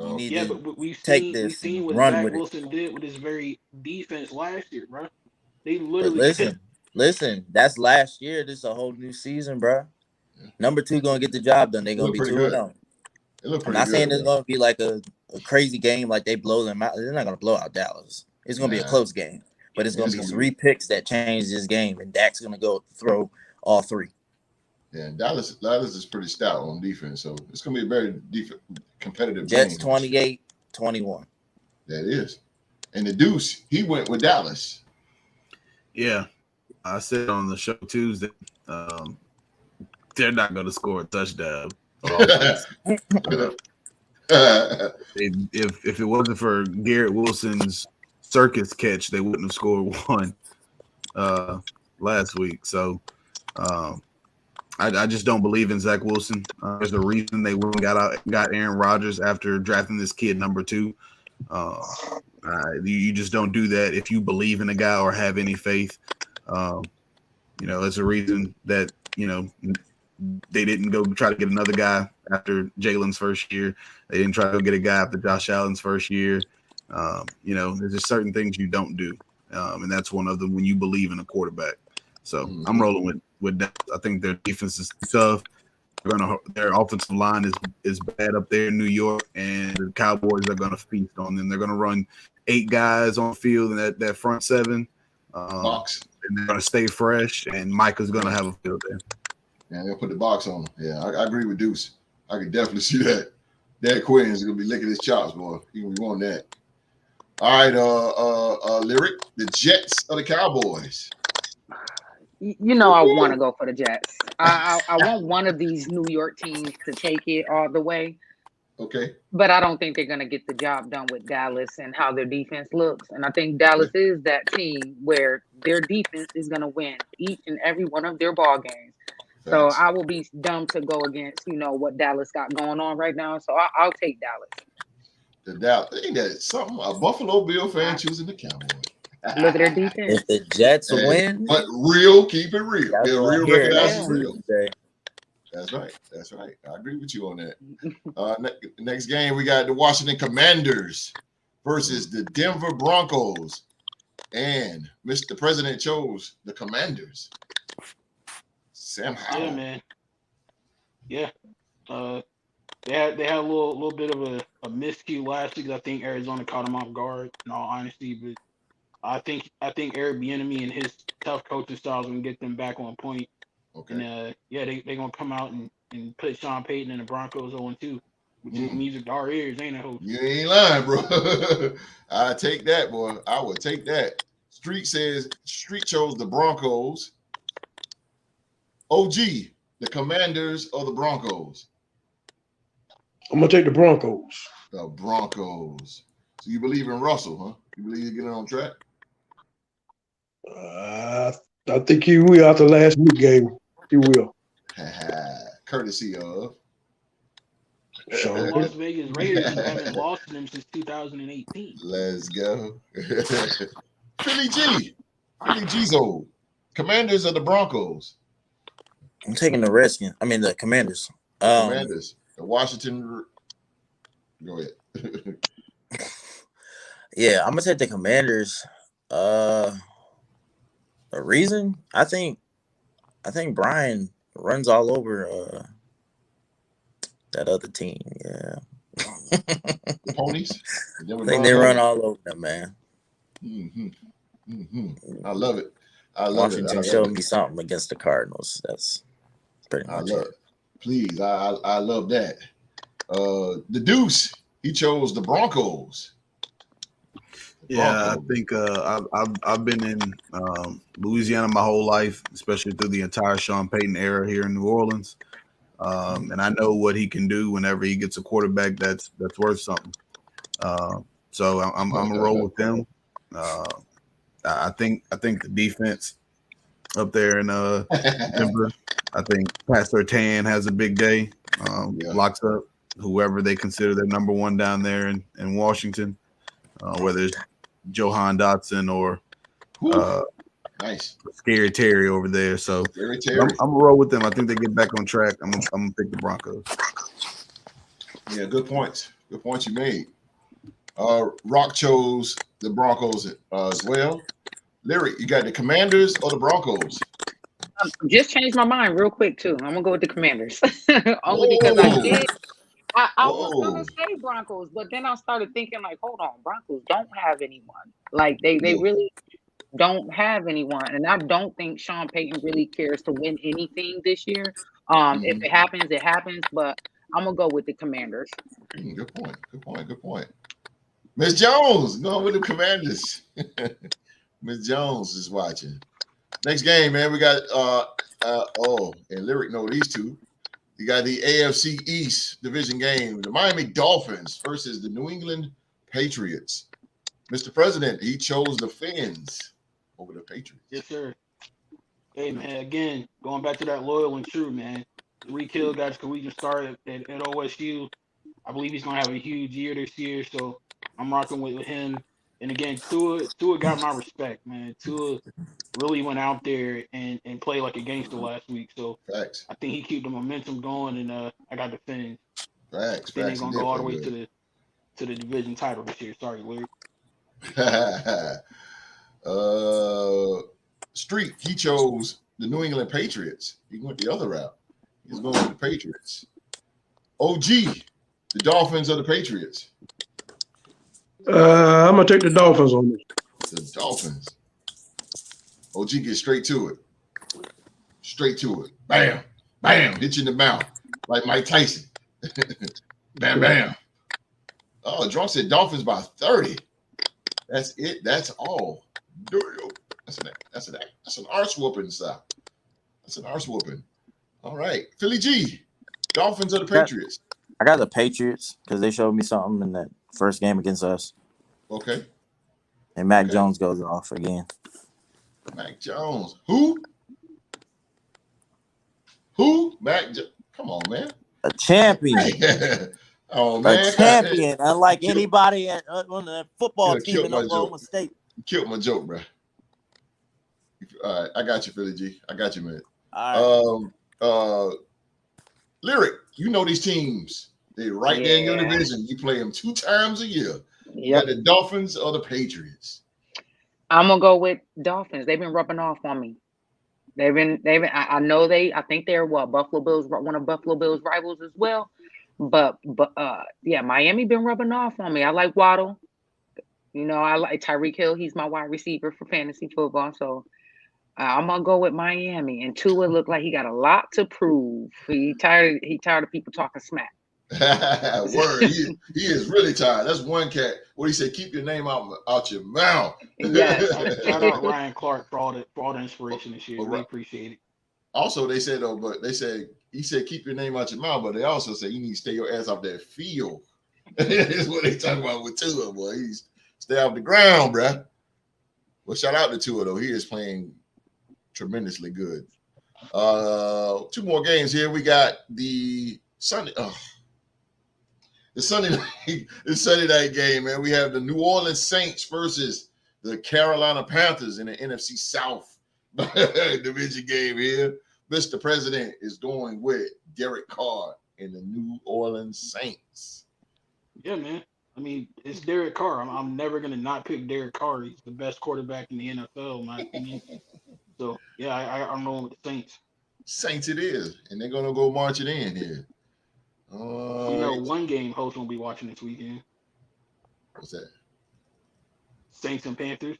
You need to but we've seen what run Zach with Wilson did with his very defense last year, bro. They literally listen. That's last year. This is a whole new season, bro. Number 2 gonna get the job done. They're gonna be 2-0. I'm not saying it's gonna be like a crazy game, like they blow them out. They're not gonna blow out Dallas. It's gonna be a close game, but it's gonna be 3 picks that change this game, and Dak's gonna go throw all 3. Yeah, Dallas is pretty stout on defense, so it's gonna be a very competitive Jets game. 28-21. That is, and the Deuce, he went with Dallas. Yeah, I said on the show Tuesday, they're not going to score a touchdown. If it wasn't for Garrett Wilson's circus catch, they wouldn't have scored 1 last week. So I just don't believe in Zach Wilson. There's a reason they got Aaron Rodgers after drafting this kid number 2. You just don't do that if you believe in a guy or have any faith. It's a reason that they didn't go try to get another guy after Jalen's first year. They didn't try to go get a guy after Josh Allen's first year. There's just certain things you don't do, and that's one of them when you believe in a quarterback. So I'm rolling with that. I think their defense is tough. Their offensive line is bad up there in New York, and the Cowboys are going to feast on them. They're going to run 8 guys on field in that front 7. Box. and they're going to stay fresh, and Micah's going to have a field day. Yeah, they'll put the box on him. Yeah, I agree with Deuce. I could definitely see that. Dan Quinn is going to be licking his chops, boy. He going to be on that. All right, Lyric, the Jets of the Cowboys. You know, I want to go for the Jets. I want one of these New York teams to take it all the way. Okay. But I don't think they're going to get the job done with Dallas and how their defense looks. And I think Dallas is that team where their defense is going to win each and every one of their ball games. Thanks. So I will be dumb to go against, what Dallas got going on right now. So I'll take Dallas. The Dallas, ain't that something? A Buffalo Bill fan choosing the Cowboys. Look at their defense. If the Jets win, but real, keep it real. That's Yeah, real recognizes real. Today. That's right. That's right. I agree with you on that. Next game, we got the Washington Commanders versus the Denver Broncos. And Mr. President chose the Commanders. Sam Howell. Yeah, man. Yeah. They had a little bit of a miscue last week. I think Arizona caught them off guard, in all honesty. But I think Eric Bieniemy and his tough coaching style is going to get them back on point. Okay. And they're going to come out and put Sean Payton and the Broncos 0-2, which is music to our ears, ain't it, Hope? You ain't lying, bro. I take that, boy. I would take that. Street chose the Broncos. OG, the Commanders or the Broncos? I'm going to take the Broncos. The Broncos. So you believe in Russell, huh? You believe he's getting on track? I think he will after last week game. He will. Courtesy of The Las Vegas Raiders haven't lost to them since 2018. Let's go. Philly G's old. Commanders of the Broncos. I'm taking the Redskins. I mean the Commanders. Commanders. The Washington. Go ahead. Yeah, I'm gonna take the Commanders. The reason I think Brian runs all over that other team. Yeah, the Ponies. I think they run all over them, man. I love it. Washington showed me something against the Cardinals. That's pretty much it. Please, I love that. The Deuce, he chose the Broncos. Yeah, I think I've been in Louisiana my whole life, especially through the entire Sean Payton era here in New Orleans, and I know what he can do whenever he gets a quarterback that's worth something. So I'm gonna roll with them. I think the defense up there in Denver. I think Pat Surtain has a big day. Locks up whoever they consider their number one down there in Washington, whether it's Johan Dotson or nice Scary Terry over there. So I'm gonna roll with them. I think they get back on track. I'm gonna pick the Broncos. Yeah, good points. Good points you made. Rock chose the Broncos as well. Lyric, you got the Commanders or the Broncos? Just changed my mind real quick too. I'm gonna go with the Commanders only because I did. I was gonna say Broncos, but then I started thinking like, hold on, Broncos don't have anyone. Like they really don't have anyone, and I don't think Sean Payton really cares to win anything this year. If it happens, it happens. But I'm gonna go with the Commanders. Good point. Good point. Good point. Miss Jones going with the Commanders. Miss Jones is watching. Next game, man. We got and Lyric know these two. You got the AFC East division game, the Miami Dolphins versus the New England Patriots. Mr. President, he chose the Fins over the Patriots. Yes, sir. Hey, man, again, going back to that loyal and true, man. Tariq Hill got his collegiate start at OSU. I believe he's going to have a huge year this year, so I'm rocking with him. And again, Tua got my respect, man. Tua really went out there and played like a gangster last week. So Facts. I think he kept the momentum going, and I got the Fins. Facts. Then they're gonna go all the way to the division title this year. Sorry, Larry. Street, he chose the New England Patriots. He went the other route. He's going with the Patriots. OG, the Dolphins or the Patriots? I'm gonna take the Dolphins on this. The Dolphins. OG gets straight to it. Straight to it. Bam. Bam. Hit you in the mouth. Like Mike Tyson. Bam, bam. Oh, Drunk said Dolphins by 30. That's it. That's all. That's an arse whooping, sir. That's an arse whooping. All right. Philly G. Dolphins or the Patriots? I got the Patriots because they showed me something in that first game against us. Okay. And Mac Jones goes off again. Mac Jones. Who? Mac Jones. Come on, man. A champion. Oh, man. A champion. Unlike anybody on the football team in Oklahoma State. You killed my joke, bro. All right. I got you, Philly G. I got you, man. All right. Lyric, you know these teams. They're right there in your division. You play them 2 times a year. You got the Dolphins or the Patriots? I'm gonna go with Dolphins. They've been rubbing off on me. They've been. I think they're Buffalo Bills, one of Buffalo Bills' rivals as well. But Miami been rubbing off on me. I like Waddle. You know, I like Tyreek Hill. He's my wide receiver for fantasy football. So I'm gonna go with Miami. And Tua looked like he got a lot to prove. He tired of people talking smack. Word, he is really tired. That's one cat. What he said, keep your name out your mouth. Yes. Shout out Ryan Clark for all the inspiration this year. We appreciate it. Also, they said he said keep your name out your mouth, but they also said you need to stay your ass off that field. That's what they talking about with Tua, boy. He's stay off the ground, bruh. Well, shout out to Tua though. He is playing tremendously good. 2 more games here. We got the Sunday. The Sunday night game, man. We have the New Orleans Saints versus the Carolina Panthers in the NFC South division game here. Mr. President is going with Derek Carr in the New Orleans Saints. Yeah, man. I mean, it's Derek Carr. I'm never going to not pick Derek Carr. He's the best quarterback in the NFL, in my opinion. So, yeah, I'm going with the Saints. Saints it is, and they're going to go march it in here. One game host won't be watching this weekend. What's that? Saints and Panthers.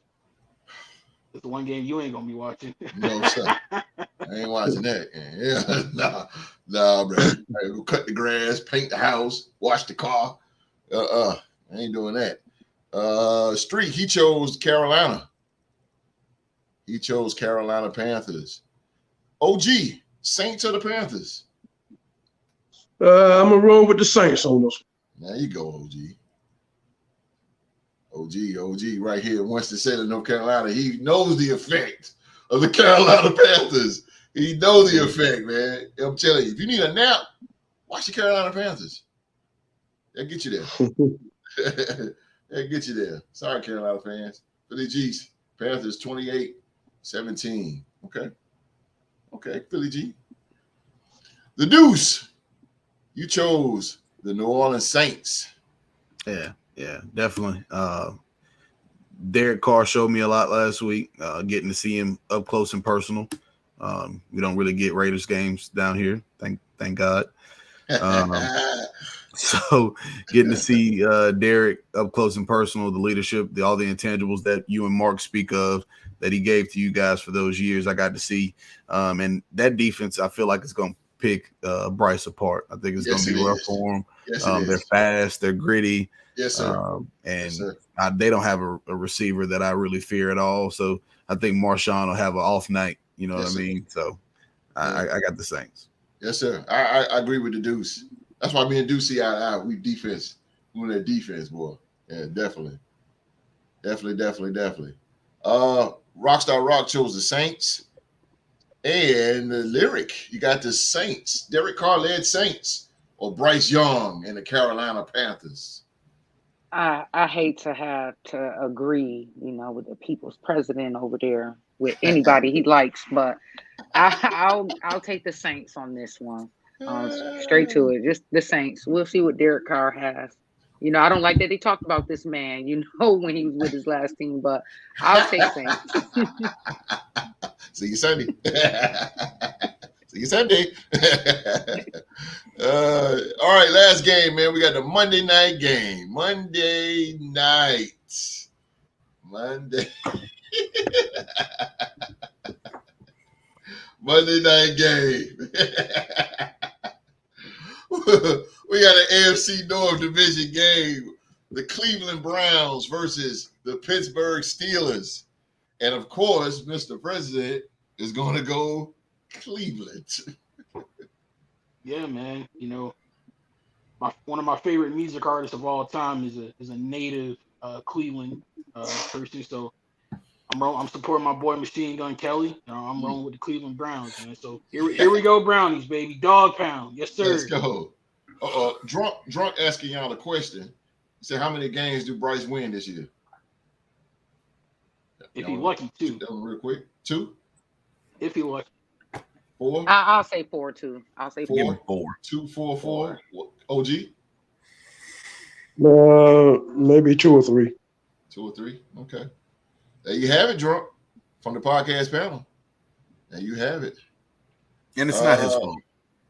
It's the one game you ain't gonna be watching. No, sir. I ain't watching that. Yeah, nah, bro. Right, we'll cut the grass, paint the house, wash the car. I ain't doing that. Streak, he chose Carolina. He chose Carolina Panthers. OG, Saints or the Panthers? I'm gonna roll with the Saints on this. There you go, OG right here wants to say to North Carolina. He knows the effect of the Carolina Panthers. He knows the effect, man. I'm telling you, if you need a nap, watch the Carolina Panthers. They'll get you there. They'll get you there. Sorry, Carolina fans. Philly G's. Panthers 28-17. Okay, Philly G. The Deuce. You chose the New Orleans Saints. Yeah, definitely. Derek Carr showed me a lot last week, getting to see him up close and personal. We don't really get Raiders games down here, thank God. So getting to see Derek up close and personal, the leadership, all the intangibles that you and Mark speak of that he gave to you guys for those years, I got to see. And that defense, I feel like it's going to pick Bryce apart. I think it's going to be rough for them. Yes, they're fast, they're gritty. Yes, sir. They don't have a receiver that I really fear at all. So I think Marshawn will have an off night. You know what I mean? So I got the Saints. Yes, sir. I agree with the Deuce. That's why me and Deuce see eye to eye. We defense. We want that defense, boy. Yeah, definitely. Rockstar Rock chose the Saints. And the Lyric, you got the Saints. Derek Carr led Saints or Bryce Young and the Carolina Panthers. I hate to have to agree, with the people's president over there with anybody he likes, but I'll take the Saints on this one. Straight to it, just the Saints. We'll see what Derek Carr has. I don't like that they talked about this man, when he was with his last team, but I'll take Saints. See you Sunday. See you Sunday. All right, last game, man. We got the Monday night game. Monday night. Monday night game. We got an AFC North division game. The Cleveland Browns versus the Pittsburgh Steelers. And of course, Mr. President is going to go Cleveland. Yeah, man. You know, one of my favorite music artists of all time is a native Cleveland person. So I'm supporting my boy Machine Gun Kelly. I'm rolling with the Cleveland Browns, man. So here we go, Brownies, baby. Dog pound. Yes, sir. Let's go. Drunk asking y'all a question. He said, how many games do Bryce win this year? If he's lucky, 2. Real quick. 2? If he lucky. 4? I'll say 4 too. I'll say 4. 2, 4, 4. OG? Maybe 2 or 3. 2 or 3. Okay. There you have it, Drunk, from the podcast panel. There you have it. And it's not his fault.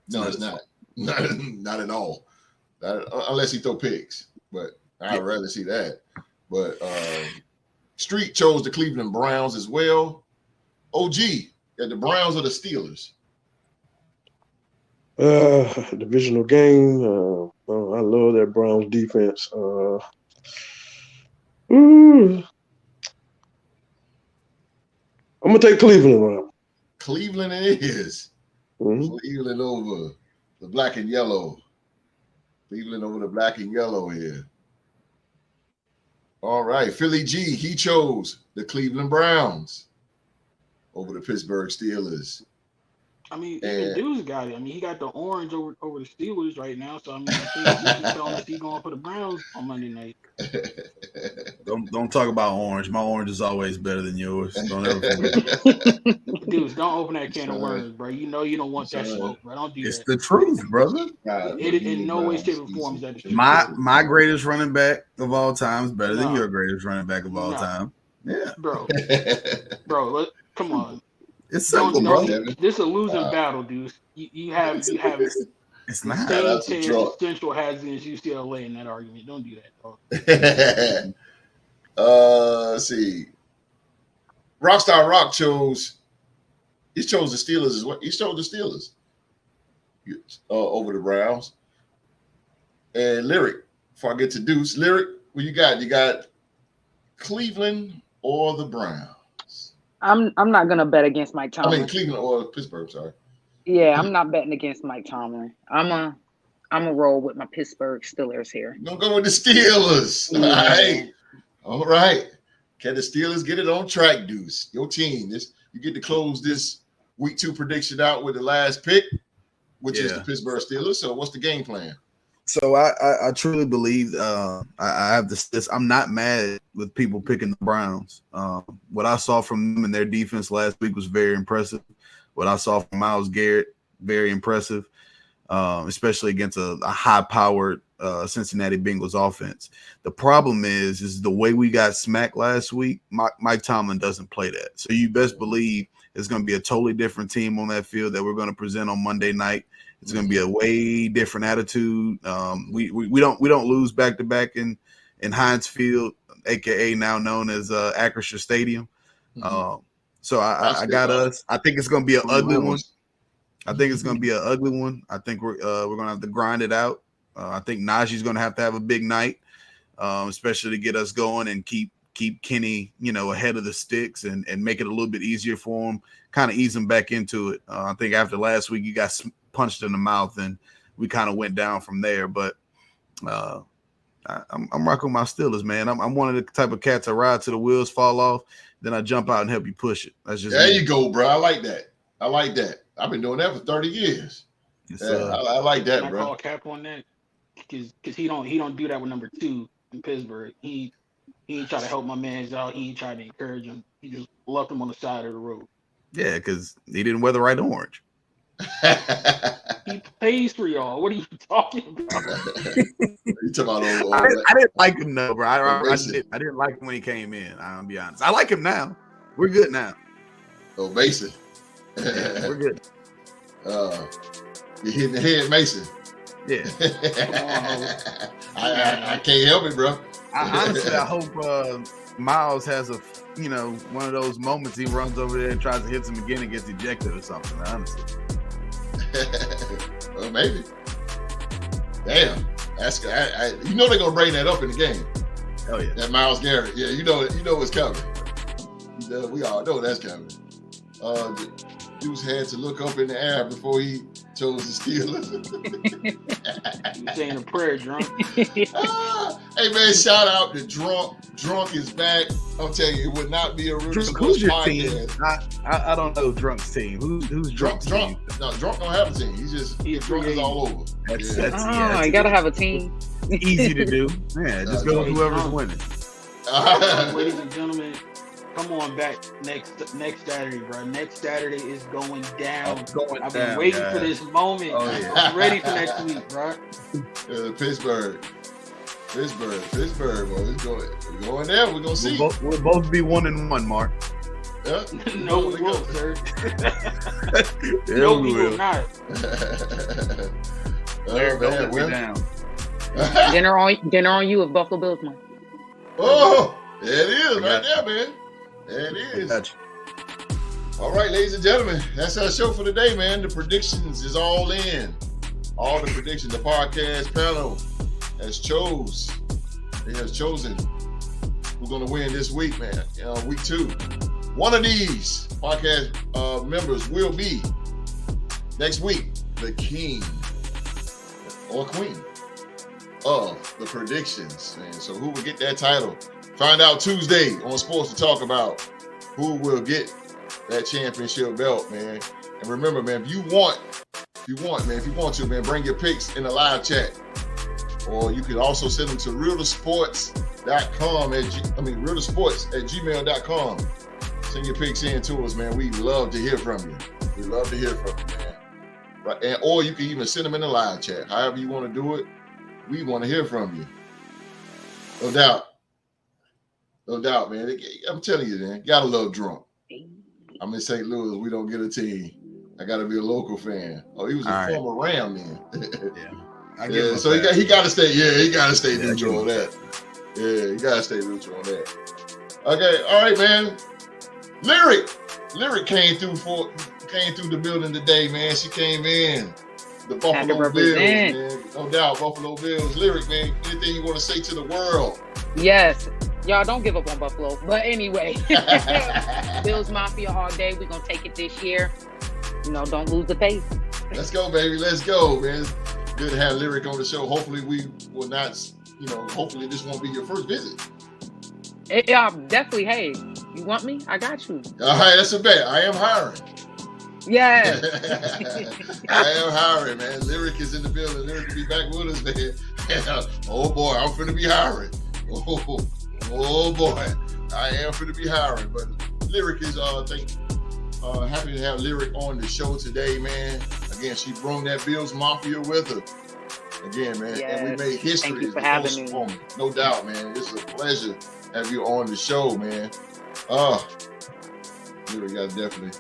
No, it's not. Not at all. Unless he throw picks. But I'd rather see that. But Street chose the Cleveland Browns as well. OG, the Browns or the Steelers? Divisional game. I love that Browns defense. I'm gonna take Cleveland around. Cleveland it is. Mm-hmm. Cleveland over the black and yellow. Cleveland over the black and yellow here. All right, Philly G, he chose the Cleveland Browns over the Pittsburgh Steelers. I mean, the dude's got it. I mean, he got the orange over the Steelers right now. So I mean, he's telling us he's going for the Browns on Monday night. Don't talk about orange. My orange is always better than yours. Don't ever Dudes, don't open that can of worms, bro. You know you don't want that smoke, bro. Don't do that. It's the truth, brother. It in no way, shape, or form is that the truth. My greatest running back of all time is better than your greatest running back of all time. Yeah, bro. Come on. It's simple, bro. This is a losing battle, dude. You have it's not. Central has against UCLA in that argument. Don't do that. Let's see. Rockstar Rock chose the Steelers as well. He chose the Steelers over the Browns. And Lyric, before I get to Deuce, Lyric, what you got? You got Cleveland or the Browns? I'm not gonna bet against Mike Tomlin. I mean Cleveland or Pittsburgh, sorry. Yeah, I'm not betting against Mike Tomlin. I'm a roll with my Pittsburgh Steelers here. Don't go with the Steelers. Yeah. All right. Can the Steelers get it on track, Deuce? Your team. You get to close this week 2 prediction out with the last pick, which is the Pittsburgh Steelers. So what's the game plan? So I truly believe I have this. I'm not mad with people picking the Browns. What I saw from them and their defense last week was very impressive. What I saw from Myles Garrett, very impressive, especially against a high-powered Cincinnati Bengals offense. The problem is the way we got smacked last week. Mike Tomlin doesn't play that, so you best believe it's going to be a totally different team on that field that we're going to present on Monday night. It's going to be a way different attitude. We don't lose back-to-back in Heinz Field, aka now known as Acrisure Stadium. So I got us. I think it's going to be an ugly one. I think it's going to be an ugly one. I think we're going to have to grind it out. I think Najee's going to have a big night, especially to get us going and keep Kenny, ahead of the sticks and make it a little bit easier for him, kind of ease him back into it. I think after last week, you got punched in the mouth and we kind of went down from there. But I'm rocking my Steelers, man. I'm one of the type of cats that ride till the wheels fall off, then I jump out and help you push it. That's just there. You go, bro. I like that. I've been doing that for 30 years. Yes, I like that, I bro. call cap on that because he don't do that with number 2 in Pittsburgh. He ain't try to help my man's out. He ain't try to encourage him. He just left him on the side of the road. Yeah, because he didn't wear the right orange. He pays for y'all. What are you talking about? You talking about I didn't like him, no, bro. I didn't like him when he came in. I'm gonna be honest. I like him now. We're good now. Oh, Mason. Yeah, we're good. You're hitting the head, Mason. Yeah. I can't help it, bro. Honestly, I hope Miles has one of those moments he runs over there and tries to hit him again and gets ejected or something, honestly. Well, maybe. Damn. That's you know they're gonna bring that up in the game. Oh yeah. That Myles Garrett. Yeah, you know it's coming. We all know that's coming. Deuce had to look up in the air before he chose the Steelers. You saying a prayer, Drunk? Hey man, shout out to Drunk. Drunk is back. I'm telling you, it would not be a real sports Who's your podcast. team? I don't know Drunk's team. Who's Drunk's team? No, Drunk don't have a team. He's Drunk is all over. You gotta have a team. Easy to do. Yeah, just go with whoever's winning. Ladies and gentlemen, come on back next Saturday, bro. Next Saturday is going down. I've been waiting for this moment. Oh, yeah. I'm ready for next week, bro. Pittsburgh, boy. We're going there. We're gonna see. We'll both be 1-1, Mark. Yeah. No, we won't, sir. Yeah, No, we will not. We're down. Dinner on you if Buffalo Bills win. Oh, there it is right there, man. There it is. Gotcha. All right, ladies and gentlemen, that's our show for today, man. The predictions is all in. All the predictions. The podcast panel has chosen who's going to win this week, man. Week 2. One of these podcast members will be next week the king or queen of the predictions, man. So who will get that title? Find out Tuesday on Sports to Talk About who will get that championship belt, man. And remember, man, if you want to, man, bring your picks in the live chat. Or you can also send them to realtorsports.com realtorsports@gmail.com. Send your picks in to us, man. We love to hear from you. Man. Right, or you can even send them in the live chat. However you want to do it, we want to hear from you. No doubt, man. I'm telling you, man, gotta love Drunk. I'm in St. Louis. We don't get a team. I got to be a local fan. Oh, he was a former Ram then. So he got to stay. Yeah, he got to stay neutral on that. Yeah, he got to stay neutral on that. Okay, all right, man. Lyric came through the building today, man. She came in. The Buffalo Bills, man. No doubt, Buffalo Bills. Lyric, man. Anything you want to say to the world? Yes. Y'all don't give up on Buffalo. But anyway, Bills Mafia all day. We're going to take it this year. Don't lose the faith. Let's go, baby. Let's go, man. Good to have Lyric on the show. Hopefully we will not, hopefully this won't be your first visit. Yeah, definitely. Hey, you want me? I got you. All right, that's a bet. I am hiring. Yeah. I am hiring, man. Lyric is in the building. Lyric will be back with us, man. Oh, boy, I'm finna be hiring. Oh boy, I am finna be hiring. But Lyric is, happy to have Lyric on the show today, man. Again, she brought that Bills Mafia with her. Again, man, and we made history. Thank you for having me. No doubt, man. It's a pleasure to have you on the show, man. Lyric got definitely.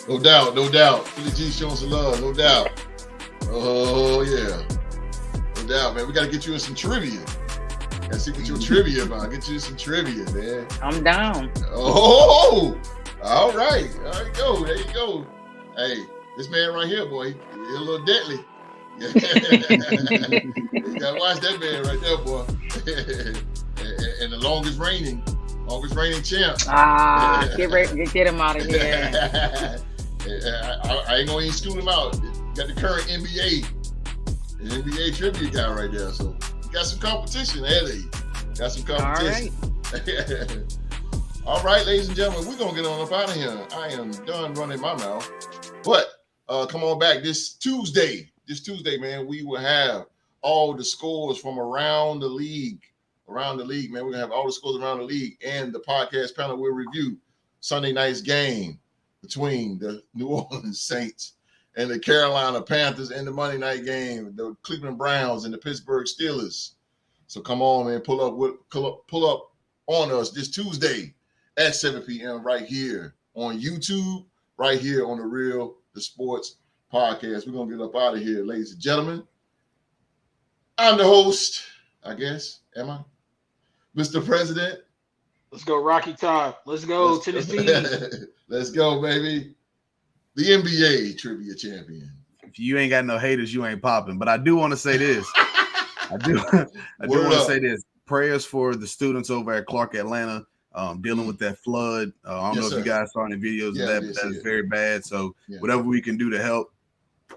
No doubt. Philly G showing some love, no doubt. Oh, yeah. No doubt, man. We got to get you in some trivia. Got to see what your trivia about. Get you some trivia, man. I'm down. Oh, all right. There you go. Hey, this man right here, boy, he's a little deadly. You got to watch that man right there, boy. And the longest reigning champ. Get him out of here. I ain't gonna even scoot him out. Got the current NBA trivia guy right there. So you got some competition ahead of you. Got some competition. All right, ladies and gentlemen, we're gonna get on up out of here. I am done running my mouth. But come on back this Tuesday, man, we will have all the scores from around the league. Man, we're gonna have all the scores around the league, and the podcast panel will review Sunday night's game between the New Orleans Saints and the Carolina Panthers, and the Monday night game, the Cleveland Browns and the Pittsburgh Steelers. So come on, man, pull up on us this Tuesday at 7 p.m. right here on YouTube, right here on the Sports Podcast. We're gonna get up out of here, ladies and gentlemen. I'm the host, I guess. Am I? Mr. President, Let's go, Rocky Top. Let's go, Tennessee. Let's go, baby. The NBA trivia champion. If you ain't got no haters, you ain't popping. But I do want to say this. I do want to say this. Prayers for the students over at Clark Atlanta dealing with that flood. I don't know if you guys saw any videos of that, but that's very bad. So whatever we can do to help,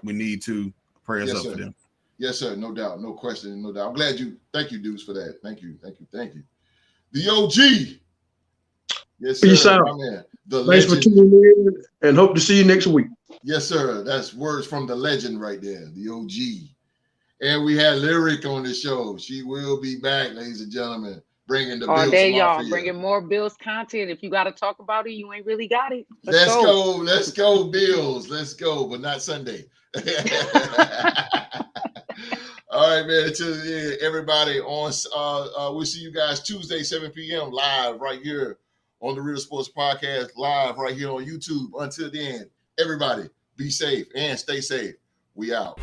we need to pray us up for them. Yes, sir. No doubt. No question. No doubt. I'm glad you. Thank you, Deuce, for that. Thank you. The OG. Yes, sir. Peace out. Thanks for tuning in, and hope to see you next week. Yes, sir. That's words from the legend right there, the OG. And we had Lyric on the show. She will be back, ladies and gentlemen, bringing the Bills day, y'all. Mafia. Bringing more Bills content. If you got to talk about it, you ain't really got it. Let's go, Bills. Let's go, but not Sunday. All right, man. Until everybody on, we'll see you guys Tuesday, 7 p.m. live right here on the Real Sports Podcast, live right here on YouTube. Until then, everybody be safe and stay safe. We out.